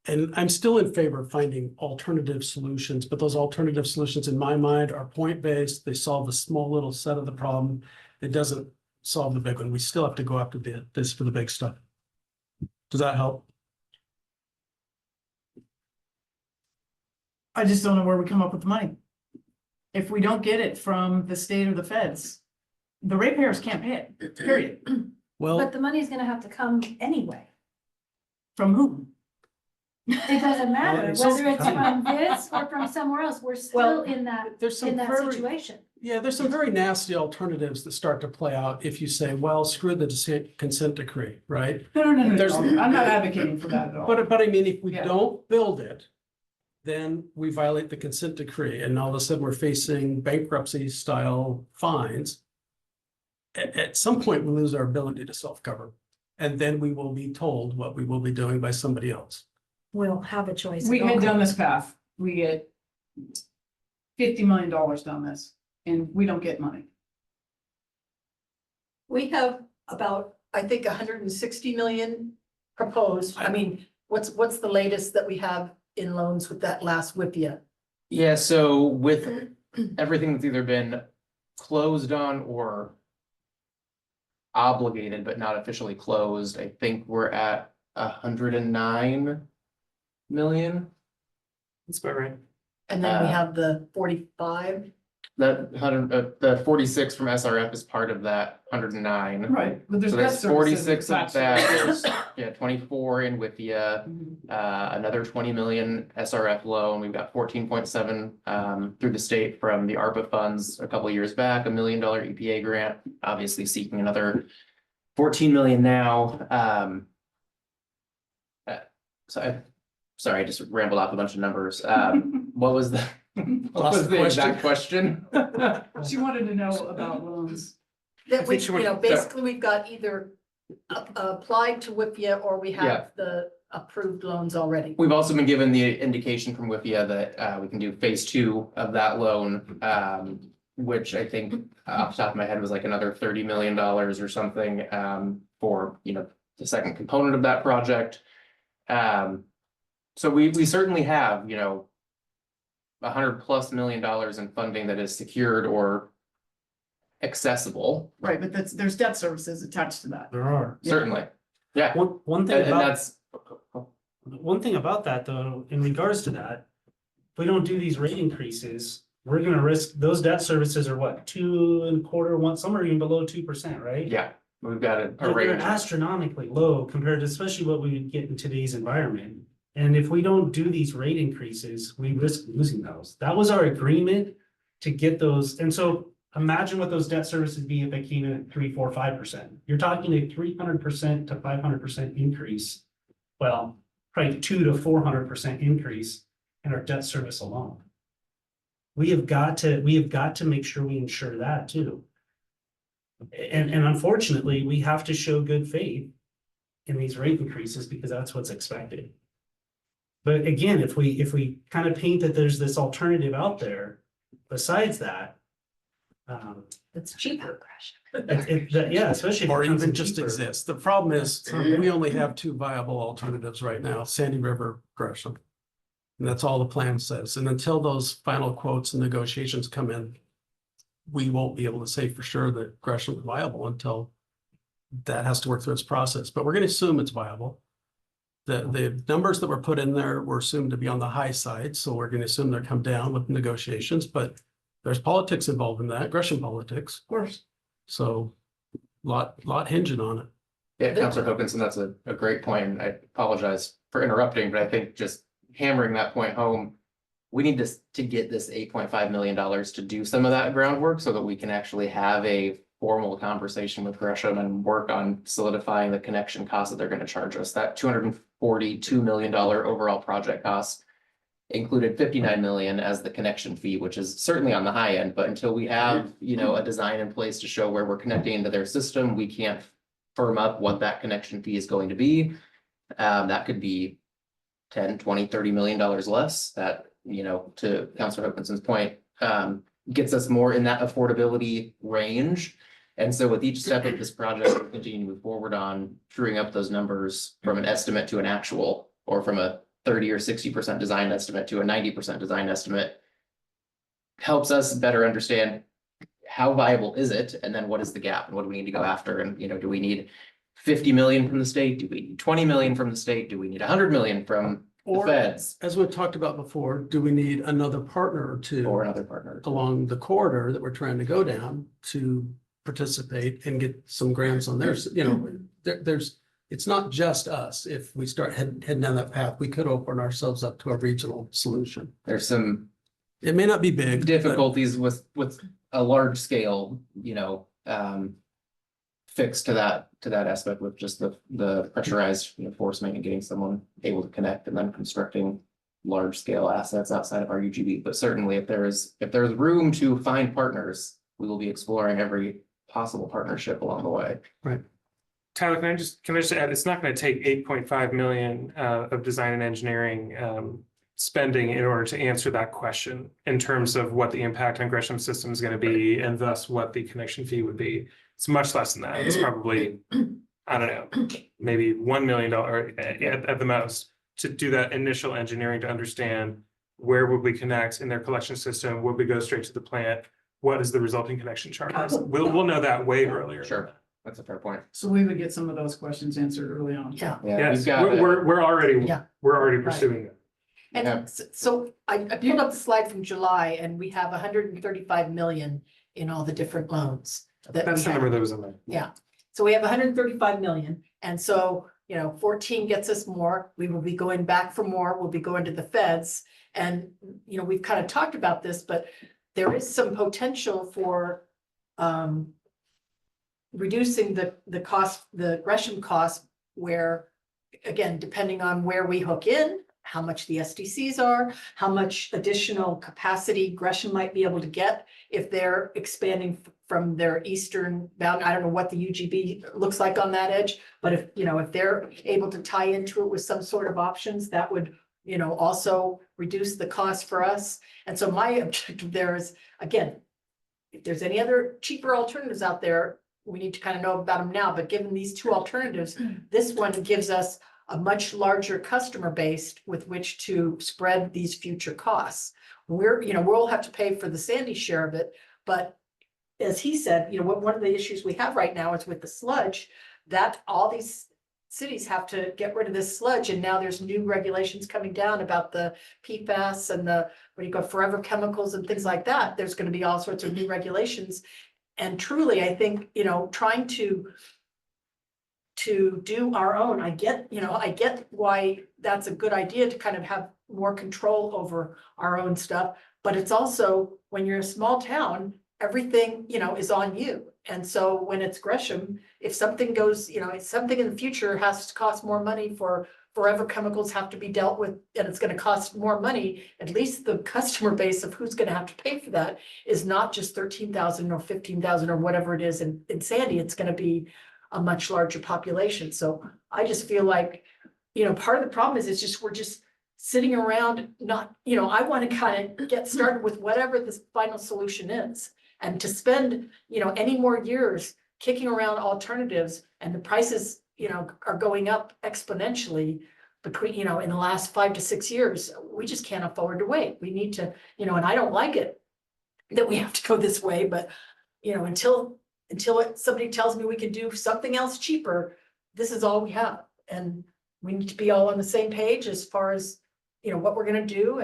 And I'm still in favor of finding alternative solutions, but those alternative solutions in my mind are point-based. They solve a small little set of the problem. It doesn't solve the big one. We still have to go after this for the big stuff. Does that help? I just don't know where we come up with the money. If we don't get it from the state or the feds, the ratepayers can't pay it, period. Well, But the money's gonna have to come anyway. From who? It doesn't matter it's whether it's coming. from this or from somewhere else. We're still in that there's some situation. Yeah, there's some very nasty alternatives that start to play out if you say, well, screw the consent decree, right? No. There's- I'm not advocating for that at all. But I mean, if we Yeah. don't build it, then we violate the consent decree, and all of a sudden we're facing bankruptcy style fines. At some point, we lose our ability to self-cover, and then we will be told what we will be doing by somebody else. We'll have a choice. We head down this path, we get $50 million down this, and we don't get money. We have about, I think, 160 million proposed. I mean, what's the latest that we have in loans with that last WIPIA? Yeah, so with everything that's either been closed on or obligated but not officially closed, I think we're at 109 million. That's about right. And then we have the 45. The 46 from SRF is part of that 109. Right, but there's So debt there's services 46 of attached to that, it. there's, yeah, 24 in WIPIA, another 20 million SRF loan, we've got 14.7 through the state from the ARPA funds a couple of years back, $1 million EPA grant, obviously seeking another 14 million now. Sorry, I just rambled off a bunch of numbers. What was the exact question? She wanted to know about loans. That we, think she basically we've got either applied to WIPIA or we Yeah. have the approved loans already. We've also been given the indication from WIPIA that we can do phase 2 of that loan, which I think off the top of my head was like another $30 million or something for, the second component of that project. So we certainly have, you know, $100+ million in funding that is secured or accessible, Right, but there's debt services attached to that. There are. certainly. Yeah, One thing and about, that's, one thing about that though, in regards to that, if we don't do these rate increases, we're gonna risk, those debt services are what, 2.25%, some are even below 2%, right? yeah, we've got a They're range. astronomically low compared to especially what we would get in today's environment. And if we don't do these rate increases, we risk losing those. That was our agreement to get those. And so imagine what those debt services be if they came in at 3, 4, 5%. You're talking a 300% to 500% increase. Well, probably 200 to 400% increase in our debt service alone. We have got to make sure we ensure that too. And unfortunately, we have to show good faith in these rate increases because that's what's expected. But again, if we kind of paint that there's this alternative out there, besides that. It's cheaper. Yeah, especially. if it Or comes even in just cheaper. exists. The problem is, we only have two viable alternatives right now, Sandy River, Gresham. And that's all the plan says. And until those final quotes and negotiations come in, we won't be able to say for sure that Gresham is viable until that has to work through its process. But we're going to assume it's viable. The numbers that were put in there were assumed to be on the high side, so we're going to assume they'll come down with negotiations, but there's politics involved in that, Gresham politics. Of course. So lot hinging on it. Yeah, Councilor Hokinson, that's a great point, and I apologize for interrupting, but I think just hammering that point home. We need to get this $8.5 million to do some of that groundwork so that we can actually have a formal conversation with Gresham and work on solidifying the connection costs that they're going to charge us. That $242 million overall project cost included $59 million as the connection fee, which is certainly on the high end, but until we have, you know, a design in place to show where we're connecting into their system, we can't firm up what that connection fee is going to be. That could be 10, 20, $30 million less. That, you know, to Councilor Hokinson's point, gets us more in that affordability range. And so with each step of this project, we're continuing to move forward on truing up those numbers from an estimate to an actual, or from a 30 or 60% design estimate to a 90% design estimate. Helps us better understand how viable is it, and then what is the gap, and what do we need to go after? And, you know, do we need 50 million from the state? Do we need 20 million from the state? Do we need 100 million from the Or, feds? as we talked about before, do we need another partner or two Or another partner? along the corridor that we're trying to go down to participate and get some grants on theirs? You know, there's, it's not just us. If we start heading down that path, we could open ourselves up to a regional solution. There's some It may not be big. but- difficulties with a large scale, you know, fix to that aspect with just the pressurized enforcement and getting someone able to connect, and then constructing large scale assets outside of our UGB. But certainly if there's room to find partners, we will be exploring every possible partnership along the way. Right. Tyler, can I just add, it's not going to take 8.5 million of design and engineering spending in order to answer that question in terms of what the impact on Gresham system is going to be, and thus what the connection fee would be. It's much less than that. It's probably, I don't know, maybe $1 million at the most to do that initial engineering to understand where would we connect in their collection system, would we go straight to the plant, what is the resulting connection charges? We'll know that way earlier. Sure, that's a fair point. So we would get some of those questions answered early on. Yeah. Yeah, we've Yes, got it. we're already Yeah. pursuing that. And Yeah. so I pulled up the slide from July, and we have 135 million in all the different loans. that we That's the have. number that was in there. Yeah, so we have 135 million, and so, you know, 14 gets us more, we will be going back for more, we'll be going to the feds. And, you know, we've kind of talked about this, but there is some potential for reducing the cost, the Gresham cost, where, again, depending on where we hook in, how much the SDCs are, how much additional capacity Gresham might be able to get if they're expanding from their eastern bound. I don't know what the UGB looks like on that edge, but if, you know, if they're able to tie into it with some sort of options, that would, you know, also reduce the cost for us. And so my objective there is, again, if there's any other cheaper alternatives out there, we need to kind of know about them now, but given these two alternatives, this one gives us a much larger customer base with which to spread these future costs. We'll have to pay for the Sandy share of it, but as he said, one of the issues we have right now is with the sludge, that all these cities have to get rid of this sludge, and now there's new regulations coming down about the PFAS and forever chemicals and things like that. There's gonna be all sorts of new regulations. And truly, I think, trying to do our own, I get why that's a good idea to kind of have more control over our own stuff. But it's also, when you're a small town, everything, is on you. And so when it's Gresham, if something goes, if something in the future has to cost more money for forever chemicals have to be dealt with, and it's gonna cost more money, at least the customer base of who's gonna have to pay for that is not just 13,000 or 15,000 or whatever it is in Sandy. It's gonna be a much larger population. So I just feel like, part of the problem is we're just sitting around not, I want to kind of get started with whatever the final solution is. And to spend, any more years kicking around alternatives, and the prices, are going up exponentially between, in the last 5 to 6 years, we just can't afford to wait. We need to, and I don't like it that we have to go this way, but, until somebody tells me we can do something else cheaper, this is all we have. And we need to be all on the same page as far as, what we're gonna do.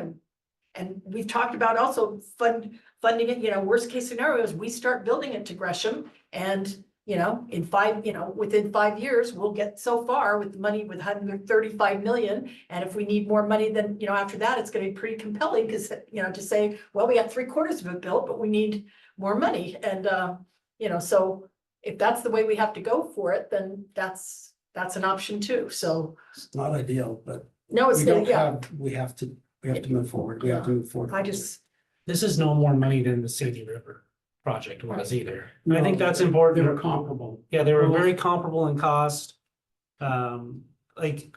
And we've talked about also funding it, worst case scenario is we start building it to Gresham, and, within 5 years, we'll get so far with the money with 135 million. And if we need more money, then, after that, it's gonna be pretty compelling, because, to say, well, we got 3/4 of it built, but we need more money. And, so if that's the way we have to go for it, then that's an option too. So, It's not ideal, but no, it's we not, don't yeah. have, we have to move forward. We have to move forward. This is no more money than the Sandy River project was either. And I think that's important. They were comparable. Yeah, they were very comparable in cost. If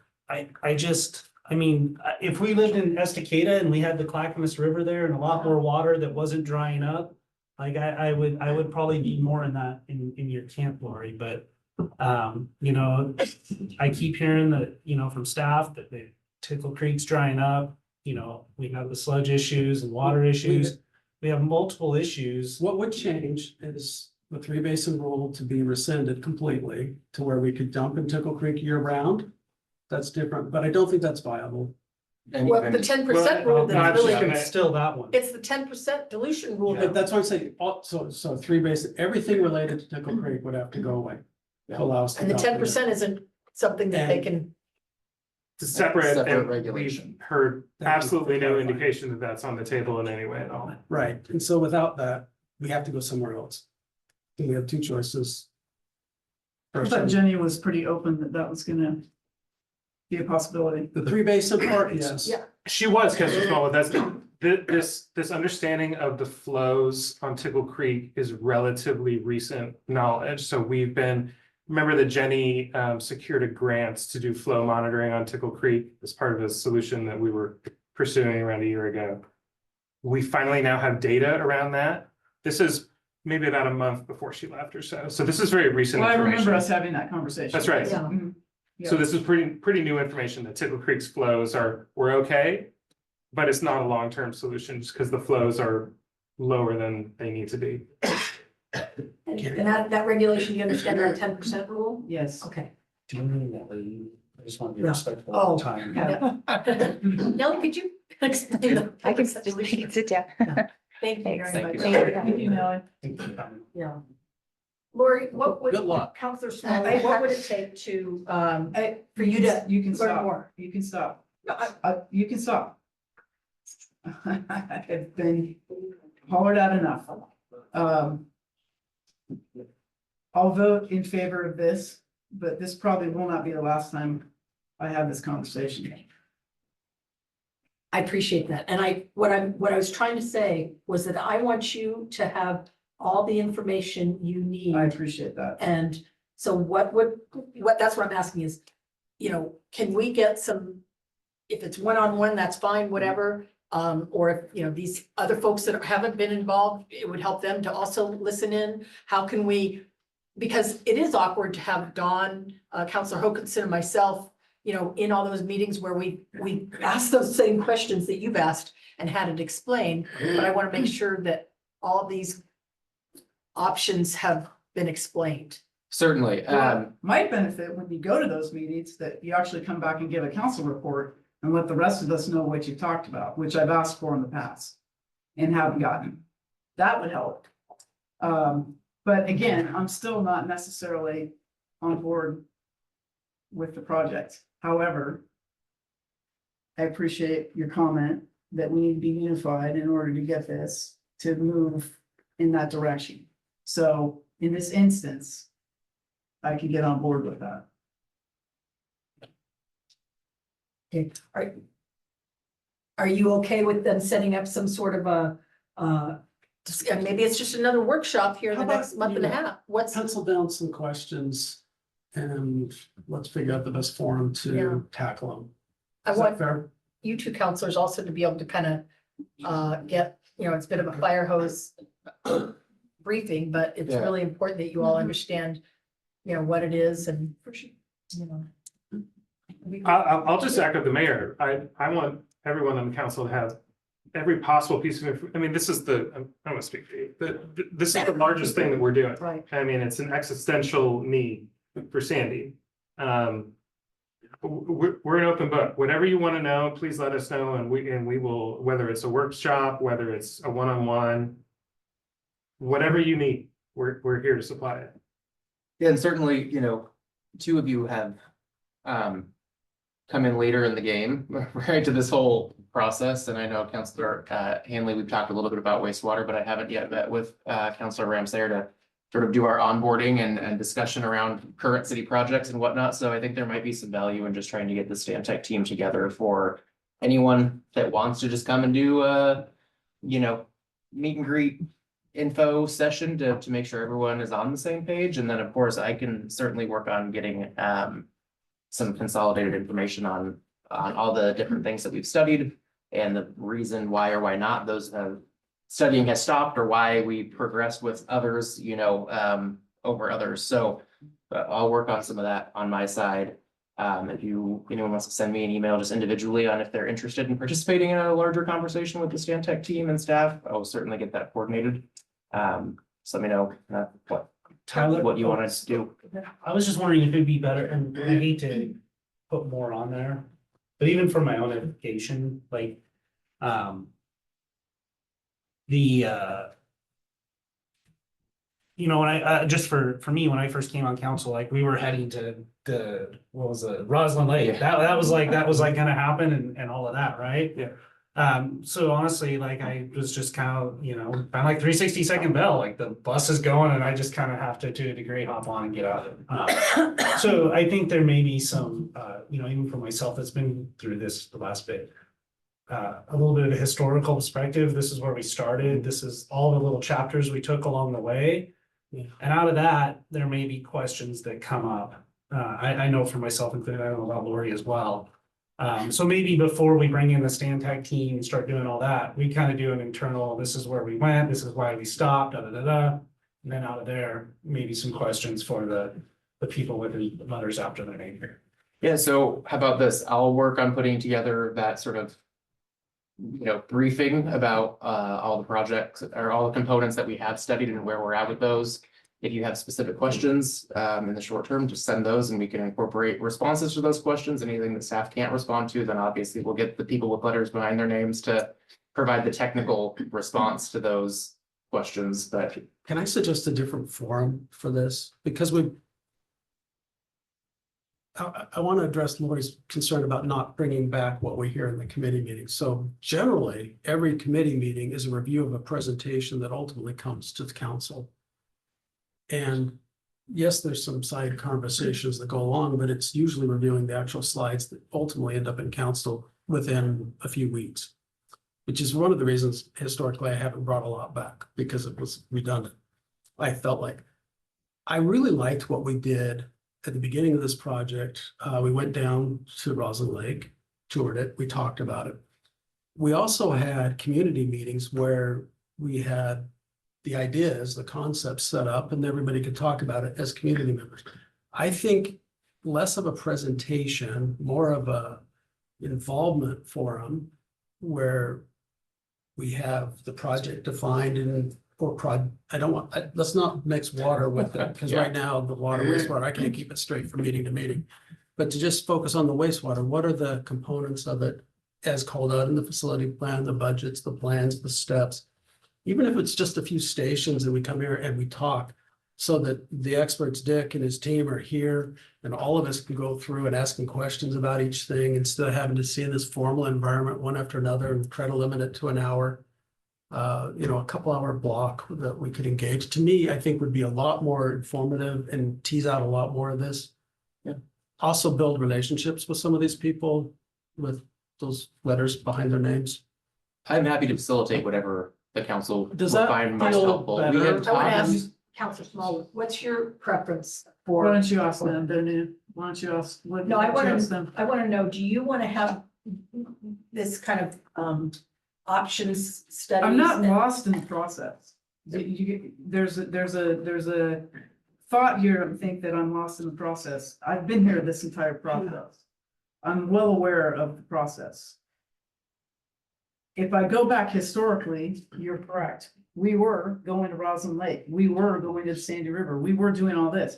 we lived in Estacada and we had the Clackamas River there and a lot more water that wasn't drying up, like I would probably be more in that, in your camp, Lori, but I keep hearing that, from staff that the Tickle Creek's drying up, we have the sludge issues and water issues. We have multiple issues. What would change is the 3-basin rule to be rescinded completely to where we could dump in Tickle Creek year round. That's different, but I don't think that's viable. Well, the 10% rule, that's really, It's still that one. it's the 10% dilution rule. But that's what I'm saying. So 3-basin, everything related to Tickle Creek would have to go away. To allow us to And the dump it. 10% isn't something that they can, It's separate, Separate and regulation. we've heard Thank you absolutely for no clarifying. indication that that's on the table in any way at all. Right, and so without that, we have to go somewhere else. And we have 2 choices. I First, thought Jenny was pretty open that that was gonna be a possibility. the 3-basin part, yes. yeah. She was, Councilor Small, that's, this understanding of the flows on Tickle Creek is relatively recent knowledge. So remember that Jenny secured a grant to do flow monitoring on Tickle Creek as part of a solution that we were pursuing around a year ago. We finally now have data around that. This is maybe about a month before she left or so. So this is very recent Well, I remember information. us having that conversation. That's right. Yeah. Mhm. So this is pretty new information that Tickle Creek's flows were okay, but it's not a long-term solution just because the flows are lower than they need to be. And that regulation, you understand that 10% rule? Yes. Okay. I just want to be Yeah. respectful Oh, of time. yeah. Nellie, could you explain? the I can 10% dilution? sit down. Thank you very Thanks. much. Thank you, Nellie. Yeah. Lori, what would, Good luck. Counselor Smalley, what would it take to, for you to You can learn stop. more? You can stop. No, You can stop. I've been hollered at enough. I'll vote in favor of this, but this probably will not be the last time I have this conversation. I appreciate that. And what I was trying to say was that I want you to have all the information you need. I appreciate that. And so that's what I'm asking is, can we get some, if it's one-on-one, that's fine, whatever. Or if, these other folks that haven't been involved, it would help them to also listen in. How can we, because it is awkward to have Dawn, Counselor Hokinson and myself, you know, in all those meetings where we asked those same questions that you've asked and had it explained, but I want to make sure that all of these options have been explained. Certainly. Might benefit when you go to those meetings that you actually come back and give a council report and let the rest of us know what you talked about, which I've asked for in the past and haven't gotten. That would help. But again, I'm still not necessarily on board with the project. However, I appreciate your comment that we need to be unified in order to get this to move in that direction. So in this instance, I can get on board with that. Okay, are you okay with them setting up some sort of a, and maybe it's just another workshop here in the How about, next month and a half? What's, Pencil down some questions and let's figure out the best forum Yeah. to tackle them. I Is that want fair? you two counselors also to be able to kind of get, you know, it's a bit of a fire hose briefing, but it's Yeah. really important that you all understand, you know, what it is and, you know. I'll just echo the mayor. I want everyone on the council to have every possible piece of I mean, this is I'm gonna speak for you, this is the largest thing that we're doing. Right. I mean, it's an existential need for Sandy. We're an open book. Whatever you want to know, please let us know, and we will, whether it's a workshop, whether it's a one-on-one, whatever you need, we're here to supply it. Yeah, and certainly, you know, two of you have come in later in the game, right, to this whole process. And I know Councilor Hanley, we've talked a little bit about wastewater, but I haven't yet met with Councilor Ramsayer to sort of do our onboarding and discussion around current city projects and whatnot. So I think there might be some value in just trying to get the Stantec team together for anyone that wants to just come and do you know, meet and greet info session to make sure everyone is on the same page. And then, of course, I can certainly work on getting some consolidated information on all the different things that we've studied and the reason why or why not those studying has stopped, or why we progressed with others, you know, over others. So I'll work on some of that on my side. If anyone wants to send me an email just individually on if they're interested in participating in a larger conversation with the Stantec team and staff, I will certainly get that coordinated. So let me know Tyler, what you want to do. I was just wondering if it'd be better, and I hate to put more on there, but even for my own education, like, you know, when I, just for me, when I first came on council, like, we were heading to what was it, Roslyn Lake, Yeah. that was like gonna happen and all of that, right? Yeah. So honestly, like, I was just kind of, you know, kind of like 360-second bell, like the bus is going and I just kind of have to a degree hop on and get out of it. So I think there may be some, you know, even for myself that's been through this the last bit, a little bit of a historical perspective. This is where we started. This is all the little chapters we took along the way. And out of that, there may be questions that come up. I know for myself included, I don't know about Lori as well. So maybe before we bring in the Stantec team and start doing all that, we kind of do an internal, this is where we went, this is why we stopped, da, da, da, da. And then out of there, maybe some questions for the people with the letters after their name here. Yeah, so how about this? I'll work on putting together that sort of, you know, briefing about all the projects or all the components that we have studied and where we're at with those. If you have specific questions in the short term, just send those and we can incorporate responses to those questions. Anything that staff can't respond to, then obviously we'll get the people with letters behind their names to provide the technical response to those questions. But Can I suggest a different forum for this? Because I want to address Lori's concern about not bringing back what we hear in the committee meeting. So generally, every committee meeting is a review of a presentation that ultimately comes to the council. And yes, there's some side conversations that go along, but it's usually reviewing the actual slides that ultimately end up in council within a few weeks. Which is one of the reasons historically I haven't brought a lot back, because it was redundant. I felt like I really liked what we did at the beginning of this project. We went down to Roslyn Lake, toured it, we talked about it. We also had community meetings where we had the ideas, the concepts set up, and everybody could talk about it as community members. I think less of a presentation, more of a involvement forum where we have the project defined and I don't want, let's not mix water with it, because right now the water, wastewater, I can't keep it straight from meeting to meeting. But to just focus on the wastewater, what are the components of it as called out in the facility plan, the budgets, the plans, the steps? Even if it's just a few stations and we come here and we talk, so that the experts, Dick and his team, are here and all of us can go through and ask them questions about each thing instead of having to see this formal environment one after another and try to limit it to an hour. A couple hour block that we could engage, to me, I think would be a lot more informative and tease out a lot more of this. Yeah. Also build relationships with some of these people with those letters behind their names. I'm happy to facilitate whatever the council Does will that find most feel helpful. We better? had I want to talked, ask Counselor Small, what's your preference Why for? don't you ask them, don't you? Why don't you ask? No, I why don't you ask want them? to, I want to know, do you want to have this kind of options studies? I'm not and- lost in the process. There's a thought here, I think, that I'm lost in the process. I've been here this entire process. I'm well aware of the process. If I go back historically, you're correct. We were going to Roslyn Lake. We were going to the Sandy River. We were doing all this.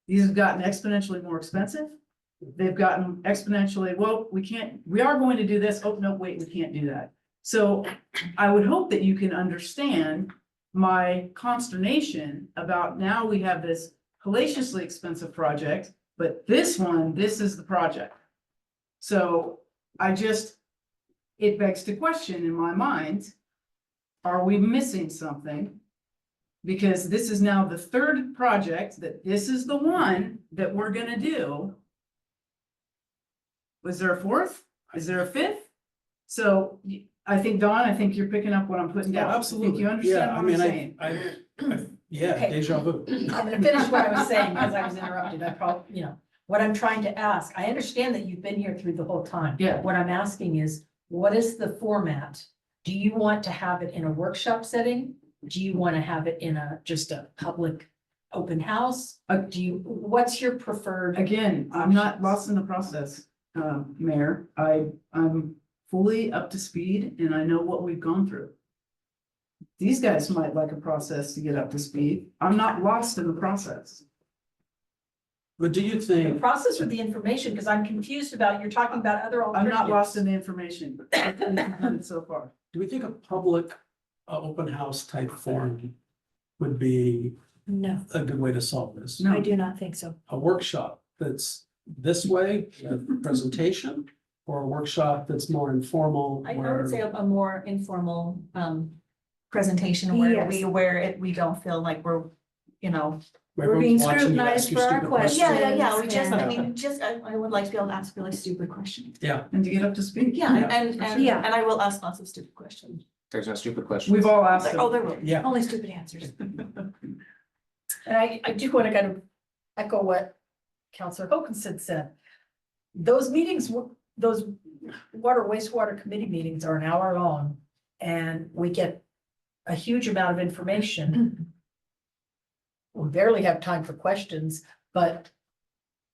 These have gotten exponentially more expensive. They've gotten exponentially, well, we are going to do this. Oh, no, wait, we can't do that. So I would hope that you can understand my consternation about now we have this hellaciously expensive project, but this is the project. So it begs to question in my mind, are we missing something? Because this is now the third project that this is the one that we're gonna do. Was there a fourth? Is there a fifth? So I think, Dawn, I think you're picking up what I'm putting down. I think Absolutely. you understand Yeah, what I I'm mean, saying. yeah, Okay. deja vu. I'm gonna finish what I was saying because I was interrupted. I probably, what I'm trying to ask, I understand that you've been here through the whole time. Yeah. What I'm asking is, what is the format? Do you want to have it in a workshop setting? Do you want to have it in just a public open house? What's your preferred? Again, I'm not lost in the process, Mayor. I'm fully up to speed and I know what we've gone through. These guys might like a process to get up to speed. I'm not lost in the process. But do you The think, process or the information, because I'm confused about, you're talking about other I'm alternatives. not lost in the information so far. do we think a public, open house type forum would be No, a good way to solve this? No. I do not think so. A workshop that's this way, a presentation, or a workshop that's more informal? I where- would say a more informal presentation where Yes. we don't feel like we're, where We're being everyone's watching you ask scrutinized you for our stupid questions. yeah, we Yes, just, and- I would like to be able to ask really stupid questions. And to get up to speed. Yeah, and, Yeah. and I will ask lots of stupid questions. there's no stupid questions. We've all asked Oh, them. there will, Yeah. only stupid answers. And I do want to kind of echo what Counselor Hokinson said. Those meetings, those water wastewater committee meetings are an hour long. And we get a huge amount of information. We barely have time for questions, but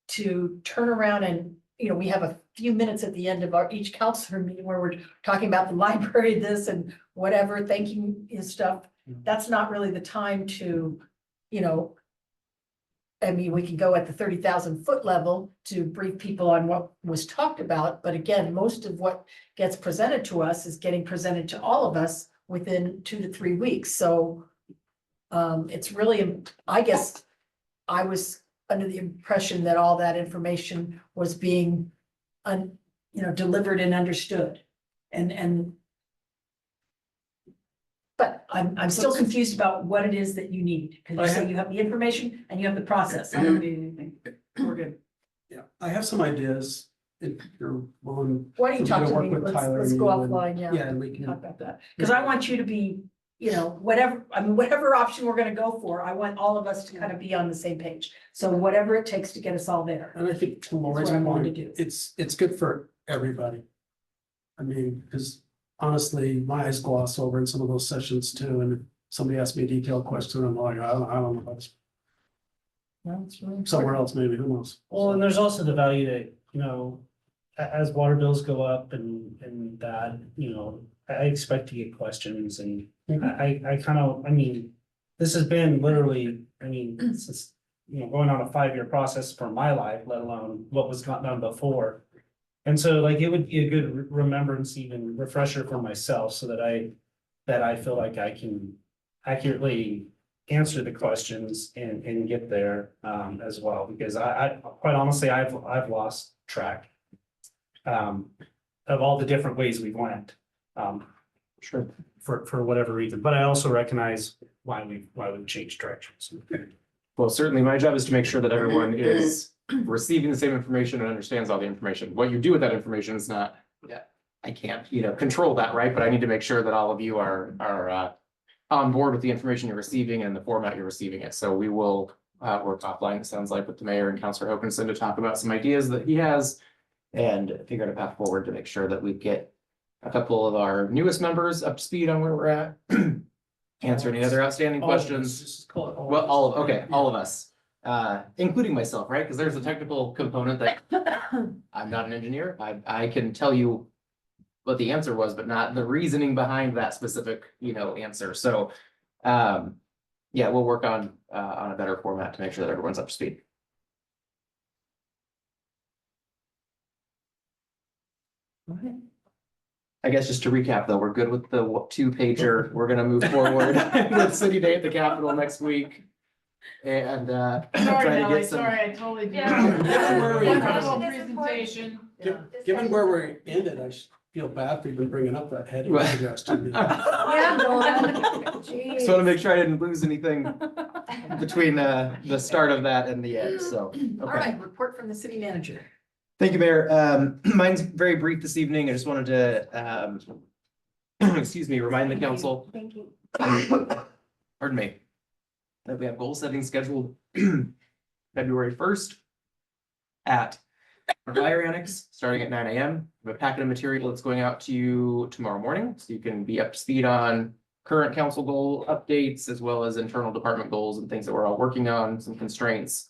to turn around and, we have a few minutes at the end of each counselor meeting where we're talking about the library, this and whatever, thanking his stuff. That's not really the time to, we can go at the 30,000-foot level to brief people on what was talked about, but again, most of what gets presented to us is getting presented to all of us within 2 to 3 weeks, so it's really, I guess, I was under the impression that all that information was being delivered and understood, and but I'm still confused about what it is that you need, because you say you have the information and you have the process. I don't need anything. We're good. Yeah, I have some ideas. If you're willing. Why don't you talk to work me? with Let's Tyler go and you offline, Yeah, and we can. talk about that, because I want you to be, whatever option we're gonna go for, I want all of us to kind of be on the same page. So whatever it takes to get us all there. And I think to Lori's what I wanted point, to do. it's good for everybody. I mean, because honestly, my eyes gloss over in some of those sessions too, and if somebody asks me a detailed question, I'm like, I don't know about this. somewhere else maybe, who knows? Well, and there's also the value that, as water bills go up and that, I expect to get questions and I kind of, this has been literally, since, going on a 5-year process for my life, let alone what was done before. And so like, it would be a good remembrance, even refresher for myself, so that I feel like I can accurately answer the questions and get there as well, because I quite honestly, I've lost track of all the different ways we've went. Sure. For whatever reason, but I also recognize why we've changed directions. Well, certainly my job is to make sure that everyone is receiving the same information and understands all the information. What you do with that information is not, I can't, control that, right? But I need to make sure that all of you are on board with the information you're receiving and the format you're receiving it. So we will work offline, it sounds like, with the mayor and Councilor Hokinson to talk about some ideas that he has and figure out a path forward to make sure that we get a couple of our newest members up to speed on where we're at. Answer any other outstanding questions. Well, all of us, including myself, right? Because there's a technical component that I'm not an engineer. I can tell you what the answer was, but not the reasoning behind that specific, answer. So, we'll work on a better format to make sure that everyone's up to speed. I guess just to recap, though, we're good with the 2-pager. We're gonna move forward with City Day at the Capitol next week. And Sorry, I totally did. Wonderful presentation. Given where we're ended, I feel bad for even bringing up that heading. Well- suggestion. Yeah. Just want to make sure I didn't lose anything between the start of that and the end, so. All Okay. right, report from the city manager. Thank you, Mayor. Mine's very brief this evening. I just wanted to, excuse me, remind the council. Thank you. Pardon me. That we have goal setting scheduled February 1st at our fire annex, starting at 9 a.m. We have a packet of material that's going out to you tomorrow morning, so you can be up to speed on current council goal updates, as well as internal department goals and things that we're all working on, some constraints.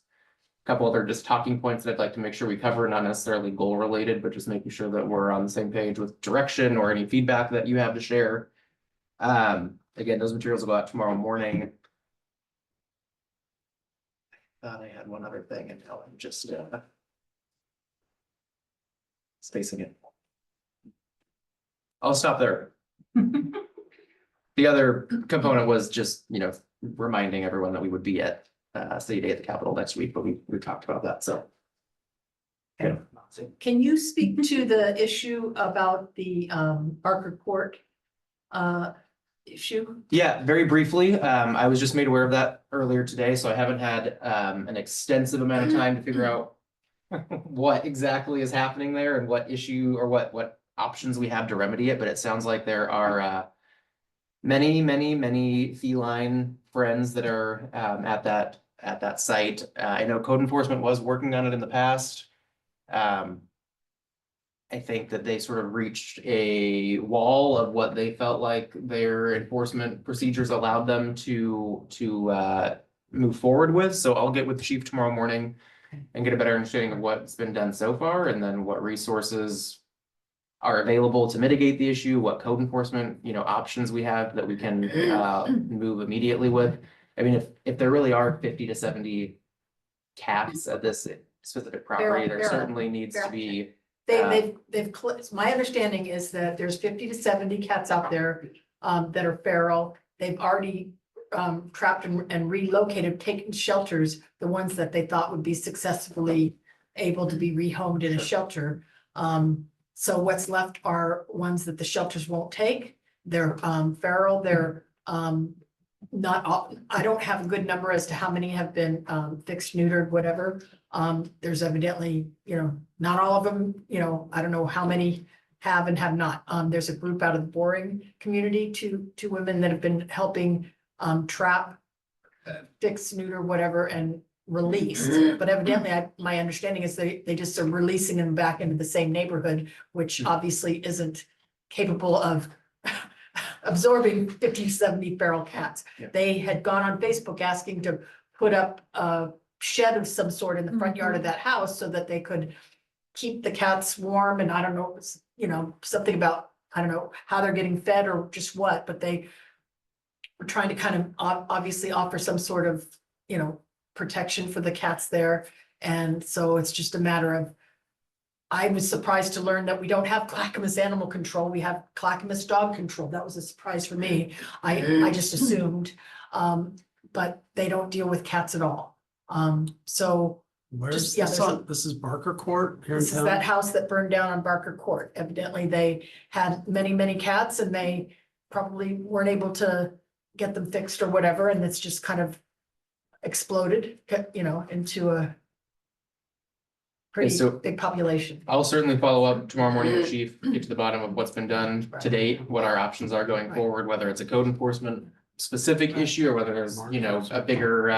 A couple other just talking points that I'd like to make sure we cover, not necessarily goal related, but just making sure that we're on the same page with direction or any feedback that you have to share. Again, those materials will go out tomorrow morning. I thought I had one other thing and now I'm just spacing it. I'll stop there. The other component was just, reminding everyone that we would be at City Day at the Capitol next week, but we talked about that, so. Yeah. Can you speak to the issue about the Barker Court issue? Yeah, very briefly, I was just made aware of that earlier today, so I haven't had an extensive amount of time to figure out what exactly is happening there and what issue or what options we have to remedy it, but it sounds like there are many feline friends that are at that site. I know code enforcement was working on it in the past. I think that they sort of reached a wall of what they felt like their enforcement procedures allowed them to move forward with. So I'll get with the chief tomorrow morning and get a better understanding of what's been done so far, and then what resources are available to mitigate the issue, what code enforcement, options we have that we can move immediately with. I mean, if there really are 50 to 70 cats at this specific property, there certainly needs to be. My understanding is that there's 50 to 70 cats out there that are feral. They've already trapped and relocated, taken shelters, the ones that they thought would be successfully able to be rehomed in a shelter. So what's left are ones that the shelters won't take. They're feral, they're not all, I don't have a good number as to how many have been fixed, neutered, whatever. There's evidently, not all of them, I don't know how many have and have not. There's a group out of the Boring community, two women that have been helping trap, fix, neuter, whatever, and release. But evidently, my understanding is they just are releasing them back into the same neighborhood, which obviously isn't capable of absorbing 50 to 70 feral cats. Yeah. They had gone on Facebook asking to put up shed of some sort in the front yard of that house so that they could keep the cats warm, and I don't know, it's, you know, something about, I don't know how they're getting fed or just what, but they were trying to kind of obviously offer some sort of, you know, protection for the cats there. And so it's just a matter of, I was surprised to learn that we don't have Clackamas animal control. We have Clackamas dog control. That was a surprise for me. I just assumed. But they don't deal with cats at all. So Where's yeah, this there's a- on? This is Barker Court here in this is that town? house that burned down on Barker Court. Evidently, they had many, many cats and they probably weren't able to get them fixed or whatever, and it's just kind of exploded, you know, into a pretty so- big population. I'll certainly follow up tomorrow morning with chief, get to the bottom of what's been done to date, what our options are going forward, whether it's a code enforcement specific issue or whether there's, you know, a bigger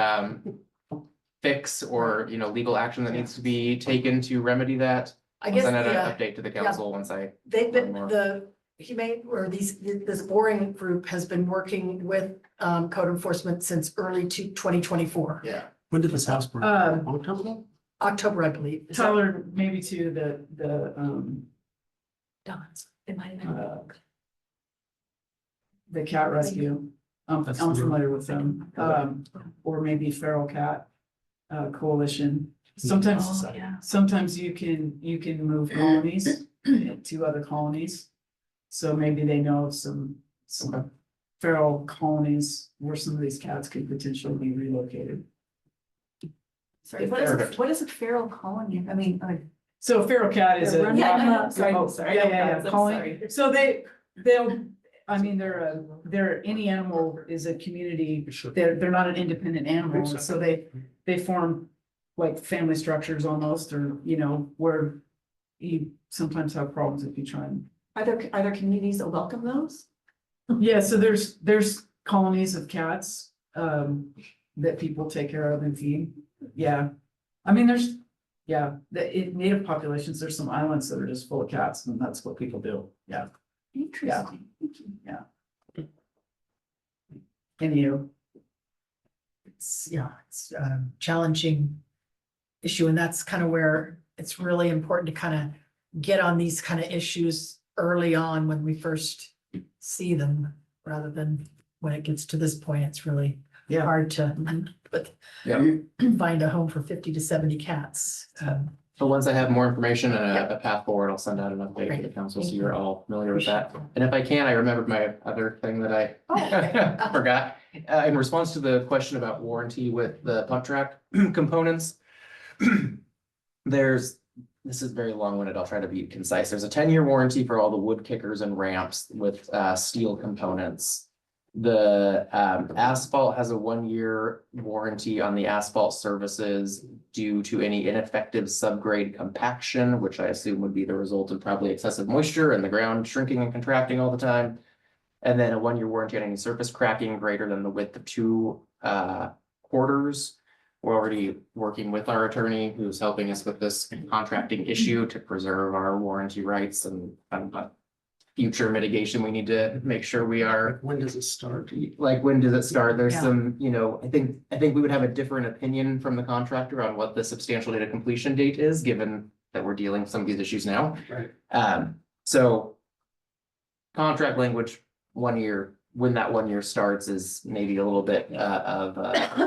fix or, you know, legal action that needs to be taken to remedy that. I I'll guess send out an the, update to the council once I. they've been, learn more. the humane, or this boring group has been working with code enforcement since early to 2024. Yeah. When did this house burn? Uh, Long time ago? October, I believe. Is that- Tyler, maybe to Don's. It might have been. the cat rescue. I'm That's familiar with them, or maybe Feral Cat Coalition. Sometimes, Oh, yeah. sometimes you can move colonies to other colonies. So maybe they know of some feral colonies where some of these cats could potentially be relocated. Sorry, If what is they're- it, what is a feral colony? I mean, So a feral cat is a. They're running- Yeah, I know. Sorry, Oh, sorry. Yeah, yeah, I'm yeah, colony. sorry. So I mean, any animal is a community, they're not an independent animal, so they form like family structures almost, or, you know, where you sometimes have problems if you try and. are there communities that welcome those? Yeah, so there's colonies of cats, that people take care of and feed, yeah. I mean, in native populations, there's some islands that are just full of cats, and that's what people do, yeah. Interesting. And you, It's, yeah, it's a challenging issue, and that's kind of where it's really important to kind of get on these kind of issues early on when we first see them, rather than when it gets to this point, it's really Yeah. hard to Yeah. find a home for 50 to 70 cats. So once I have more information and a path forward, I'll send out an update to the Great. council, so Thank you're you. all familiar with that. And if I can, I remembered my other thing that I Oh. forgot. In response to the question about warranty with the pump track components. This is very long-winded, I'll try to be concise. There's a 10-year warranty for all the wood kickers and ramps with steel components. The asphalt has a 1-year warranty on the asphalt services due to any ineffective subgrade compaction, which I assume would be the result of probably excessive moisture and the ground shrinking and contracting all the time. And then a 1-year warranty on any surface cracking greater than the width of 2 quarters. We're already working with our attorney who's helping us with this contracting issue to preserve our warranty rights and future mitigation. We need to make sure we are, When does it start? like, when does it start? There's Yeah. some, you know, I think we would have a different opinion from the contractor on what the substantial date of completion date is, given that we're dealing with some of these issues now. Right. So contract language, 1 year, when that 1 year starts is maybe a little bit of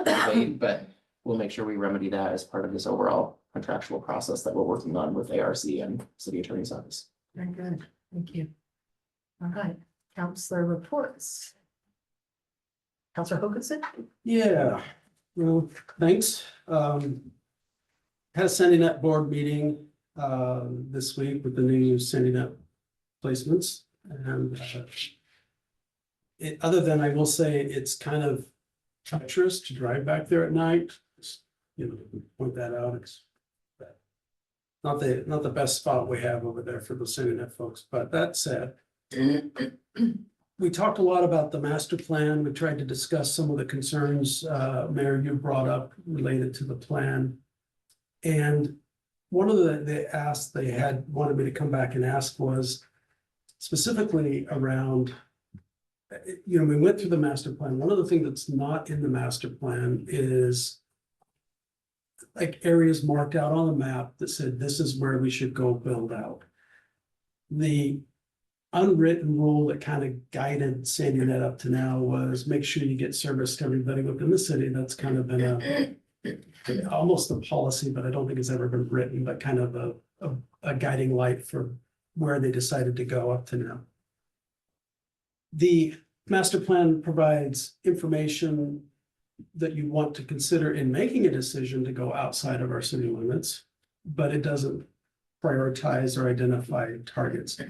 debate, but we'll make sure we remedy that as part of this overall contractual process that we're working on with ARC and City Attorney's Office. Very good, thank you. All right, counselor reports. Counselor Hoganson? Yeah, well, thanks. Had a SendiNet board meeting this week with the new SendiNet placements, and other than I will say it's kind of treacherous to drive back there at night. You know, point that out. It's not the best spot we have over there for the SendiNet folks, but that said, we talked a lot about the master plan. We tried to discuss some of the concerns, Mayor, you brought up related to the plan. And one of the asks they had wanted me to come back and ask was specifically around, you know, we went through the master plan. One of the things that's not in the master plan is like areas marked out on the map that said this is where we should go build out. The unwritten rule that kind of guided Sandy Net up to now was make sure you get service to everybody within the city. That's kind of been almost a policy, but I don't think it's ever been written, but kind of a guiding light for where they decided to go up to now. The master plan provides information that you want to consider in making a decision to go outside of our city limits, but it doesn't prioritize or identify targets.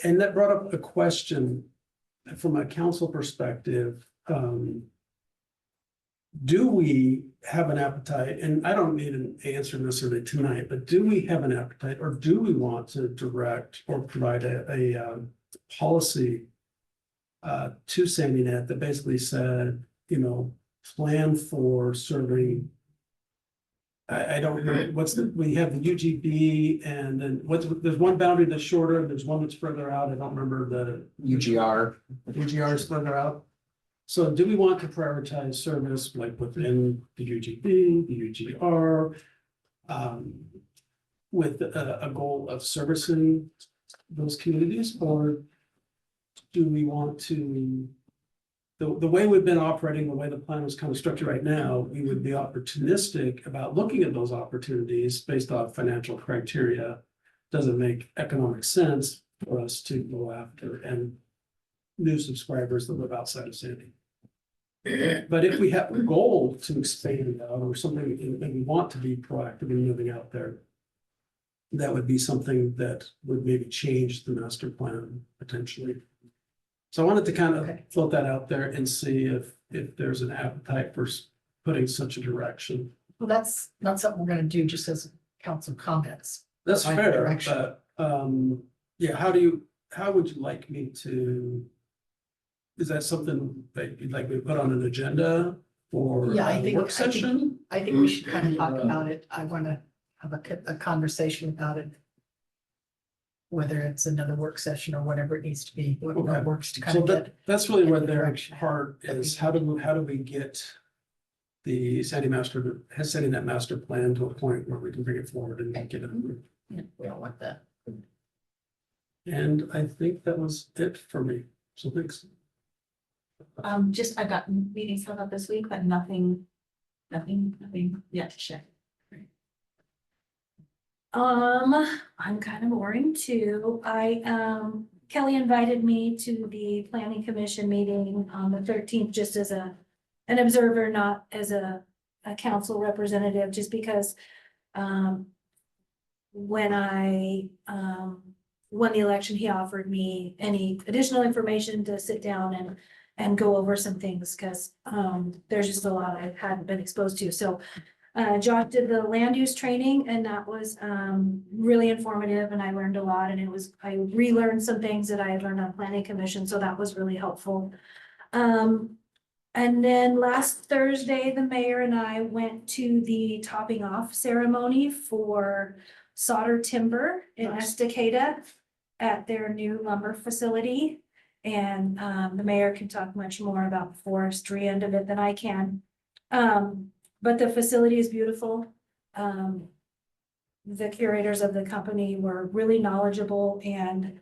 And that brought up a question from a council perspective. Do we have an appetite, and I don't need an answer necessarily tonight, but do we have an appetite, or do we want to direct or provide a policy to Sandy Net that basically said, you know, plan for serving. I don't know, we have the UGB and then there's one boundary that's shorter, there's one that's further out. I don't remember the UGR. UGR is further out. So do we want to prioritize service like within the UGB, the UGR? With a goal of servicing those communities, or do we want to? The way we've been operating, the way the plan is kind of structured right now, we would be opportunistic about looking at those opportunities based off financial criteria. Doesn't make economic sense for us to go after and new subscribers that live outside of Sandy. But if we have a goal to expand out or something, and we want to be proactive in moving out there, that would be something that would maybe change the master plan potentially. So I wanted to kind of float that out there and see if there's an appetite for putting such a direction. Well, that's not something we're gonna do just as council comments. That's Find fair, direction. but yeah, how would you like me to? Is that something that you'd like me to put on an agenda for Yeah, a work session? I think we should kind of talk about it. I wanna have a conversation about it. Whether it's another work session or whatever it needs to be, what Okay. works to kind So of get. that's really in where the their direction. part is, how do we get the Sandy Net master plan to a point where we can bring it forward and get it approved? Yeah, we don't want that. And I think that was it for me, so thanks. Just, I've got meetings set up this week, but nothing yet to share. I'm kind of boring too. Kelly invited me to the planning commission meeting on the 13th, just as an observer, not as a council representative, just because, when I, won the election, he offered me any additional information to sit down and go over some things, because, there's just a lot I hadn't been exposed to, so. Josh did the land use training, and that was really informative, and I learned a lot, and I relearned some things that I had learned on planning commission, so that was really helpful. And then last Thursday, the mayor and I went to the topping off ceremony for Solder Timber in Estacada at their new lumber facility. And the mayor can talk much more about the forestry end of it than I can. But the facility is beautiful. The curators of the company were really knowledgeable, and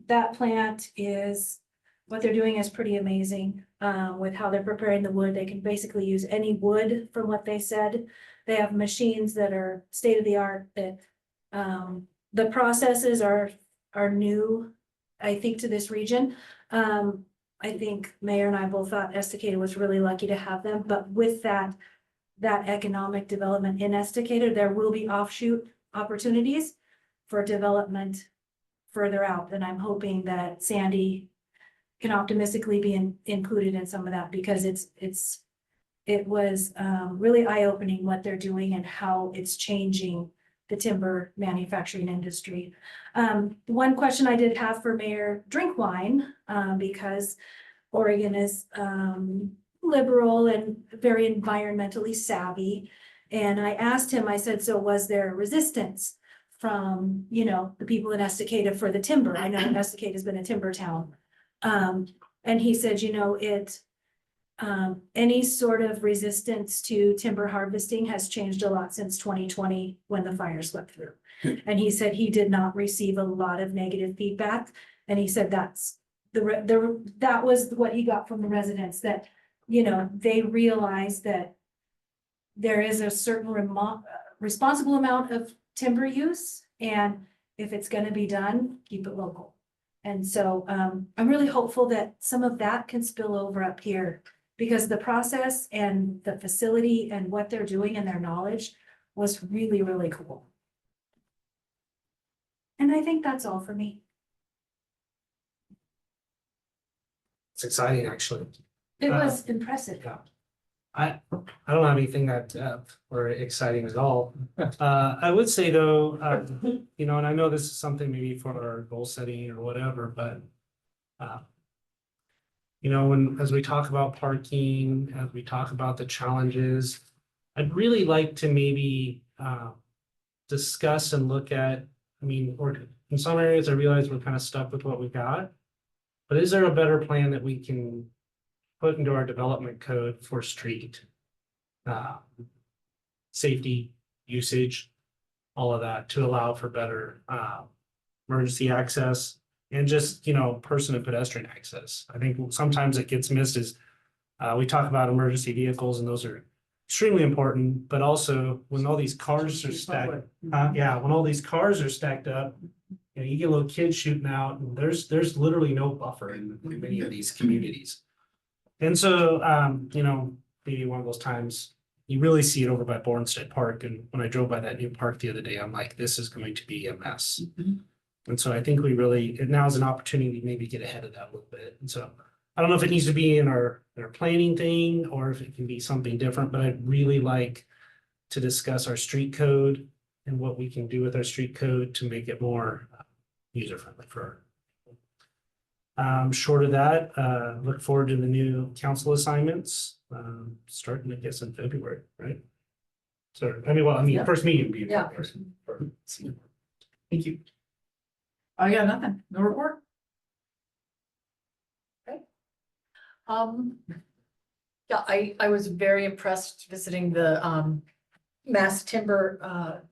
that plant is, what they're doing is pretty amazing. With how they're preparing the wood, they can basically use any wood from what they said. They have machines that are state of the art, that the processes are new, I think, to this region. I think Mayor and I both thought Estacada was really lucky to have them, but with that economic development in Estacada, there will be offshoot opportunities for development further out. And I'm hoping that Sandy can optimistically be included in some of that, because it was really eye-opening what they're doing and how it's changing the timber manufacturing industry. One question I did have for Mayor Drinkwine, because Oregon is liberal and very environmentally savvy. And I asked him, I said, so was there resistance from, the people in Estacada for the timber? I know Estacada has been a timber town. And he said, any sort of resistance to timber harvesting has changed a lot since 2020 when the fire swept through. And he said he did not receive a lot of negative feedback. And he said that's that was what he got from the residents, that, you know, they realize that there is a certain responsible amount of timber use, and if it's gonna be done, keep it local. And so I'm really hopeful that some of that can spill over up here, because the process and the facility and what they're doing and their knowledge was really, really cool. And I think that's all for me. It's exciting, actually. It was impressive. Yeah. I don't have anything that were exciting at all. I would say though, you know, and I know this is something maybe for our goal setting or whatever, but you know, as we talk about parking, as we talk about the challenges, I'd really like to maybe discuss and look at, I mean, or in some areas I realize we're kind of stuck with what we got, but is there a better plan that we can put into our development code for street safety, usage, all of that, to allow for better emergency access and just, you know, person and pedestrian access? I think sometimes it gets missed is we talk about emergency vehicles, and those are extremely important, but also when all these cars are stacked, when all these cars are stacked up, you know, you get little kids shooting out, and there's literally no buffer in many of these communities. And so, you know, maybe one of those times you really see it over by Bornstead Park. And when I drove by that new park the other day, I'm like, this is going to be a mess. And so I think now is an opportunity to maybe get ahead of that a little bit. And so I don't know if it needs to be in our planning thing or if it can be something different, but I'd really like to discuss our street code and what we can do with our street code to make it more user-friendly for our. Short of that, look forward to the new council assignments, starting, I guess, in February, right? So, Yeah. first meeting would be. in Yeah. February. Thank you. I got nothing, no report. Yeah, I was very impressed visiting the Mass Timber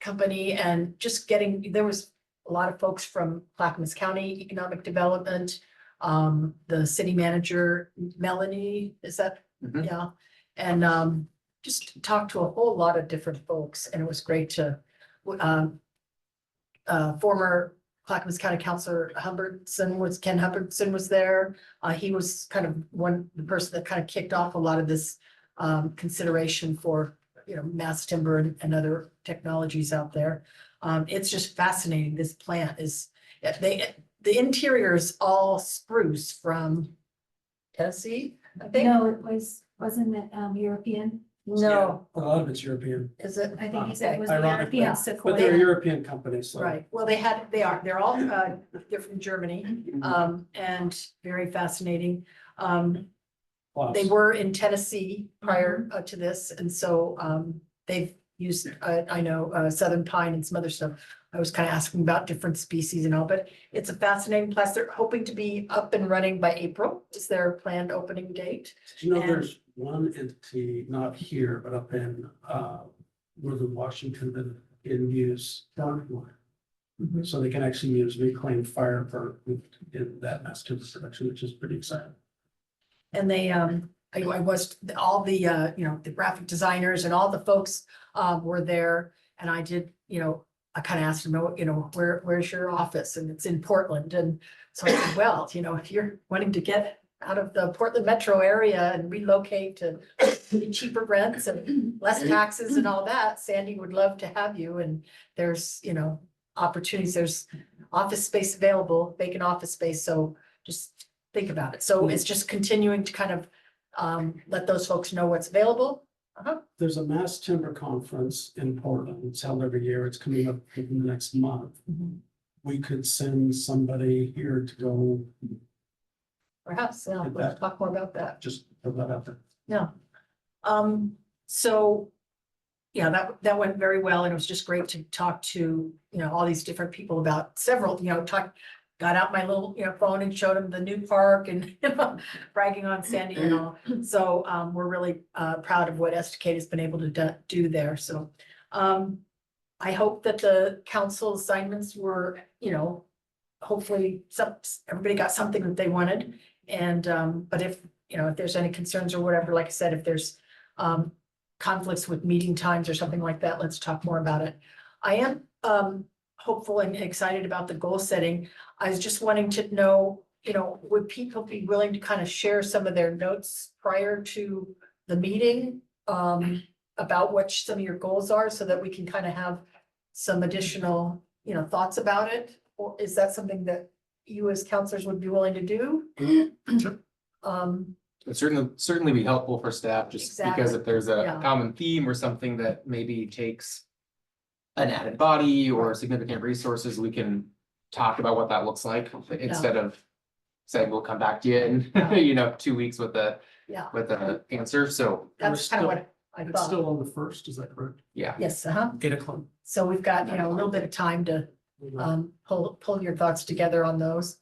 Company and just there was a lot of folks from Clackamas County Economic Development, the city manager, Melanie, is that? Mhm. Yeah, and just talked to a whole lot of different folks, and it was great to former Clackamas County Councilor Ken Hubbardson was there. He was kind of the person that kind of kicked off a lot of this consideration for, you know, mass timber and other technologies out there. It's just fascinating. This plant is, the interior is all spruce from Tennessee, I think. No, wasn't it European? No, A lot of it's European, is it? I think he said it was Ironically, European but they're a sequoia. European company, so. Right, well, they're all, they're from Germany, and very fascinating. Plus. They were in Tennessee prior to this, and so they've used, I know, southern pine and some other stuff. I was kind of asking about different species and all, but it's a fascinating place. They're hoping to be up and running by April, is their planned opening date. Did you know And- there's one entity, not here, but up in northern Washington that can use dartwood. Mhm. So they can actually use reclaimed firewood in that mass timber production, which is pretty exciting. And they, I was, all the, you know, the graphic designers and all the folks were there. And I did, you know, I kind of asked them, you know, where's your office? And it's in Portland. And so I said, well, you know, if you're wanting to get out of the Portland metro area and relocate to cheaper rents and less taxes and all that, Sandy would love to have you. And there's, you know, opportunities, there's office space available, vacant office space. So just think about it. So it's just continuing to kind of let those folks know what's available. There's a mass timber conference in Portland. It's held every year. It's coming up in the next month. We could send somebody here to go Perhaps, yeah, we'll talk more about that. just put that out there. Yeah. So, yeah, that went very well, and it was just great to talk to, you know, all these different people about several, you know, got out my little, phone and showed them the new park and, bragging on Sandy and all. So, we're really, proud of what Estacade has been able to do there. So, I hope that the council assignments were, hopefully everybody got something that they wanted. And, but if, if there's any concerns or whatever, like I said, if there's, conflicts with meeting times or something like that, let's talk more about it. I am, hopeful and excited about the goal setting. I was just wanting to know, would people be willing to kind of share some of their notes prior to the meeting? About what some of your goals are so that we can kind of have some additional, thoughts about it? Or is that something that you as counselors would be willing to do? It'd certainly be helpful for staff, just because Exactly. if there's a Yeah. common theme or something that maybe takes an added body or significant resources, we can talk about what that looks like instead of saying we'll come back to you in, Yeah. 2 weeks with Yeah, an answer. So that's kind of what I It's thought. still on the first, is that correct? yeah. Yes, 8 o'clock. So we've got, a little bit of time to pull your thoughts together on those.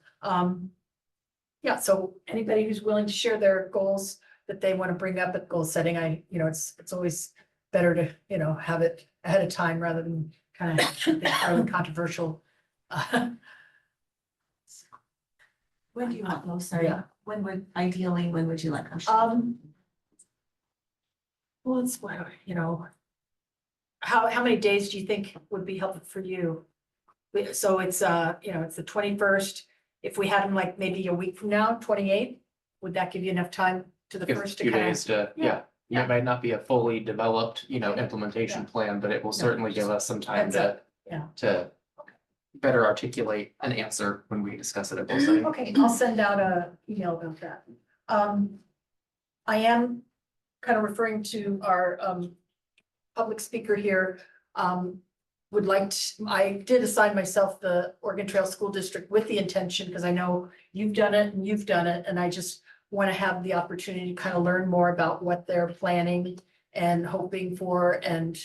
Yeah, so anybody who's willing to share their goals that they want to bring up at goal setting, it's always better to, have it ahead of time rather than kind of something highly controversial. When do you want those? Sorry, Yeah. when would you like them? Well, it's, how many days do you think would be helpful for you? So it's, it's the 21st. If we had them like maybe a week from now, 28th, would that give you enough time to the Give first a to few kind days to, Yeah. It might not be a fully developed, implementation plan, but it will certainly give us some time Heads up. Yeah. to better articulate an answer when we discuss it at both settings. Okay, I'll send out a email about that. I am kind of referring to our public speaker here. I did assign myself the Oregon Trail School District with the intention, because I know you've done it and you've done it, and I just want to have the opportunity to kind of learn more about what they're planning and hoping for, and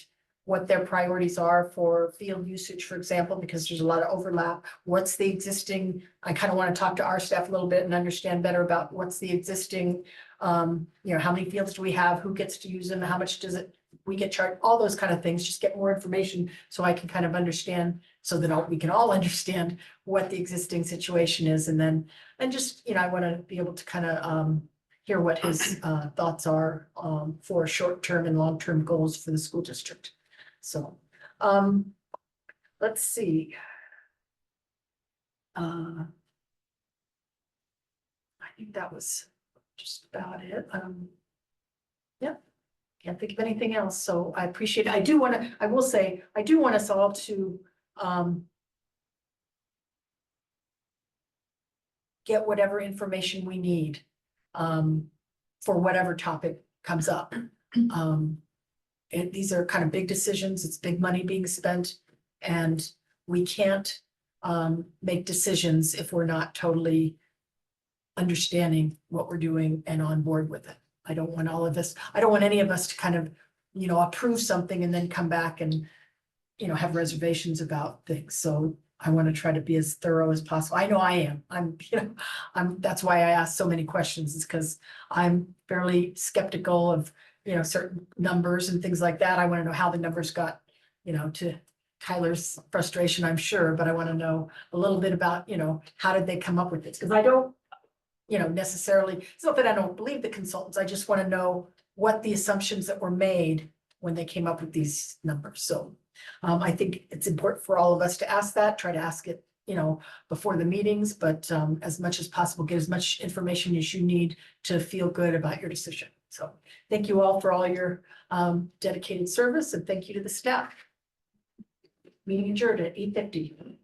what their priorities are for field usage, for example, because there's a lot of overlap. What's the existing, I kind of want to talk to our staff a little bit and understand better about what's the existing, how many fields do we have, who gets to use them, how much does it, we get charged, all those kind of things, just get more information so I can kind of understand, so that we can all understand what the existing situation is. And just, I want to be able to kind of hear what his thoughts are for short-term and long-term goals for the school district. So, let's see. I think that was just about it. Yep. Can't think of anything else, so I appreciate it. I will say, I do want us all to get whatever information we need for whatever topic comes up. These are kind of big decisions. It's big money being spent, and we can't make decisions if we're not totally understanding what we're doing and on board with it. I don't want any of us to kind of, approve something and then come back and, have reservations about things. So I want to try to be as thorough as possible. I know I am. That's why I ask so many questions, is because I'm fairly skeptical of, certain numbers and things like that. I want to know how the numbers got, to Tyler's frustration, I'm sure, but I want to know a little bit about, how did they come up with this? Because I don't, necessarily, it's not that I don't believe the consultants. I just want to know what the assumptions that were made when they came up with these numbers. So I think it's important for all of us to ask that, try to ask it, before the meetings, but as much as possible, get as much information as you need to feel good about your decision. So thank you all for all your dedicated service, and thank you to the staff. Meeting adjourned at 8:50.